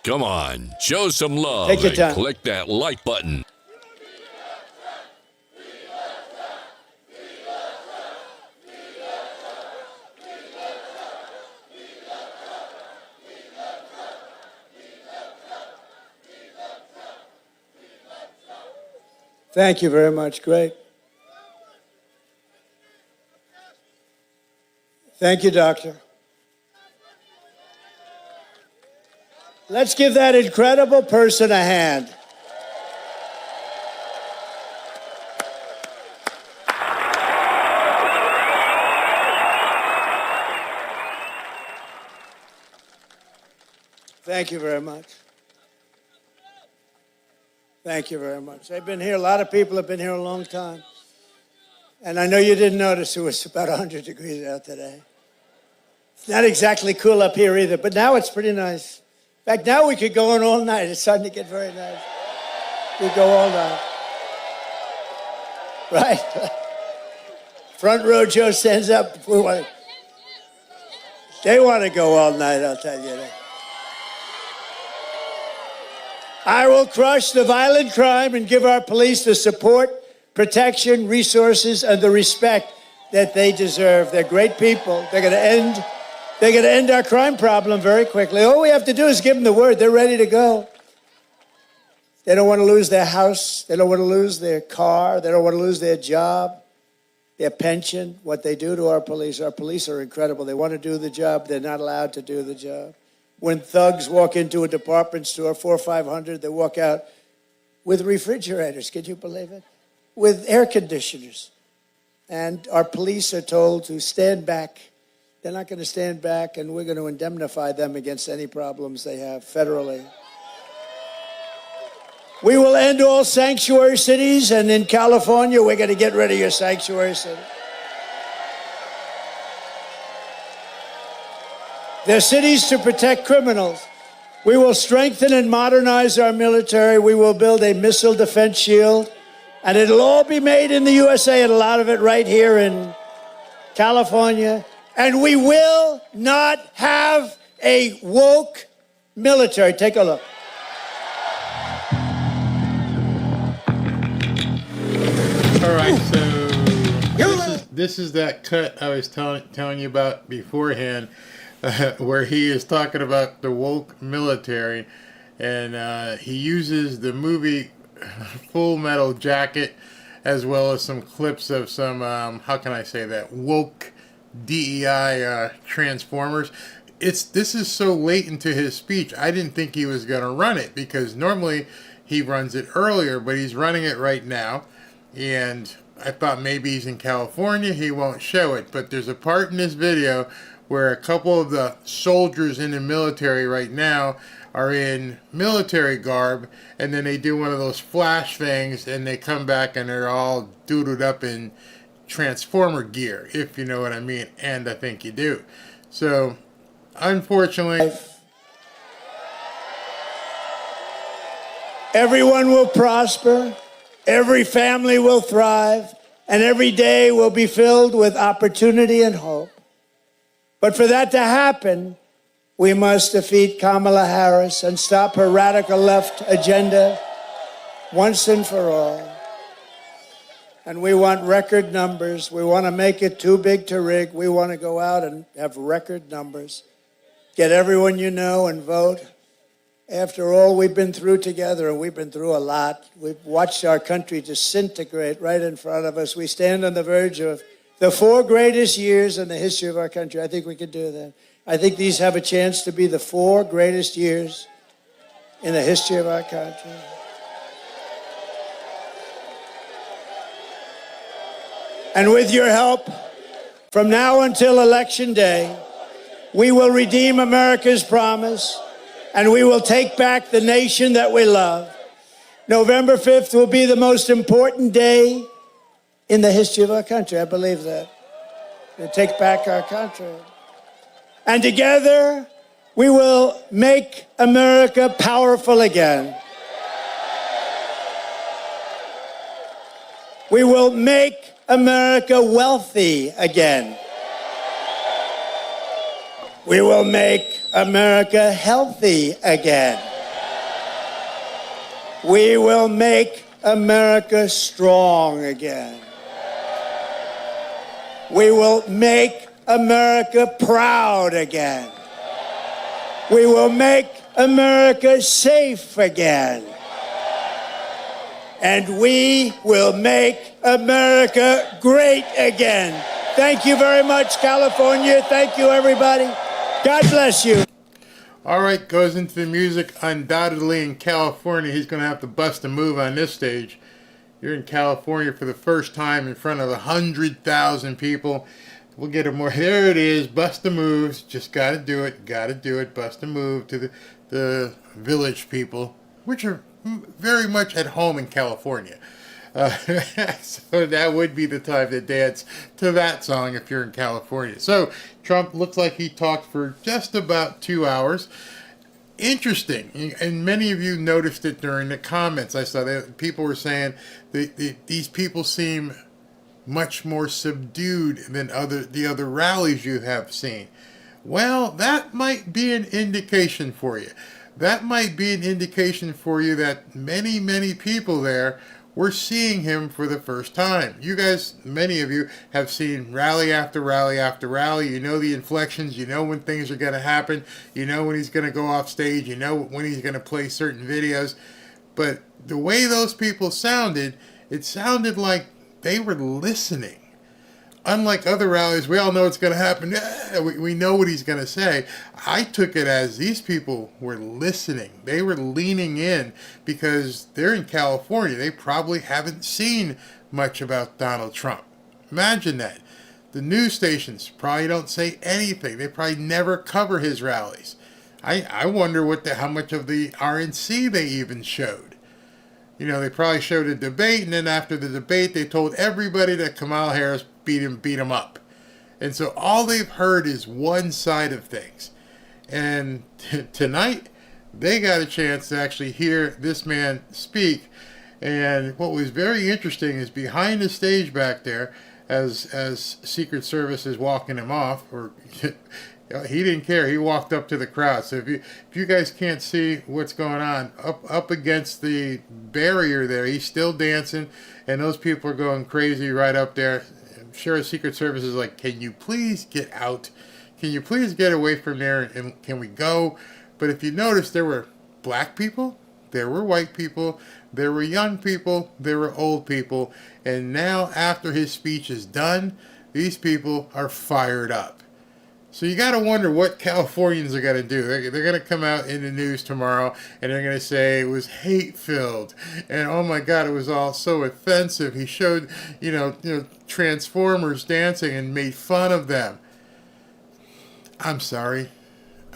Come on, show some love Take your and time. click that like button. Thank you very much. Great. Thank you, Doctor. Let's give that incredible person a hand. Thank you very much. Thank you very much. They've been here, a lot of people have been here a long time. And I know you didn't notice it was about 100 degrees out today. It's not exactly cool up here either, but now it's pretty nice. In fact, now we could go on all night. It's starting to get very nice. We go all night. Right? Front row Joe stands up. They want to go all night, I'll tell you that. I will crush the violent crime and give our police the support, protection, resources, and the respect that they deserve. They're great people. They're going to end our crime problem very quickly. All we have to do is give them the word. They're ready to go. They don't want to lose their house. They don't want to lose their car. They don't want to lose their job, their pension, what they do to our police. Our police are incredible. They want to do the job. They're not allowed to do the job. When thugs walk into a department store, 400 or 500, they walk out with refrigerators. Can you believe it? With air conditioners. And our police are told to stand back. They're not going to stand back, and we're going to indemnify them against any problems they have federally. We will end all sanctuary cities, and in California, we're going to get rid of your sanctuary city. They're cities to protect criminals. We will strengthen and modernize our military. We will build a missile defense shield, and it'll all be made in the USA, and a lot of it right here in California. And we will not have a woke military. Take a look. All right, so this is that cut I was telling you about beforehand, where he is talking about the woke military, and he uses the movie Full Metal Jacket, as well as some clips of some, how can I say that, woke DEI Transformers. This is so late into his speech, I didn't think he was going to run it, because normally he runs it earlier, but he's running it right now. And I thought maybe he's in California, he won't show it. But there's a part in this video where a couple of the soldiers in the military right now are in military garb, and then they do one of those flash things, and they come back and they're all doodled up in Transformer gear, if you know what I mean, and I think you do. So, unfortunately, everyone will prosper, every family will thrive, and every day will be filled with opportunity and hope. But for that to happen, we must defeat Kamala Harris and stop her radical left agenda once and for all. And we want record numbers. We want to make it too big to rig. We want to go out and have record numbers. Get everyone you know and vote. After all we've been through together, and we've been through a lot, we've watched our country disintegrate right in front of us. We stand on the verge of the 4 greatest years in the history of our country. I think we can do that. I think these have a chance to be the 4 greatest years in the history of our country. And with your help, from now until Election Day, we will redeem America's promise, and we will take back the nation that we love. November 5th will be the most important day in the history of our country. I believe that. We'll take back our country. And together, we will make America powerful again. We will make America wealthy again. We will make America healthy again. We will make America strong again. We will make America proud again. We will make America safe again. And we will make America great again. Thank you very much, California. Thank you, everybody. God bless you. All right, goes into the music. Undoubtedly in California, he's going to have to bust a move on this stage. You're in California for the first time in front of 100,000 people. We'll get it more. There it is. Bust the moves. Just got to do it. Got to do it. Bust a move to the village people, which are very much at home in California. So that would be the time to dance to that song if you're in California. So Trump looks like he talked for just about 2 hours. Interesting, and many of you noticed it during the comments. I saw that people were saying these people seem much more subdued than the other rallies you have seen. Well, that might be an indication for you. That might be an indication for you that many, many people there were seeing him for the first time. You guys, many of you, have seen rally after rally after rally. You know the inflections. You know when things are going to happen. You know when he's going to go off stage. You know when he's going to play certain videos. But the way those people sounded, it sounded like they were listening. Unlike other rallies, we all know it's going to happen. We know what he's going to say. I took it as these people were listening. They were leaning in because they're in California. They probably haven't seen much about Donald Trump. Imagine that. The news stations probably don't say anything. They probably never cover his rallies. I wonder how much of the RNC they even showed. You know, they probably showed a debate, and then after the debate, they told everybody that Kamala Harris beat him up. And so all they've heard is one side of things. And tonight, they got a chance to actually hear this man speak. And what was very interesting is behind the stage back there, as Secret Service is walking him off, or he didn't care. He walked up to the crowd. So if you guys can't see what's going on, up against the barrier there, he's still dancing, and those people are going crazy right up there. I'm sure Secret Service is like, can you please get out? Can you please get away from there, and can we go? But if you notice, there were black people, there were white people, there were young people, there were old people, and now after his speech is done, these people are fired up. So you got to wonder what Californians are going to do. They're going to come out in the news tomorrow, and they're going to say it was hate-filled, and oh my God, it was all so offensive. He showed, you know, Transformers dancing and made fun of them. I'm sorry.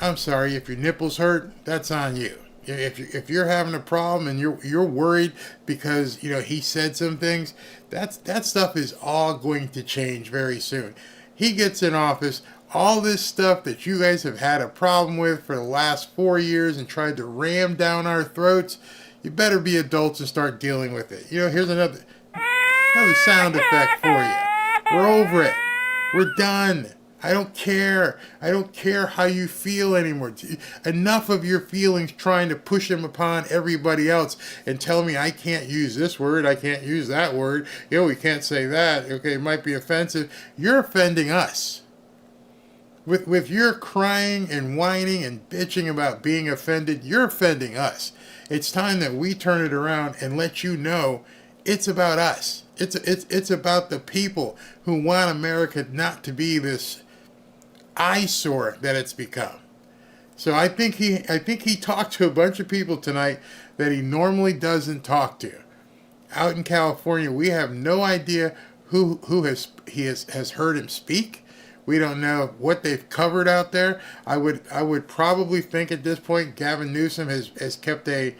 If your nipples hurt, that's on you. If you're having a problem and you're worried because he said some things, that stuff is all going to change very soon. He gets in office. All this stuff that you guys have had a problem with for the last 4 years and tried to ram down our throats, you better be adults and start dealing with it. Here's another sound effect for you. We're over it. We're done. I don't care. I don't care how you feel anymore. Enough of your feelings trying to push them upon everybody else and tell me I can't use this word, I can't use that word. We can't say that. Okay, it might be offensive. You're offending us. With your crying and whining and bitching about being offended, you're offending us. It's time that we turn it around and let you know it's about us. It's about the people who want America not to be this eyesore that it's become. So I think he talked to a bunch of people tonight that he normally doesn't talk to. Out in California, we have no idea who has heard him speak. We don't know what they've covered out there. I would probably think at this point Gavin Newsom has kept a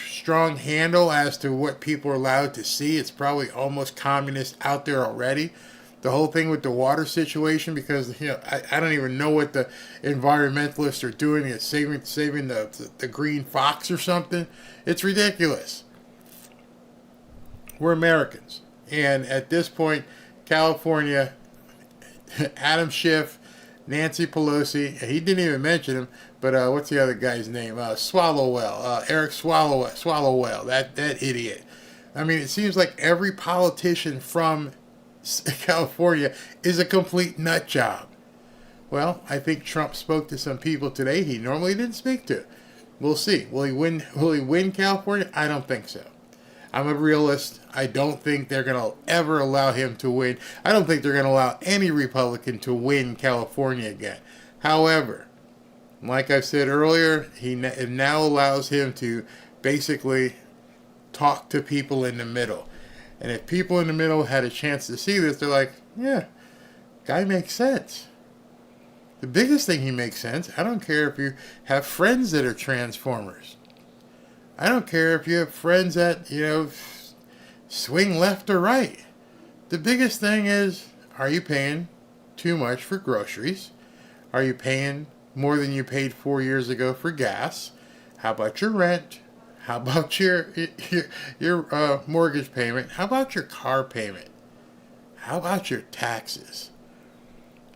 strong handle as to what people are allowed to see. It's probably almost communist out there already. The whole thing with the water situation, because I don't even know what the environmentalists are doing. It's saving the green fox or something. It's ridiculous. We're Americans. And at this point, California, Adam Schiff, Nancy Pelosi, he didn't even mention him, but what's the other guy's name? Swallowwell, Eric Swallowwell, that idiot. I mean, it seems like every politician from California is a complete nut job. Well, I think Trump spoke to some people today he normally didn't speak to. We'll see. Will he win California? I don't think so. I'm a realist. I don't think they're going to ever allow him to win. I don't think they're going to allow any Republican to win California again. However, like I said earlier, it now allows him to basically talk to people in the middle. And if people in the middle had a chance to see this, they're like, yeah, guy makes sense. The biggest thing he makes sense, I don't care if you have friends that are Transformers. I don't care if you have friends that, swing left or right. The biggest thing is, are you paying too much for groceries? Are you paying more than you paid 4 years ago for gas? How about your rent? How about your mortgage payment? How about your car payment? How about your taxes?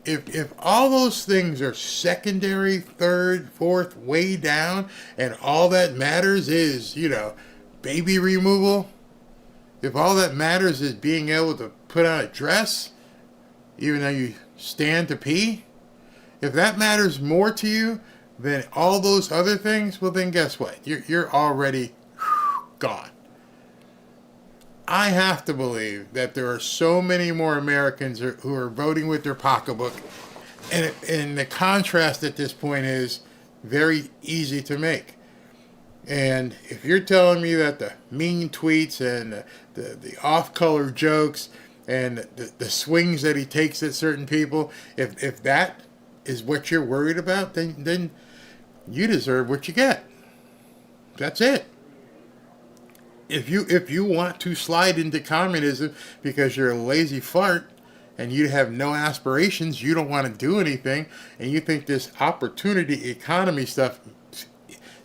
If all those things are secondary, third, fourth, way down, and all that matters is, baby removal, if all that matters is being able to put on a dress, even though you stand to pee, if that matters more to you than all those other things, well then guess what? You're already gone. I have to believe that there are so many more Americans who are voting with their pocketbook, and the contrast at this point is very easy to make. And if you're telling me that the mean tweets and the off-color jokes and the swings that he takes at certain people, if that is what you're worried about, then you deserve what you get. That's it. If you want to slide into communism because you're a lazy fart and you have no aspirations, you don't want to do anything, and you think this opportunity economy stuff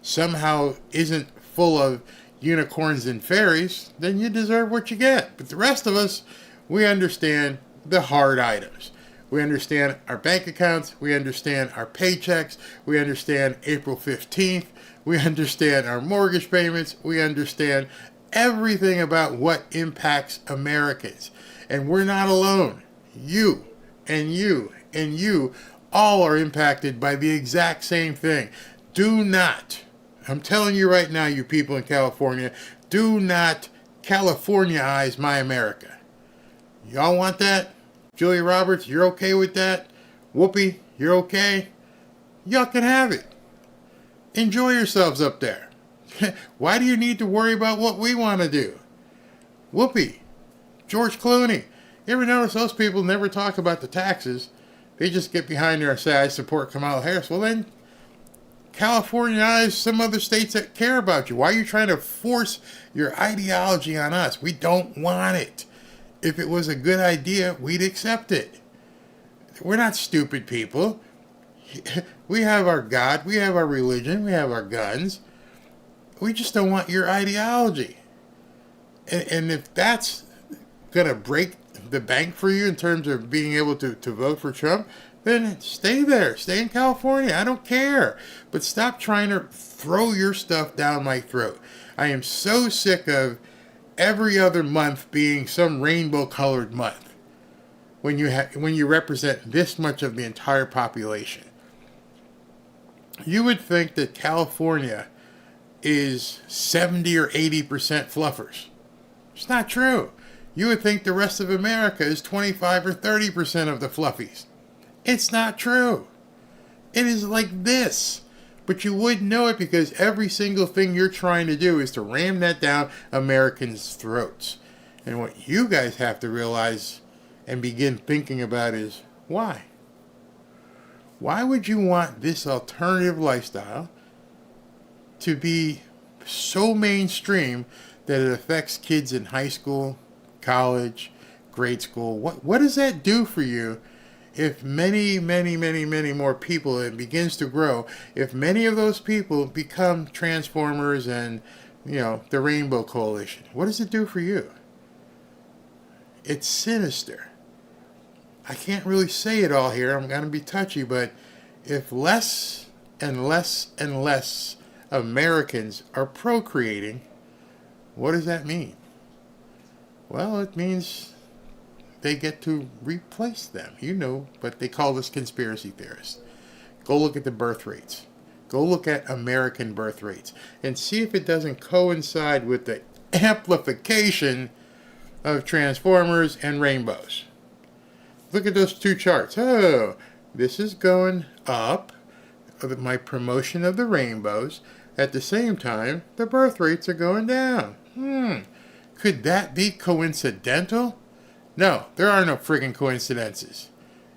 somehow isn't full of unicorns and fairies, then you deserve what you get. But the rest of us, we understand the hard items. We understand our bank accounts. We understand our paychecks. We understand April 15th. We understand our mortgage payments. We understand everything about what impacts Americans. And we're not alone. You and you and you all are impacted by the exact same thing. Do not, I'm telling you right now, you people in California, do not Californiaize my America. Y'all want that? Julia Roberts, you're okay with that? Whoopi, you're okay? Y'all can have it. Enjoy yourselves up there. Why do you need to worry about what we want to do? Whoopi, George Clooney. You ever notice those people never talk about the taxes? They just get behind there and say, I support Kamala Harris. Well, then, Californiaize some other states that care about you. Why are you trying to force your ideology on us? We don't want it. If it was a good idea, we'd accept it. We're not stupid people. We have our God, we have our religion, we have our guns. We just don't want your ideology. And if that's going to break the bank for you in terms of being able to vote for Trump, then stay there. Stay in California. I don't care. But stop trying to throw your stuff down my throat. I am so sick of every other month being some rainbow-colored month when you represent this much of the entire population. You would think that California is 70 or 80% fluffers. It's not true. You would think the rest of America is 25 or 30% of the fluffies. It's not true. It is like this. But you wouldn't know it because every single thing you're trying to do is to ram that down Americans' throats. And what you guys have to realize and begin thinking about is, why? Why would you want this alternative lifestyle to be so mainstream that it affects kids in high school, college, grade school? What does that do for you if many more people, it begins to grow, if many of those people become Transformers and, the Rainbow Coalition? What does it do for you? It's sinister. I can't really say it all here. I'm going to be touchy, but if less and less and less Americans are procreating, what does that mean? Well, it means they get to replace them. You know, but they call us conspiracy theorists. Go look at the birth rates. Go look at American birth rates and see if it doesn't coincide with the amplification of transformers and rainbows. Look at those two charts. Oh, this is going up, my promotion of the rainbows. At the same time, the birth rates are going down. Could that be coincidental? No, there are no friggin' coincidences.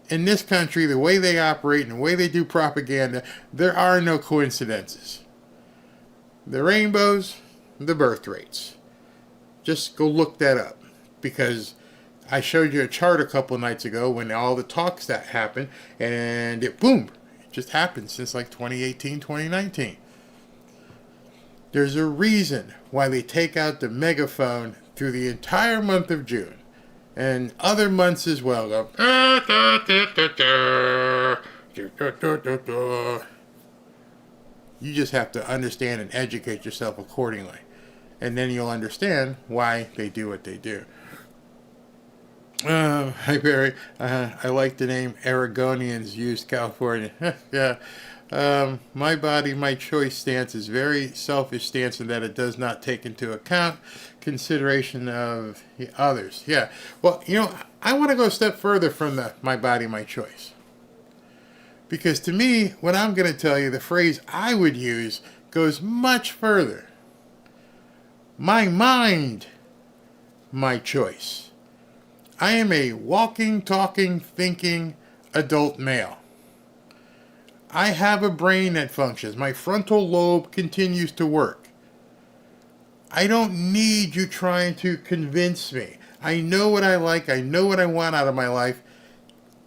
In this country, the way they operate and the way they do propaganda, there are no coincidences. The rainbows, the birth rates. Just go look that up. Because I showed you a chart a couple of nights ago when all the talks that happened, and it just happened since like 2018, 2019. There's a reason why they take out the megaphone through the entire month of June. And other months as well. Go, you just have to understand and educate yourself accordingly. And then you'll understand why they do what they do. Hi, Barry. I like the name Oregonians used California. Yeah. My body, my choice stance is very selfish stance in that it does not take into account consideration of others. Yeah. Well, you know, I want to go a step further from the my body, my choice. Because to me, what I'm going to tell you, the phrase I would use goes much further. My mind, my choice. I am a walking, talking, thinking adult male. I have a brain that functions. My frontal lobe continues to work. I don't need you trying to convince me. I know what I like. I know what I want out of my life.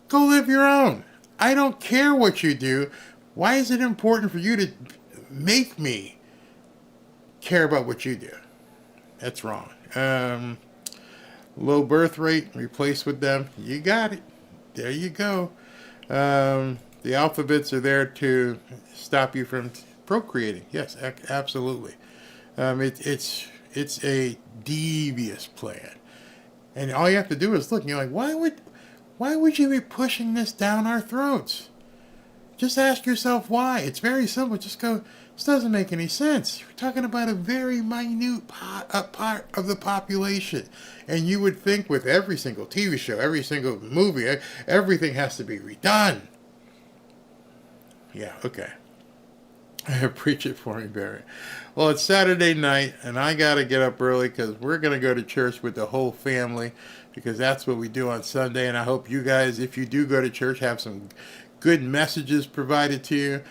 Go live your own. I don't care what you do. Why is it important for you to make me care about what you do? That's wrong. Low birth rate, replace with them. You got it. There you go. The alphabets are there to stop you from procreating. Yes, absolutely. It's a devious plan, and all you have to do is look. And you're like, why would you be pushing this down our throats? Just ask yourself why. It's very simple. Just go. This doesn't make any sense. We're talking about a very minute part of the population. And you would think with every single TV show, every single movie, everything has to be redone. Yeah, okay. Preach it for me, Barry. Well, it's Saturday night, and I got to get up early because we're going to go to church with the whole family because that's what we do on Sunday. And I hope you guys, if you do go to church, have some good messages provided to you.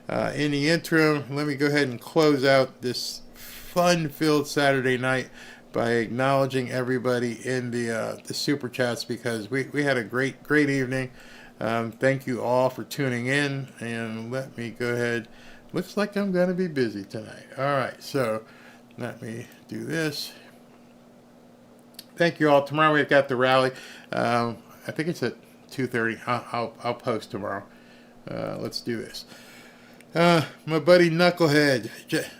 In the interim, let me go ahead and close out this fun-filled Saturday night by acknowledging everybody in the super chats because we had a great evening. Thank you all for tuning in, and let me go ahead. Looks like I'm going to be busy tonight. All right, so let me do this. Thank you all. Tomorrow we've got the rally. I think it's at 2:30. I'll post tomorrow. Let's do this. My buddy Knucklehead,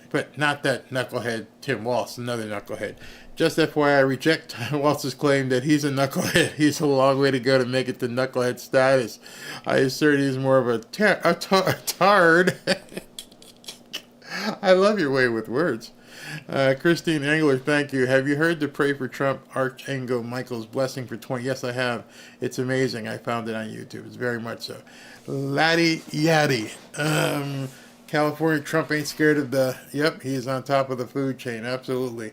but not that Knucklehead Tim Walz, another Knucklehead. Just FYI, I reject Tim Walz's claim that he's a Knucklehead. He's a long way to go to make it to Knucklehead status. I assert he's more of a tard. I love your way with words. Christine Engler, thank you. Have you heard the Pray for Trump Archangel Michael's blessing for 20? Yes, I have. It's amazing. I found it on YouTube. It's very much so. Laddie Yaddy. California, Trump ain't scared of the... Yep, he's on top of the food chain. Absolutely.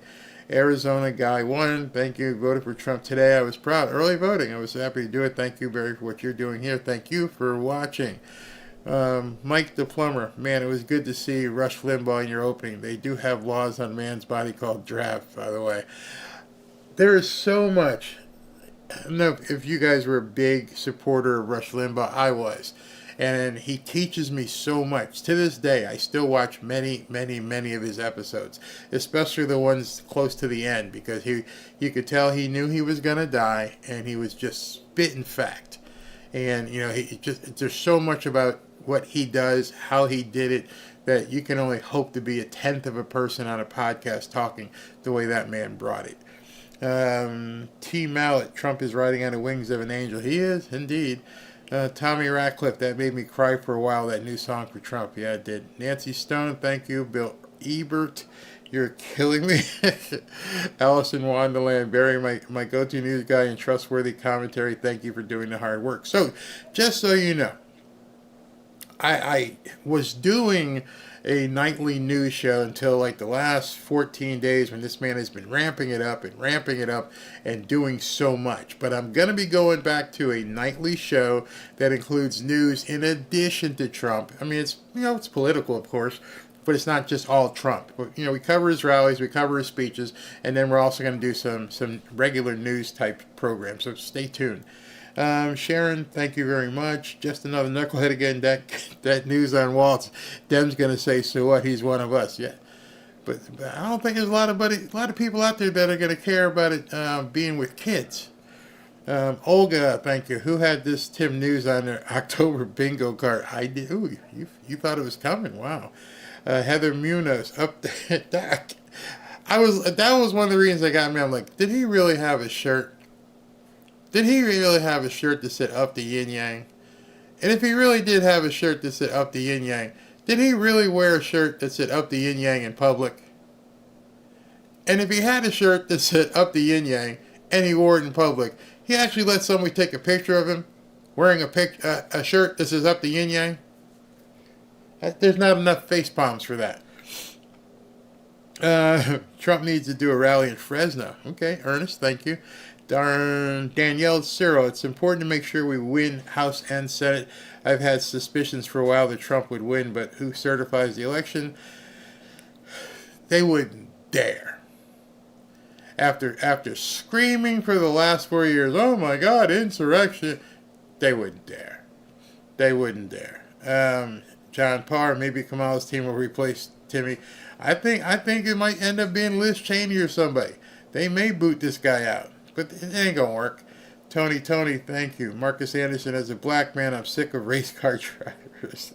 Arizona Guy 1, thank you. Voted for Trump today. I was proud. Early voting. I was happy to do it. Thank you, Barry, for what you're doing here. Thank you for watching. Mike the Plumber, man, it was good to see Rush Limbaugh in your opening. They do have laws on man's body called draft, by the way. There is so much. I don't know if you guys were a big supporter of Rush Limbaugh. I was. And he teaches me so much. To this day, I still watch many of his episodes, especially the ones close to the end, because you could tell he knew he was going to die, and he was just spitting fact. And, you know, there's so much about what he does, how he did it, that you can only hope to be a tenth of a person on a podcast talking the way that man brought it. T. Mallet, Trump is riding on the wings of an angel. He is, indeed. Tommy Ratcliffe, that made me cry for a while, that new song for Trump. Yeah, it did. Nancy Stone, thank you. Bill Ebert, you're killing me. Allison Wonderland, Barry, my go-to news guy and trustworthy commentary. Thank you for doing the hard work. So, just so you know, I was doing a nightly news show until like the last 14 days, when this man has been ramping it up and doing so much. But I'm going to be going back to a nightly show that includes news in addition to Trump. I mean, it's, you know, it's political, of course, but it's not just all Trump. But, you know, we cover his rallies, we cover his speeches, and then we're also going to do some regular news type programs. So stay tuned. Sharon, thank you very much. Just another knucklehead again. That news on Walz. Dem's gonna say, so what? He's one of us. Yeah, but I don't think there's a lot of people out there that are gonna care about it being with kids. Olga, thank you. Who had this Tim news on their October bingo card? I did. Ooh, you thought it was coming? Wow. Heather Munoz up there. That was one of the reasons that got me. I'm like, did he really have a shirt? Did he really have a shirt that said up the yin yang? And if he really did have a shirt that said up the yin yang, did he really wear a shirt that said up the yin yang in public? And if he had a shirt that said up the yin yang and he wore it in public, he actually let somebody take a picture of him wearing a shirt that says up the yin yang? There's not enough face palms for that. Trump needs to do a rally in Fresno. Okay, Ernest, thank you. Danielle Cyril, it's important to make sure we win House and Senate. I've had suspicions for a while that Trump would win, but who certifies the election? They wouldn't dare. After screaming for the last 4 years, oh my God, insurrection, they wouldn't dare. They wouldn't dare. John Parr, maybe Kamala's team will replace Timmy. I think it might end up being Liz Cheney or somebody. They may boot this guy out. But it ain't gonna work. Tony, thank you. Marcus Anderson, as a black man, I'm sick of race car drivers.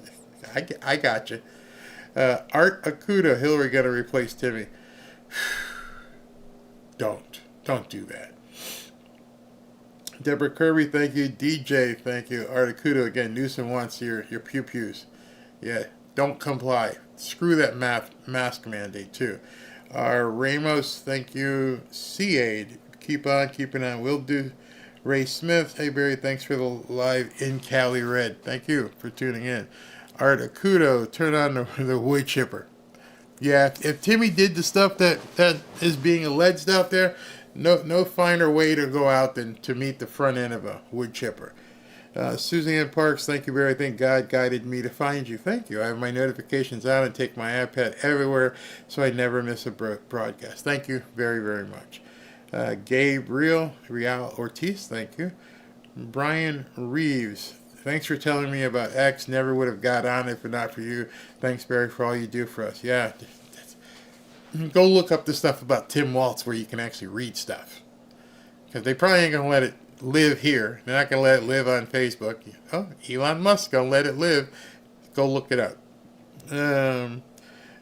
I got you. Art Akuda, Hillary gonna replace Timmy. Don't do that. Deborah Kirby, thank you. DJ, thank you. Art Akuda, again, Newsom wants your pew-pews. Yeah, don't comply. Screw that mask mandate, too. Ramos, thank you. C-Aid, keep on keeping on. Will do. Ray Smith, hey Barry, thanks for the live in Cali Red. Thank you for tuning in. Art Akudo, turn on the wood chipper. Yeah, if Timmy did the stuff that is being alleged out there, no finer way to go out than to meet the front end of a wood chipper. Suzanne Parks, thank you, Barry. I think God guided me to find you. Thank you. I have my notifications on and take my iPad everywhere so I never miss a broadcast. Thank you very, very much. Gabriel Real Ortiz, thank you. Brian Reeves, thanks for telling me about X. Never would have got on if not for you. Thanks, Barry, for all you do for us. Yeah, go look up the stuff about Tim Walz where you can actually read stuff. Because they probably ain't going to let it live here. They're not going to let it live on Facebook. Oh, Elon Musk going to let it live. Go look it up.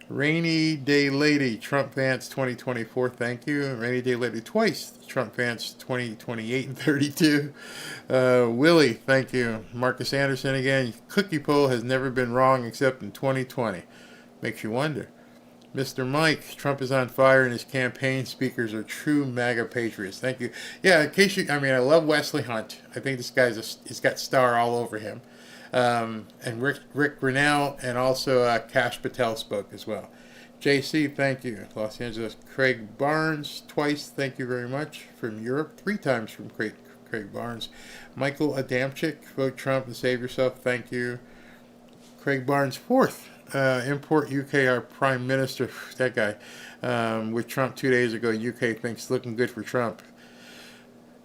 Rainy Day Lady, Trump Vance 2024, thank you. Rainy Day Lady twice, Trump Vance 2028 and 32. Willie, thank you. Marcus Anderson again, cookie poll has never been wrong except in 2020. Makes you wonder. Mr. Mike, Trump is on fire and his campaign speakers are true MAGA patriots. Thank you. Yeah, in case you, I love Wesley Hunt. I think this guy's he's got star all over him. And Rick Grinnell and also Kash Patel spoke as well. JC, thank you. Los Angeles, Craig Barnes, twice, thank you very much. From Europe, 3 times from Craig Barnes. Michael Adamczyk, vote Trump and save yourself, thank you. Craig Barnes, 4th. Import UK, our Prime Minister, that guy, with Trump 2 days ago. UK thinks looking good for Trump.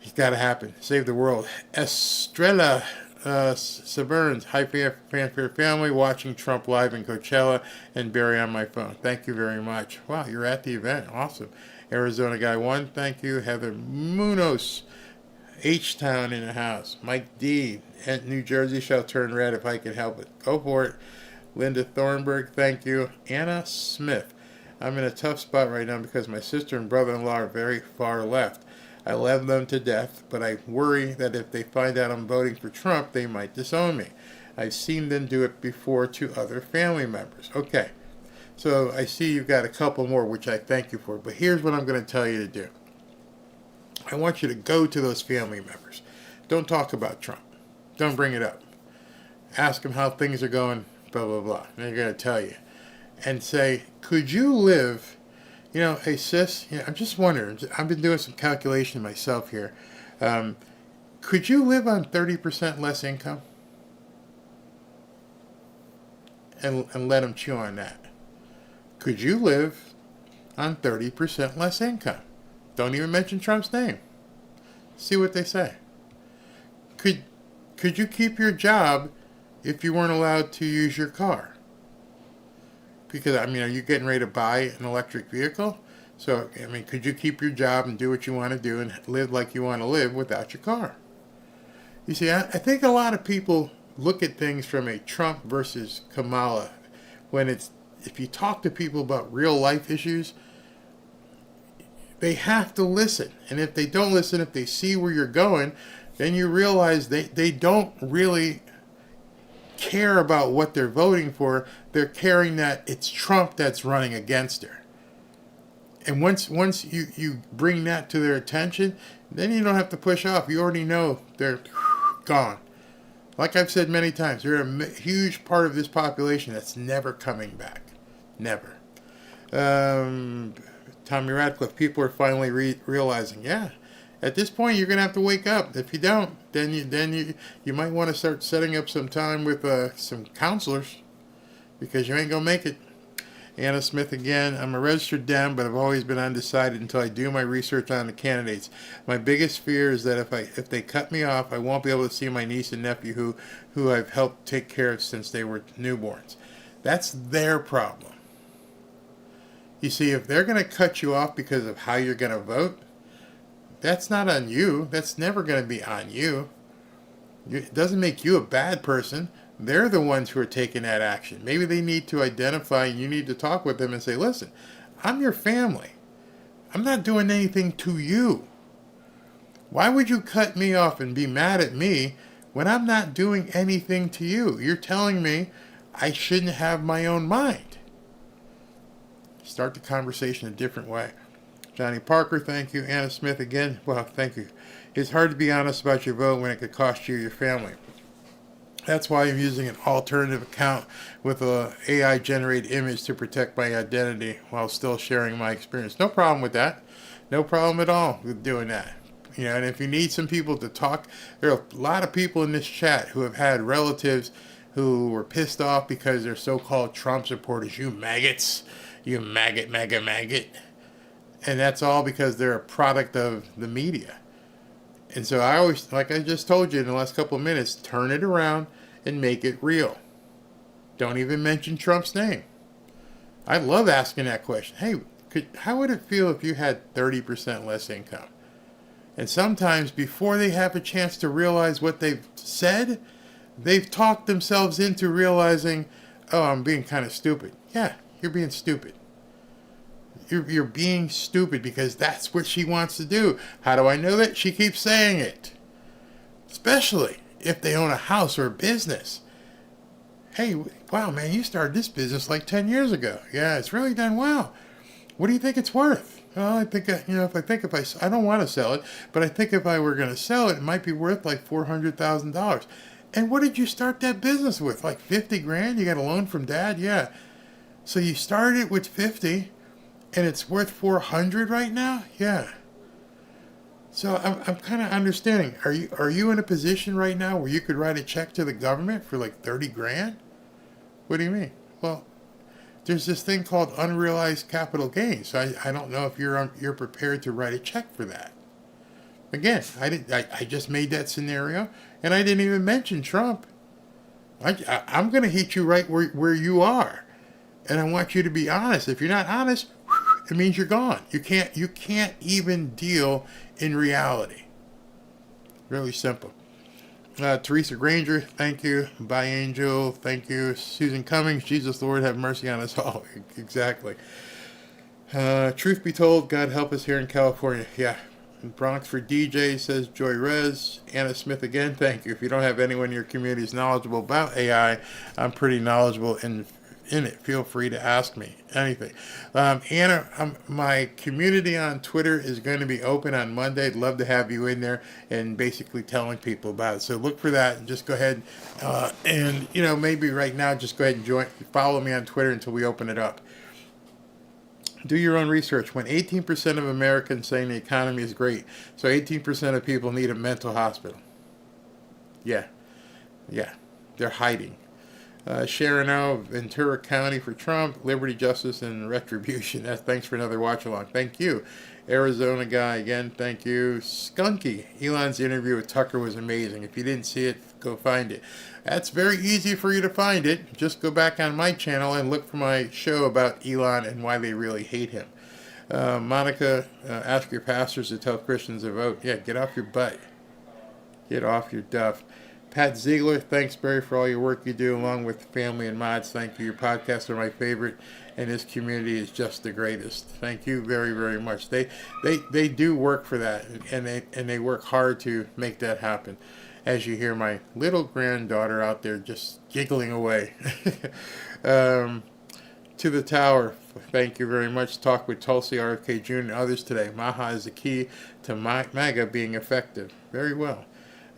It's got to happen. Save the world. Estrella, Suburbans, high fanfare family, watching Trump live in Coachella and Barry on my phone. Thank you very much. Wow, you're at the event. Awesome. Arizona Guy 1, thank you. Heather Munoz, H-Town in the house. Mike D, at New Jersey shall turn red if I can help it. Go for it. Linda Thornburg, thank you. Anna Smith, I'm in a tough spot right now because my sister and brother-in-law are very far left. I love them to death, but I worry that if they find out I'm voting for Trump, they might disown me. I've seen them do it before to other family members. Okay, so I see you've got a couple more, which I thank you for, but here's what I'm going to tell you to do. I want you to go to those family members. Don't talk about Trump. Don't bring it up. Ask them how things are going, blah, blah, blah. And they're going to tell you. And say, could you live... hey, sis, I'm just wondering. I've been doing some calculation myself here. Could you live on 30% less income? And let them chew on that. Could you live on 30% less income? Don't even mention Trump's name. See what they say. Could you keep your job if you weren't allowed to use your car? Because, are you getting ready to buy an electric vehicle? So, could you keep your job and do what you want to do and live like you want to live without your car? You see, I think a lot of people look at things from a Trump versus Kamala. If you talk to people about real life issues, they have to listen. And if they don't listen, if they see where you're going, then you realize they don't really care about what they're voting for. They're caring that it's Trump that's running against her. And once you bring that to their attention, then you don't have to push off. You already know they're gone. Like I've said many times, they're a huge part of this population that's never coming back. Never. Tommy Radcliffe, people are finally realizing, at this point you're going to have to wake up. If you don't, then you might want to start setting up some time with some counselors, because you ain't going to make it. Anna Smith again, I'm a registered Dem, but I've always been undecided until I do my research on the candidates. My biggest fear is that if they cut me off, I won't be able to see my niece and nephew who I've helped take care of since they were newborns. That's their problem. You see, if they're going to cut you off because of how you're going to vote, that's not on you. That's never going to be on you. It doesn't make you a bad person. They're the ones who are taking that action. Maybe they need to identify, and you need to talk with them and say, listen, I'm your family. I'm not doing anything to you. Why would you cut me off and be mad at me when I'm not doing anything to you? You're telling me I shouldn't have my own mind. Start the conversation a different way. Johnny Parker, thank you. Anna Smith again, well, thank you. It's hard to be honest about your vote when it could cost you your family. That's why I'm using an alternative account with a AI-generated image to protect my identity while still sharing my experience. No problem with that. No problem at all with doing that. And if you need some people to talk, there are a lot of people in this chat who have had relatives who were pissed off because they're so-called Trump supporters. You maggots. You maggot. And that's all because they're a product of the media. And so I always, like I just told you in the last couple of minutes, turn it around and make it real. Don't even mention Trump's name. I love asking that question. Hey, how would it feel if you had 30% less income? And sometimes before they have a chance to realize what they've said, they've talked themselves into realizing, oh, I'm being kind of stupid. Yeah, you're being stupid. You're being stupid because that's what she wants to do. How do I know that? She keeps saying it. Especially if they own a house or a business. Hey, wow, man, you started this business like 10 years ago. Yeah, it's really done well. What do you think it's worth? Well, I think, I don't want to sell it, but I think if I were going to sell it, it might be worth like $400,000. And what did you start that business with? Like 50 grand? You got a loan from dad? Yeah. So you started it with 50. And it's worth 400 right now? Yeah. So I'm kind of understanding. Are you in a position right now where you could write a check to the government for like 30 grand? What do you mean? Well, there's this thing called unrealized capital gains. So I don't know if you're prepared to write a check for that. Again, I just made that scenario, and I didn't even mention Trump. I'm going to hit you right where you are, and I want you to be honest. If you're not honest, it means you're gone. You can't even deal in reality. Really simple. Teresa Granger, thank you. Bye, Angel, thank you. Susan Cummings, Jesus Lord, have mercy on us all. Exactly. Truth be told, God help us here in California. Yeah. Bronx for DJ, says Joy Rez. Anna Smith again, thank you. If you don't have anyone in your community who's knowledgeable about AI, I'm pretty knowledgeable in it. Feel free to ask me anything. Anna, my community on Twitter is going to be open on Monday. I'd love to have you in there and basically telling people about it. So look for that and just go ahead and, maybe right now just go ahead and follow me on Twitter until we open it up. Do your own research. When 18% of Americans saying the economy is great, so 18% of people need a mental hospital. Yeah, they're hiding. Sharon O, Ventura County for Trump, liberty, justice, and retribution. Thanks for another watch along. Thank you. Arizona guy again, thank you. Skunky, Elon's interview with Tucker was amazing. If you didn't see it, go find it. That's very easy for you to find it. Just go back on my channel and look for my show about Elon and why they really hate him. Monica, ask your pastors to tell Christians to vote. Yeah, get off your butt. Get off your duff. Pat Ziegler, thanks, Barry, for all your work you do, along with family and mods. Thank you. Your podcasts are my favorite, and this community is just the greatest. Thank you very, very much. They do work for that, and they work hard to make that happen. As you hear my little granddaughter out there just giggling away. To the tower, thank you very much. Talk with Tulsi, RFK Jr., and others today. Maha is the key to MAGA being effective. Very well.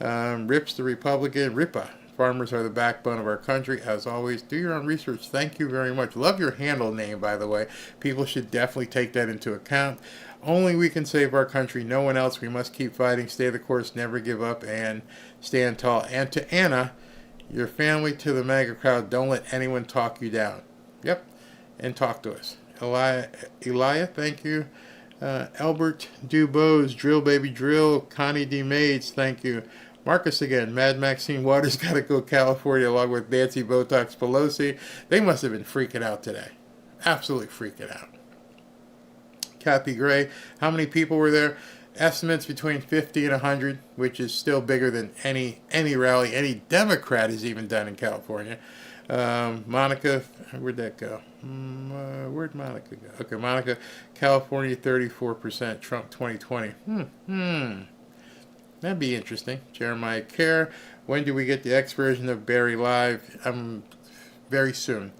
Rips the Republican. Ripa. Farmers are the backbone of our country. As always, do your own research. Thank you very much. Love your handle name, by the way. People should definitely take that into account. Only we can save our country. No one else. We must keep fighting. Stay the course. Never give up. And stand tall. And to Anna, your family, to the MAGA crowd, don't let anyone talk you down. Yep. And talk to us. Elia, thank you. Albert Dubose, Drill Baby Drill. Connie D. Maids, thank you. Marcus again. Mad Maxine Waters got to go California along with Nancy Botox Pelosi. They must have been freaking out today. Absolutely freaking out. Kathy Gray, how many people were there? Estimates between 50 and 100, which is still bigger than any rally any Democrat has even done in California. Monica, where'd that go? Where'd Monica go? Okay, Monica, California 34%, Trump 2020. That'd be interesting. Jeremiah Kerr, when do we get the X version of Barry live? Very soon.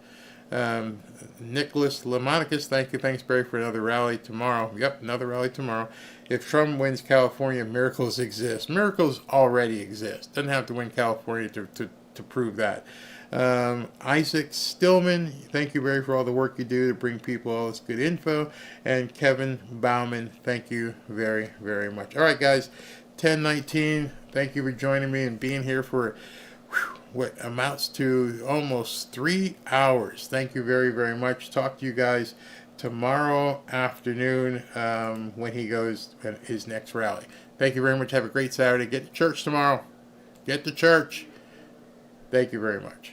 Nicholas Lamonicus, thank you. Thanks, Barry, for another rally tomorrow. Yep, another rally tomorrow. If Trump wins California, miracles exist. Miracles already exist. Doesn't have to win California to prove that. Isaac Stillman, thank you, Barry, for all the work you do to bring people all this good info. And Kevin Bauman, thank you very, very much. All right, guys, 10:19. Thank you for joining me and being here for what amounts to almost 3 hours. Thank you very, very much. Talk to you guys tomorrow afternoon when he goes at his next rally. Thank you very much. Have a great Saturday. Get to church tomorrow. Get to church. Thank you very much.